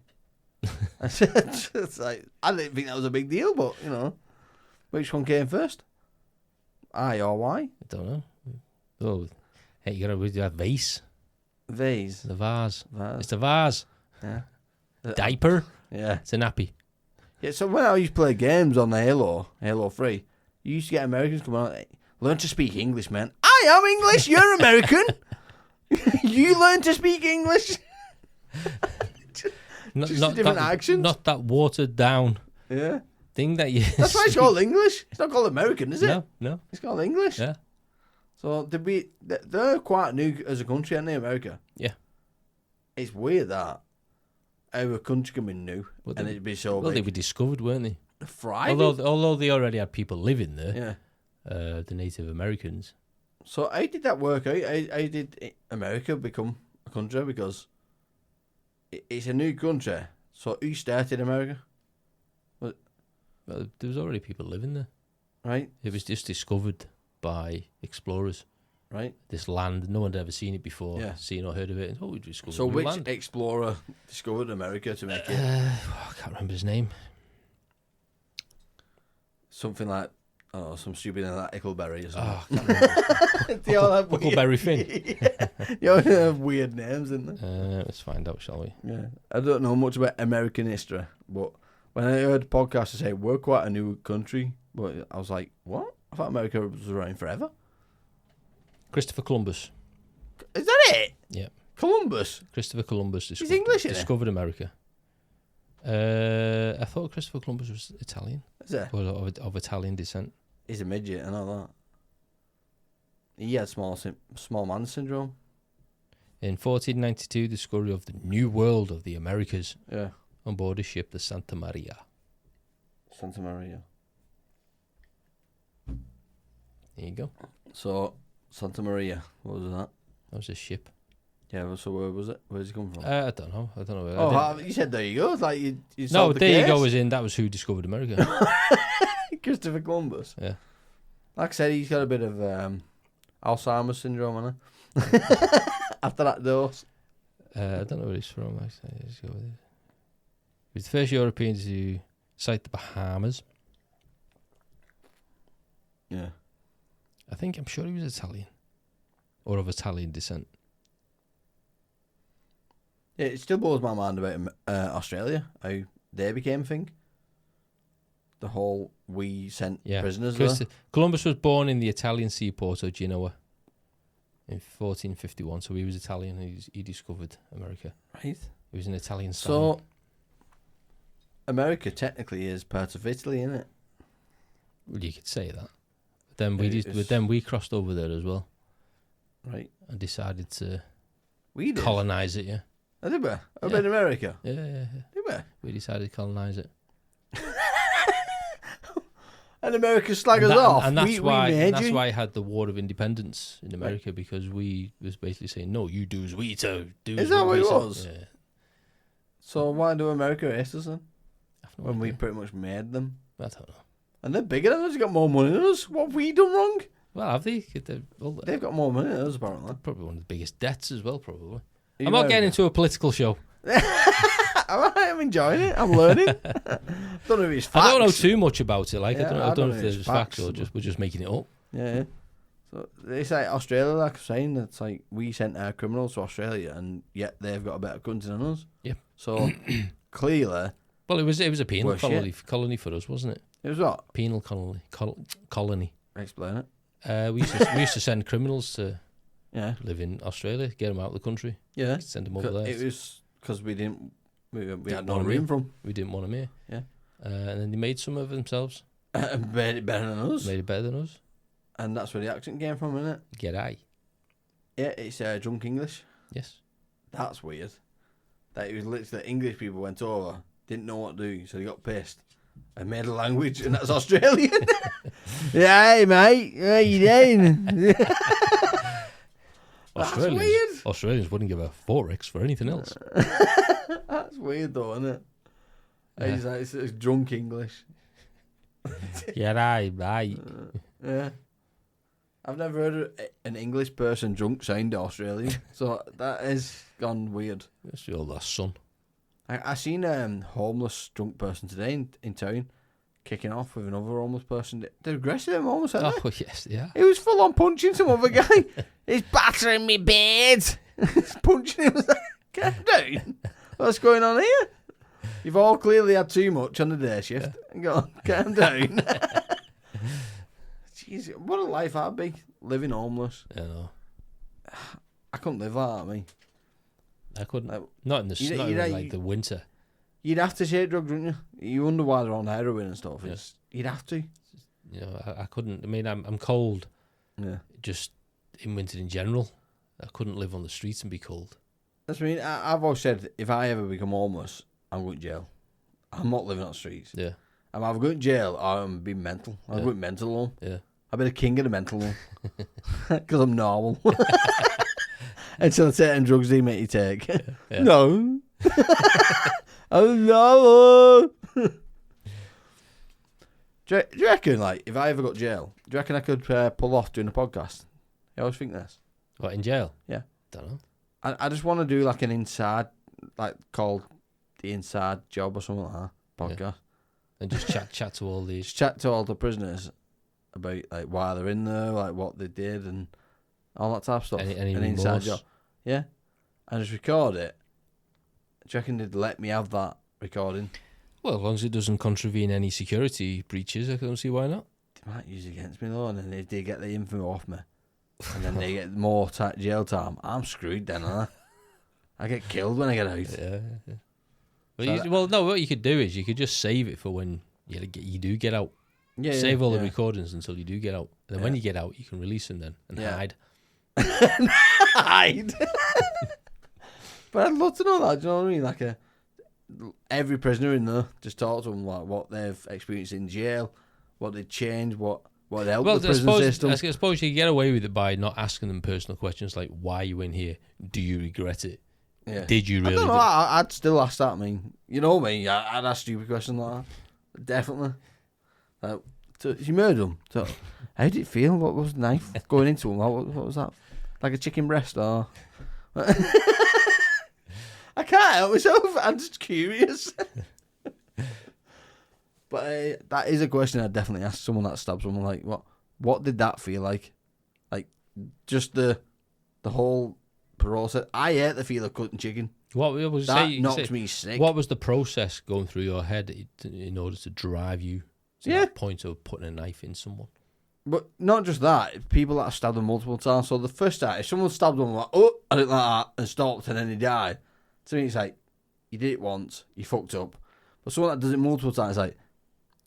Speaker 2: It's like, I didn't think that was a big deal, but, which one came first? I or Y?
Speaker 3: I don't know. Oh, hey, you gotta have vase.
Speaker 2: Vase.
Speaker 3: The vase.
Speaker 2: Vase.
Speaker 3: It's a vase.
Speaker 2: Yeah.
Speaker 3: Diaper.
Speaker 2: Yeah.
Speaker 3: It's a nappy.
Speaker 2: Yeah, so when I used to play games on the Halo 3, you used to get Americans coming out, learn to speak English, man. I am English, you're American. You learn to speak English.
Speaker 3: Not,
Speaker 2: Just a different accent.
Speaker 3: Not that watered down
Speaker 2: Yeah.
Speaker 3: thing that you.
Speaker 2: That's why it's called English. It's not called American, is it?
Speaker 3: No.
Speaker 2: It's called English.
Speaker 3: Yeah.
Speaker 2: So they're quite new as a country, aren't they, America?
Speaker 3: Yeah.
Speaker 2: It's weird that our country can be new
Speaker 3: Well,
Speaker 2: and
Speaker 3: they-
Speaker 2: it'd be so
Speaker 3: Well, they
Speaker 2: big.
Speaker 3: were discovered, weren't they?
Speaker 2: Thriving.
Speaker 3: Although they already had people living there,
Speaker 2: Yeah.
Speaker 3: the Native Americans.
Speaker 2: So how did that work out? How did America become a country? Because it's a new country. So who started America?
Speaker 3: Well, there was already people living there.
Speaker 2: Right?
Speaker 3: It was just discovered by explorers.
Speaker 2: Right?
Speaker 3: This land, no one had ever seen it before,
Speaker 2: Yeah.
Speaker 3: seen or heard of it. Oh, we discovered
Speaker 2: So
Speaker 3: new
Speaker 2: which
Speaker 3: land.
Speaker 2: explorer discovered America to make it
Speaker 3: I can't remember his name.
Speaker 2: something like, I don't know, some stupid like Ickleberry or something?
Speaker 3: Oh, I can't remember.
Speaker 2: They all have
Speaker 3: Huckleberry Finn.
Speaker 2: They all have weird names, didn't they?
Speaker 3: Let's find out, shall we?
Speaker 2: Yeah. I don't know much about American history, but when I heard podcasts say we're quite a new country, but I was like, what? I thought America was around forever.
Speaker 3: Christopher Columbus.
Speaker 2: Is that it?
Speaker 3: Yeah.
Speaker 2: Columbus?
Speaker 3: Christopher Columbus
Speaker 2: English, isn't he?
Speaker 3: discovered America. I thought Christopher Columbus was Italian,
Speaker 2: Is it?
Speaker 3: or of Italian descent.
Speaker 2: He's a midget, I know that. He had small man syndrome.
Speaker 3: In 1492, discovery of the New World of the Americas
Speaker 2: Yeah.
Speaker 3: on board a ship, the Santa Maria.
Speaker 2: Santa Maria.
Speaker 3: There you go.
Speaker 2: So, Santa Maria, what was that?
Speaker 3: That was a ship.
Speaker 2: Yeah, well, so where was it? Where's he come from?
Speaker 3: I don't know. I don't know.
Speaker 2: Oh, you said there you go. It's like you
Speaker 3: no,
Speaker 2: solved the
Speaker 3: there you
Speaker 2: case.
Speaker 3: go. As in, that was who discovered America.
Speaker 2: Christopher Columbus.
Speaker 3: Yeah.
Speaker 2: Like I said, he's got a bit of Alzheimer's syndrome, hasn't he? After that dose.
Speaker 3: I don't know where he's from. Actually, let's go with it. He was the first European to sight the Bahamas.
Speaker 2: Yeah.
Speaker 3: I'm sure he was Italian, or of Italian descent.
Speaker 2: Yeah, it still blows my mind about Australia, how they became a thing. The whole we sent prisoners there.
Speaker 3: Columbus was born in the Italian seaport of Genoa in 1451, so he was Italian and he discovered America.
Speaker 2: Right.
Speaker 3: He was an Italian stallion.
Speaker 2: So, America technically is part of Italy, isn't it?
Speaker 3: Well, you could say that. But then we crossed over there as well.
Speaker 2: Right.
Speaker 3: And decided to
Speaker 2: We did.
Speaker 3: colonize it, yeah.
Speaker 2: Oh, did we? Over in America?
Speaker 3: Yeah.
Speaker 2: Did we?
Speaker 3: We decided to colonize it.
Speaker 2: And America slag us off.
Speaker 3: And that's
Speaker 2: we
Speaker 3: why
Speaker 2: made
Speaker 3: that's
Speaker 2: you.
Speaker 3: why I had the War of Independence in America, because we was basically saying, no, you do as we do.
Speaker 2: Is that what it was?
Speaker 3: Yeah.
Speaker 2: So why do America race us then?
Speaker 3: I've no
Speaker 2: When we
Speaker 3: idea.
Speaker 2: pretty much made them.
Speaker 3: I don't know.
Speaker 2: And they're bigger than us, they've got more money than us. What have we done wrong?
Speaker 3: Well, have they?
Speaker 2: They've got more money than us, apparently.
Speaker 3: Probably one of the biggest debts as well, probably.
Speaker 2: You
Speaker 3: I'm not
Speaker 2: know,
Speaker 3: getting into a political show.
Speaker 2: I'm enjoying it. I'm learning. Don't know if it's facts.
Speaker 3: I don't know too much about it. Like,
Speaker 2: Yeah,
Speaker 3: I don't know if
Speaker 2: it's
Speaker 3: there's facts or
Speaker 2: facts.
Speaker 3: we're just making it up.
Speaker 2: Yeah. So it's like Australia, like I'm saying, it's like we sent our criminals to Australia and yet they've got a better country than us.
Speaker 3: Yep.
Speaker 2: So clearly
Speaker 3: Well, it was a penal
Speaker 2: Well, shit.
Speaker 3: colony for us, wasn't it?
Speaker 2: it was what?
Speaker 3: Penal colony.
Speaker 2: Explain it.
Speaker 3: We used to send criminals to
Speaker 2: Yeah.
Speaker 3: live in Australia, get them out of the country,
Speaker 2: Yeah.
Speaker 3: send them over there.
Speaker 2: It was because we had
Speaker 3: Didn't
Speaker 2: no
Speaker 3: want 'em
Speaker 2: room
Speaker 3: here.
Speaker 2: from.
Speaker 3: We didn't want them here.
Speaker 2: Yeah.
Speaker 3: And then they made some of themselves,
Speaker 2: And made it better than us.
Speaker 3: made it better than us.
Speaker 2: And that's where the accent came from, isn't it?
Speaker 3: G'day.
Speaker 2: Yeah, it's drunk English.
Speaker 3: Yes.
Speaker 2: That's weird. That it was literally English people went over, didn't know what to do, so they got pissed and made a language, and that's Australian. Yeah, hey mate, how you doing? That's weird.
Speaker 3: Australians wouldn't give a forex for anything else.
Speaker 2: That's weird though, isn't it?
Speaker 3: Yeah.
Speaker 2: It's like it's drunk English.
Speaker 3: G'day, mate.
Speaker 2: Yeah. I've never heard an English person drunk sound Australian, so that has gone weird.
Speaker 3: That's your last son.
Speaker 2: I seen a homeless drunk person today in town kicking off with another homeless person. They're aggressive, them homeless, aren't they?
Speaker 3: Oh, yes, yeah.
Speaker 2: He was full on punching some other guy. He's battering me bed. He's punching him. Calm down. What's going on here? You've all clearly had too much on the day shift. Go on, calm down. Jeez, what a life I'd be living homeless.
Speaker 3: I know.
Speaker 2: I couldn't live like that, me.
Speaker 3: I couldn't.
Speaker 2: Like,
Speaker 3: Not in the
Speaker 2: you-
Speaker 3: not
Speaker 2: you
Speaker 3: in
Speaker 2: know,
Speaker 3: like
Speaker 2: you-
Speaker 3: the winter.
Speaker 2: You'd have to take drugs, wouldn't you? You wonder why they're on heroin and stuff.
Speaker 3: Yeah.
Speaker 2: You'd have to.
Speaker 3: You know, I couldn't. I mean, I'm cold.
Speaker 2: Yeah.
Speaker 3: Just in winter in general, I couldn't live on the streets and be cold.
Speaker 2: That's what I mean. I've always said if I ever become homeless, I'm going to jail. I'm not living on the streets.
Speaker 3: Yeah,
Speaker 2: I'm either going to jail or I'm being mental. I'm
Speaker 3: Yeah.
Speaker 2: going mental alone.
Speaker 3: yeah.
Speaker 2: I'll be the king of the mental one. Because I'm normal. Until I take them drugs they make you take.
Speaker 3: Yeah.
Speaker 2: No. I'm normal. Do you reckon, like, if I ever got jail, do you reckon I could pull off doing a podcast? I always think this.
Speaker 3: What, in jail?
Speaker 2: Yeah.
Speaker 3: Don't know.
Speaker 2: I just want to do, like, an inside, like, called The Inside Job or something like that, podcast.
Speaker 3: And just chat to all these.
Speaker 2: Just chat to all the prisoners about, like, why they're in there, like, what they did and all that type of stuff.
Speaker 3: Any
Speaker 2: An inside
Speaker 3: remorse?
Speaker 2: job. Yeah. And just record it. Do you reckon they'd let me have that recording?
Speaker 3: Well, as long as it doesn't contravene any security breaches, I don't see why not.
Speaker 2: They might use it against me though, and then if they get the info off me, and then they get more jail time, I'm screwed then, aren't I get killed when I get out.
Speaker 3: Yeah. But
Speaker 2: So
Speaker 3: well, no. What you could do is you could just save it for when you do get out.
Speaker 2: Yeah,
Speaker 3: Save all the
Speaker 2: yeah.
Speaker 3: recordings until you do get out, and then when
Speaker 2: Yeah.
Speaker 3: you get out, you can release them then and
Speaker 2: Yeah.
Speaker 3: hide.
Speaker 2: Hide. But I'd love to know that. Do you know what I mean? Like every prisoner in there, just talk to them like what they've experienced in jail, what they'd change, what What, help
Speaker 3: Well,
Speaker 2: the prison system?
Speaker 3: I suppose you get away with it by not asking them personal questions like, why are you in here? Do you regret it?
Speaker 2: Yeah.
Speaker 3: Did you
Speaker 2: I
Speaker 3: really?
Speaker 2: don't know, I'd still ask that. I mean, you know me, I'd ask stupid questions like that. Definitely. You murdered him. So, how did it feel? What was the knife going into him? What was that? Like a chicken breast or? I can't help myself. I'm just curious. But that is a question I'd definitely ask someone that stabbed someone. Like, what did that feel like? Like, just the whole process. I hate the feel of cutting chicken.
Speaker 3: What was
Speaker 2: That knocks me sick.
Speaker 3: What was the process going through your head in order to drive you to that point of putting a knife in someone?
Speaker 2: But not just that, people that have stabbed them multiple times. So the first time, if someone stabbed them like, oh, I didn't like that, and stopped and then they died, to me it's like, you did it once, you fucked up. But someone that does it multiple times, it's like,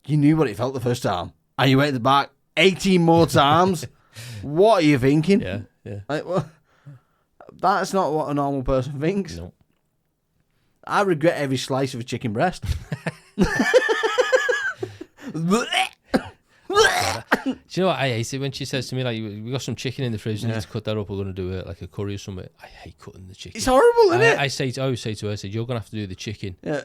Speaker 2: you knew what it felt the first time, and you went back 18 more times. What are you thinking?
Speaker 3: Yeah.
Speaker 2: Like, well, that's not what a normal person thinks.
Speaker 3: No.
Speaker 2: I regret every slice of a chicken breast.
Speaker 3: Do you know what I hate it when she says to me, like, we got some chicken in the fridge, you need to cut that up, we're going to do it like a curry or something. I hate cutting the chicken.
Speaker 2: It's horrible, isn't it?
Speaker 3: I always say to her, you're going to have to do the chicken.
Speaker 2: Yeah.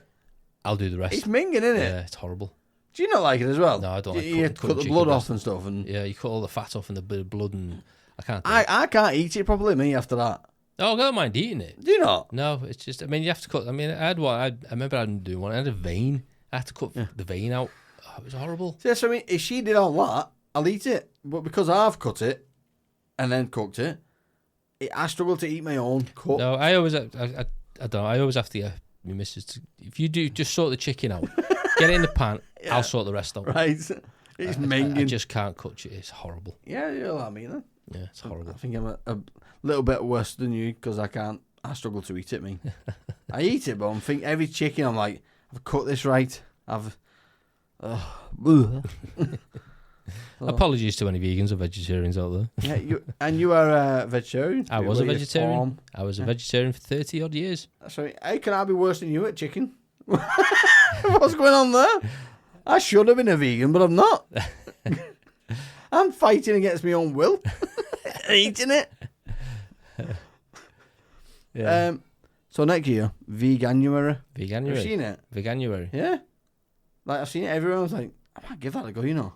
Speaker 3: I'll do the rest.
Speaker 2: It's minging, isn't it?
Speaker 3: Yeah, it's horrible.
Speaker 2: Do you not like it as well?
Speaker 3: No, I don't like
Speaker 2: You
Speaker 3: cutting
Speaker 2: cut the
Speaker 3: chicken
Speaker 2: blood
Speaker 3: breast.
Speaker 2: off and stuff. And
Speaker 3: Yeah, you cut all the fat off and the bit of blood, and I can't do it.
Speaker 2: I can't eat it properly, me, after that.
Speaker 3: Oh, I don't mind eating it.
Speaker 2: Do you not?
Speaker 3: No, it's just, I mean, you have to cut. I mean, I had one. I remember I had doing one. I had a vein. I had to cut the vein out. Oh, it was horrible.
Speaker 2: See, so I mean, if she did all that, I'll eat it. But because I've cut it and then cooked it, I struggle to eat my own cut.
Speaker 3: No, I always, I don't know. I always have to get my missus to. If you do, just sort the chicken out, get it in the pan. I'll sort the rest out.
Speaker 2: Right? It's minging.
Speaker 3: I just can't cut it. It's horrible.
Speaker 2: Yeah, you know what I mean. Then.
Speaker 3: Yeah, it's horrible.
Speaker 2: I think I'm a little bit worse than you because I struggle to eat it, me. I eat it, but I'm thinking every chicken, I'm like, I've cut this right.
Speaker 3: Apologies to any vegans or vegetarians out there.
Speaker 2: Yeah, you are a vegetarian.
Speaker 3: I was a
Speaker 2: You're
Speaker 3: vegetarian.
Speaker 2: farm.
Speaker 3: I was a vegetarian for 30 odd years.
Speaker 2: Sorry, how can I be worse than you at chicken? What's going on there? I should have been a vegan, but I'm not. I'm fighting against my own will. Eating it.
Speaker 3: Yeah.
Speaker 2: So next year, Veganuary. Have you
Speaker 3: Veganuary.
Speaker 2: seen it?
Speaker 3: Veganuary.
Speaker 2: Yeah. Like, I've seen it. Everyone's like, I might give that a go, you know.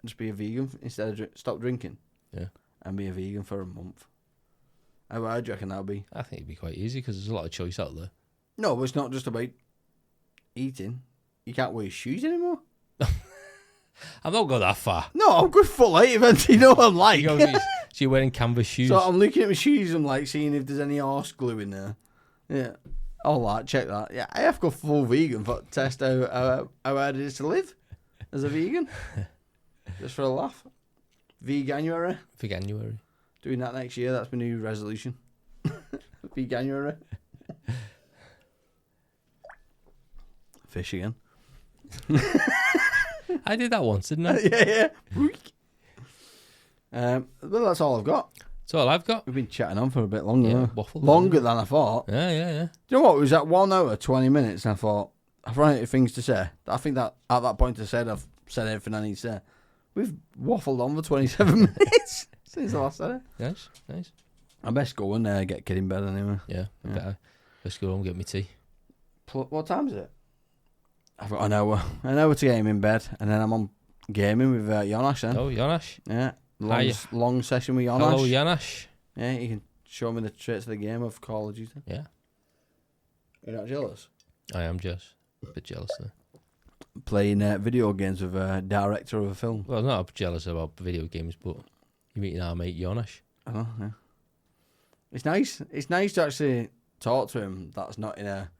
Speaker 2: Just be a vegan instead of stop drinking.
Speaker 3: Yeah.
Speaker 2: And be a vegan for a month. How do you reckon that'll be?
Speaker 3: I think it'd be quite easy because there's a lot of choice out there.
Speaker 2: No, but it's not just about eating. You can't wear shoes anymore.
Speaker 3: I'm not going that far.
Speaker 2: No, I'm good for light events. You know what I'm like.
Speaker 3: So you're wearing canvas shoes.
Speaker 2: So I'm looking at my shoes. I'm like seeing if there's any horse glue in there. Yeah. All that. Check that. Yeah, I have to go full vegan for test how hard it is to live as a vegan. Just for a laugh. Veganuary.
Speaker 3: Veganuary.
Speaker 2: Doing that next year. That's my new resolution. Veganuary. Fish again.
Speaker 3: I did that once, didn't I?
Speaker 2: Yeah. Well, that's all I've got.
Speaker 3: That's all I've got.
Speaker 2: We've been chatting on for a bit longer.
Speaker 3: Yeah,
Speaker 2: huh?
Speaker 3: waffle.
Speaker 2: Longer than I thought.
Speaker 3: Yeah.
Speaker 2: Do you know what? It was at 1 hour, 20 minutes, and I thought, I've run out of things to say. I think that at that point I said I've said everything I need to say. We've waffled on for 27 minutes since I last said it.
Speaker 3: Nice.
Speaker 2: I best go and get kid in bed anyway.
Speaker 3: Yeah, I better. Let's go home and get me tea.
Speaker 2: What time is it? I've got an hour to get him in bed, and then I'm on gaming with Jonash then.
Speaker 3: Oh, Jonash.
Speaker 2: Yeah,
Speaker 3: Hi.
Speaker 2: long session with Jonash.
Speaker 3: Hello, Jonash.
Speaker 2: Yeah, you can show me the traits of the game of Call of Duty.
Speaker 3: Yeah.
Speaker 2: You're not jealous?
Speaker 3: I am just a bit jealous there.
Speaker 2: Playing video games with a director of a film.
Speaker 3: Well, I'm not jealous about video games, but you're meeting our mate Jonash.
Speaker 2: I know, yeah. It's nice. It's nice to actually talk to him that's not in a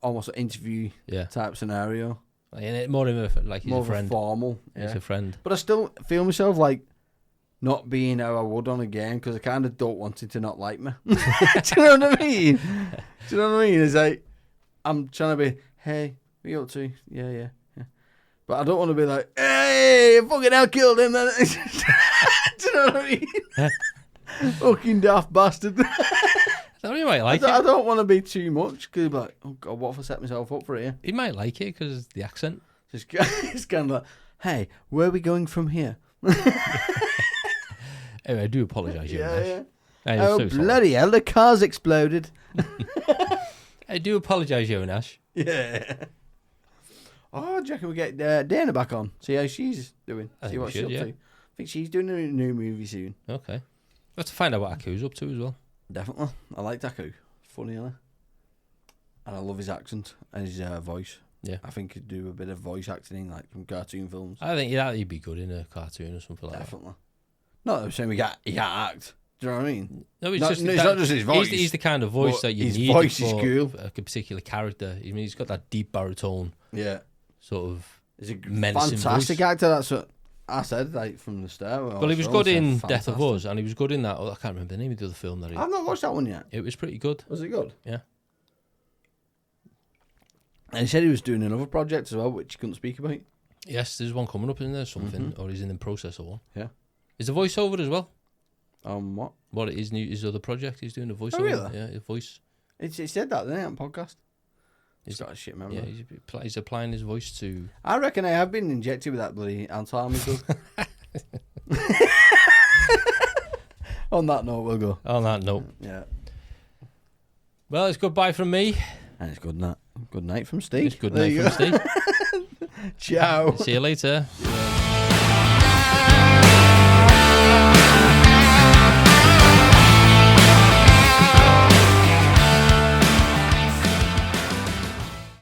Speaker 2: almost an interview type scenario.
Speaker 3: Like, more of a, like he's
Speaker 2: More
Speaker 3: a friend.
Speaker 2: of a formal.
Speaker 3: He's
Speaker 2: Yeah.
Speaker 3: a friend.
Speaker 2: But I still feel myself like not being how I would on a game because I kind of don't want him to not like me. Do you know what I mean? Do you know what I mean? It's like I'm trying to be, hey, what are you up to? Yeah. But I don't want to be like, hey, fucking hell, killed him. Do you know what I mean? Fucking daft bastard.
Speaker 3: I thought he might like
Speaker 2: I
Speaker 3: it.
Speaker 2: don't want to be too much because like, oh God, what if I set myself up for it?
Speaker 3: He might like it because the accent.
Speaker 2: It's kind of like, hey, where are we going from here?
Speaker 3: Anyway, I do apologise,
Speaker 2: Yeah,
Speaker 3: Jonas.
Speaker 2: yeah.
Speaker 3: I am
Speaker 2: Oh,
Speaker 3: so sorry.
Speaker 2: bloody hell, the car's exploded.
Speaker 3: I do apologise, Jonas.
Speaker 2: Yeah. Oh, do you reckon we get Dana back on? See how she's doing.
Speaker 3: I
Speaker 2: See
Speaker 3: think
Speaker 2: what
Speaker 3: we
Speaker 2: she's
Speaker 3: should,
Speaker 2: up
Speaker 3: yeah.
Speaker 2: to. I think she's doing a new movie soon.
Speaker 3: Okay. We have to find out what Aku's up to as well.
Speaker 2: Definitely. I like Aku. Funny, isn't he? And I love his accent and his voice.
Speaker 3: Yeah.
Speaker 2: I think he'd do a bit of voice acting in like from cartoon films.
Speaker 3: I think he'd be good in a cartoon or something like
Speaker 2: Definitely. Not that I'm saying he can't act. Do you know what I mean?
Speaker 3: that. No, it's
Speaker 2: No,
Speaker 3: just
Speaker 2: no, it's not just his voice,
Speaker 3: He's the kind of voice
Speaker 2: but
Speaker 3: that you
Speaker 2: his
Speaker 3: need
Speaker 2: voice is
Speaker 3: for
Speaker 2: cool.
Speaker 3: a particular character. I mean, he's got that deep baritone
Speaker 2: Yeah.
Speaker 3: sort of.
Speaker 2: He's a
Speaker 3: menacing
Speaker 2: fantastic
Speaker 3: voice.
Speaker 2: actor. That's what I said like from the start.
Speaker 3: Well, he was good
Speaker 2: Also
Speaker 3: in Death of
Speaker 2: fantastic.
Speaker 3: Us, and he was good in that. Oh, I can't remember the name of the other film that he.
Speaker 2: I've not watched that one yet.
Speaker 3: It was pretty good.
Speaker 2: Was it good?
Speaker 3: Yeah.
Speaker 2: And he said he was doing another project as well, which he couldn't speak about.
Speaker 3: Yes, there's one coming up, isn't there? Something, or he's in the process of one.
Speaker 2: Yeah.
Speaker 3: Is the voiceover as well?
Speaker 2: What?
Speaker 3: What it is, his other project? He's doing a voiceover.
Speaker 2: really?
Speaker 3: Yeah, his voice.
Speaker 2: It said that, didn't it, on podcast?
Speaker 3: He's
Speaker 2: He's got a shit memory.
Speaker 3: Yeah, he's applying his voice to.
Speaker 2: I reckon I have been injected with that bloody Alzheimer's drug. On that note, we'll go.
Speaker 3: On that note,
Speaker 2: Yeah.
Speaker 3: well, it's goodbye from me.
Speaker 2: And it's good night. Good night from Steve.
Speaker 3: It's good
Speaker 2: There
Speaker 3: night
Speaker 2: you
Speaker 3: from
Speaker 2: go.
Speaker 3: Steve.
Speaker 2: Ciao.
Speaker 3: See you later.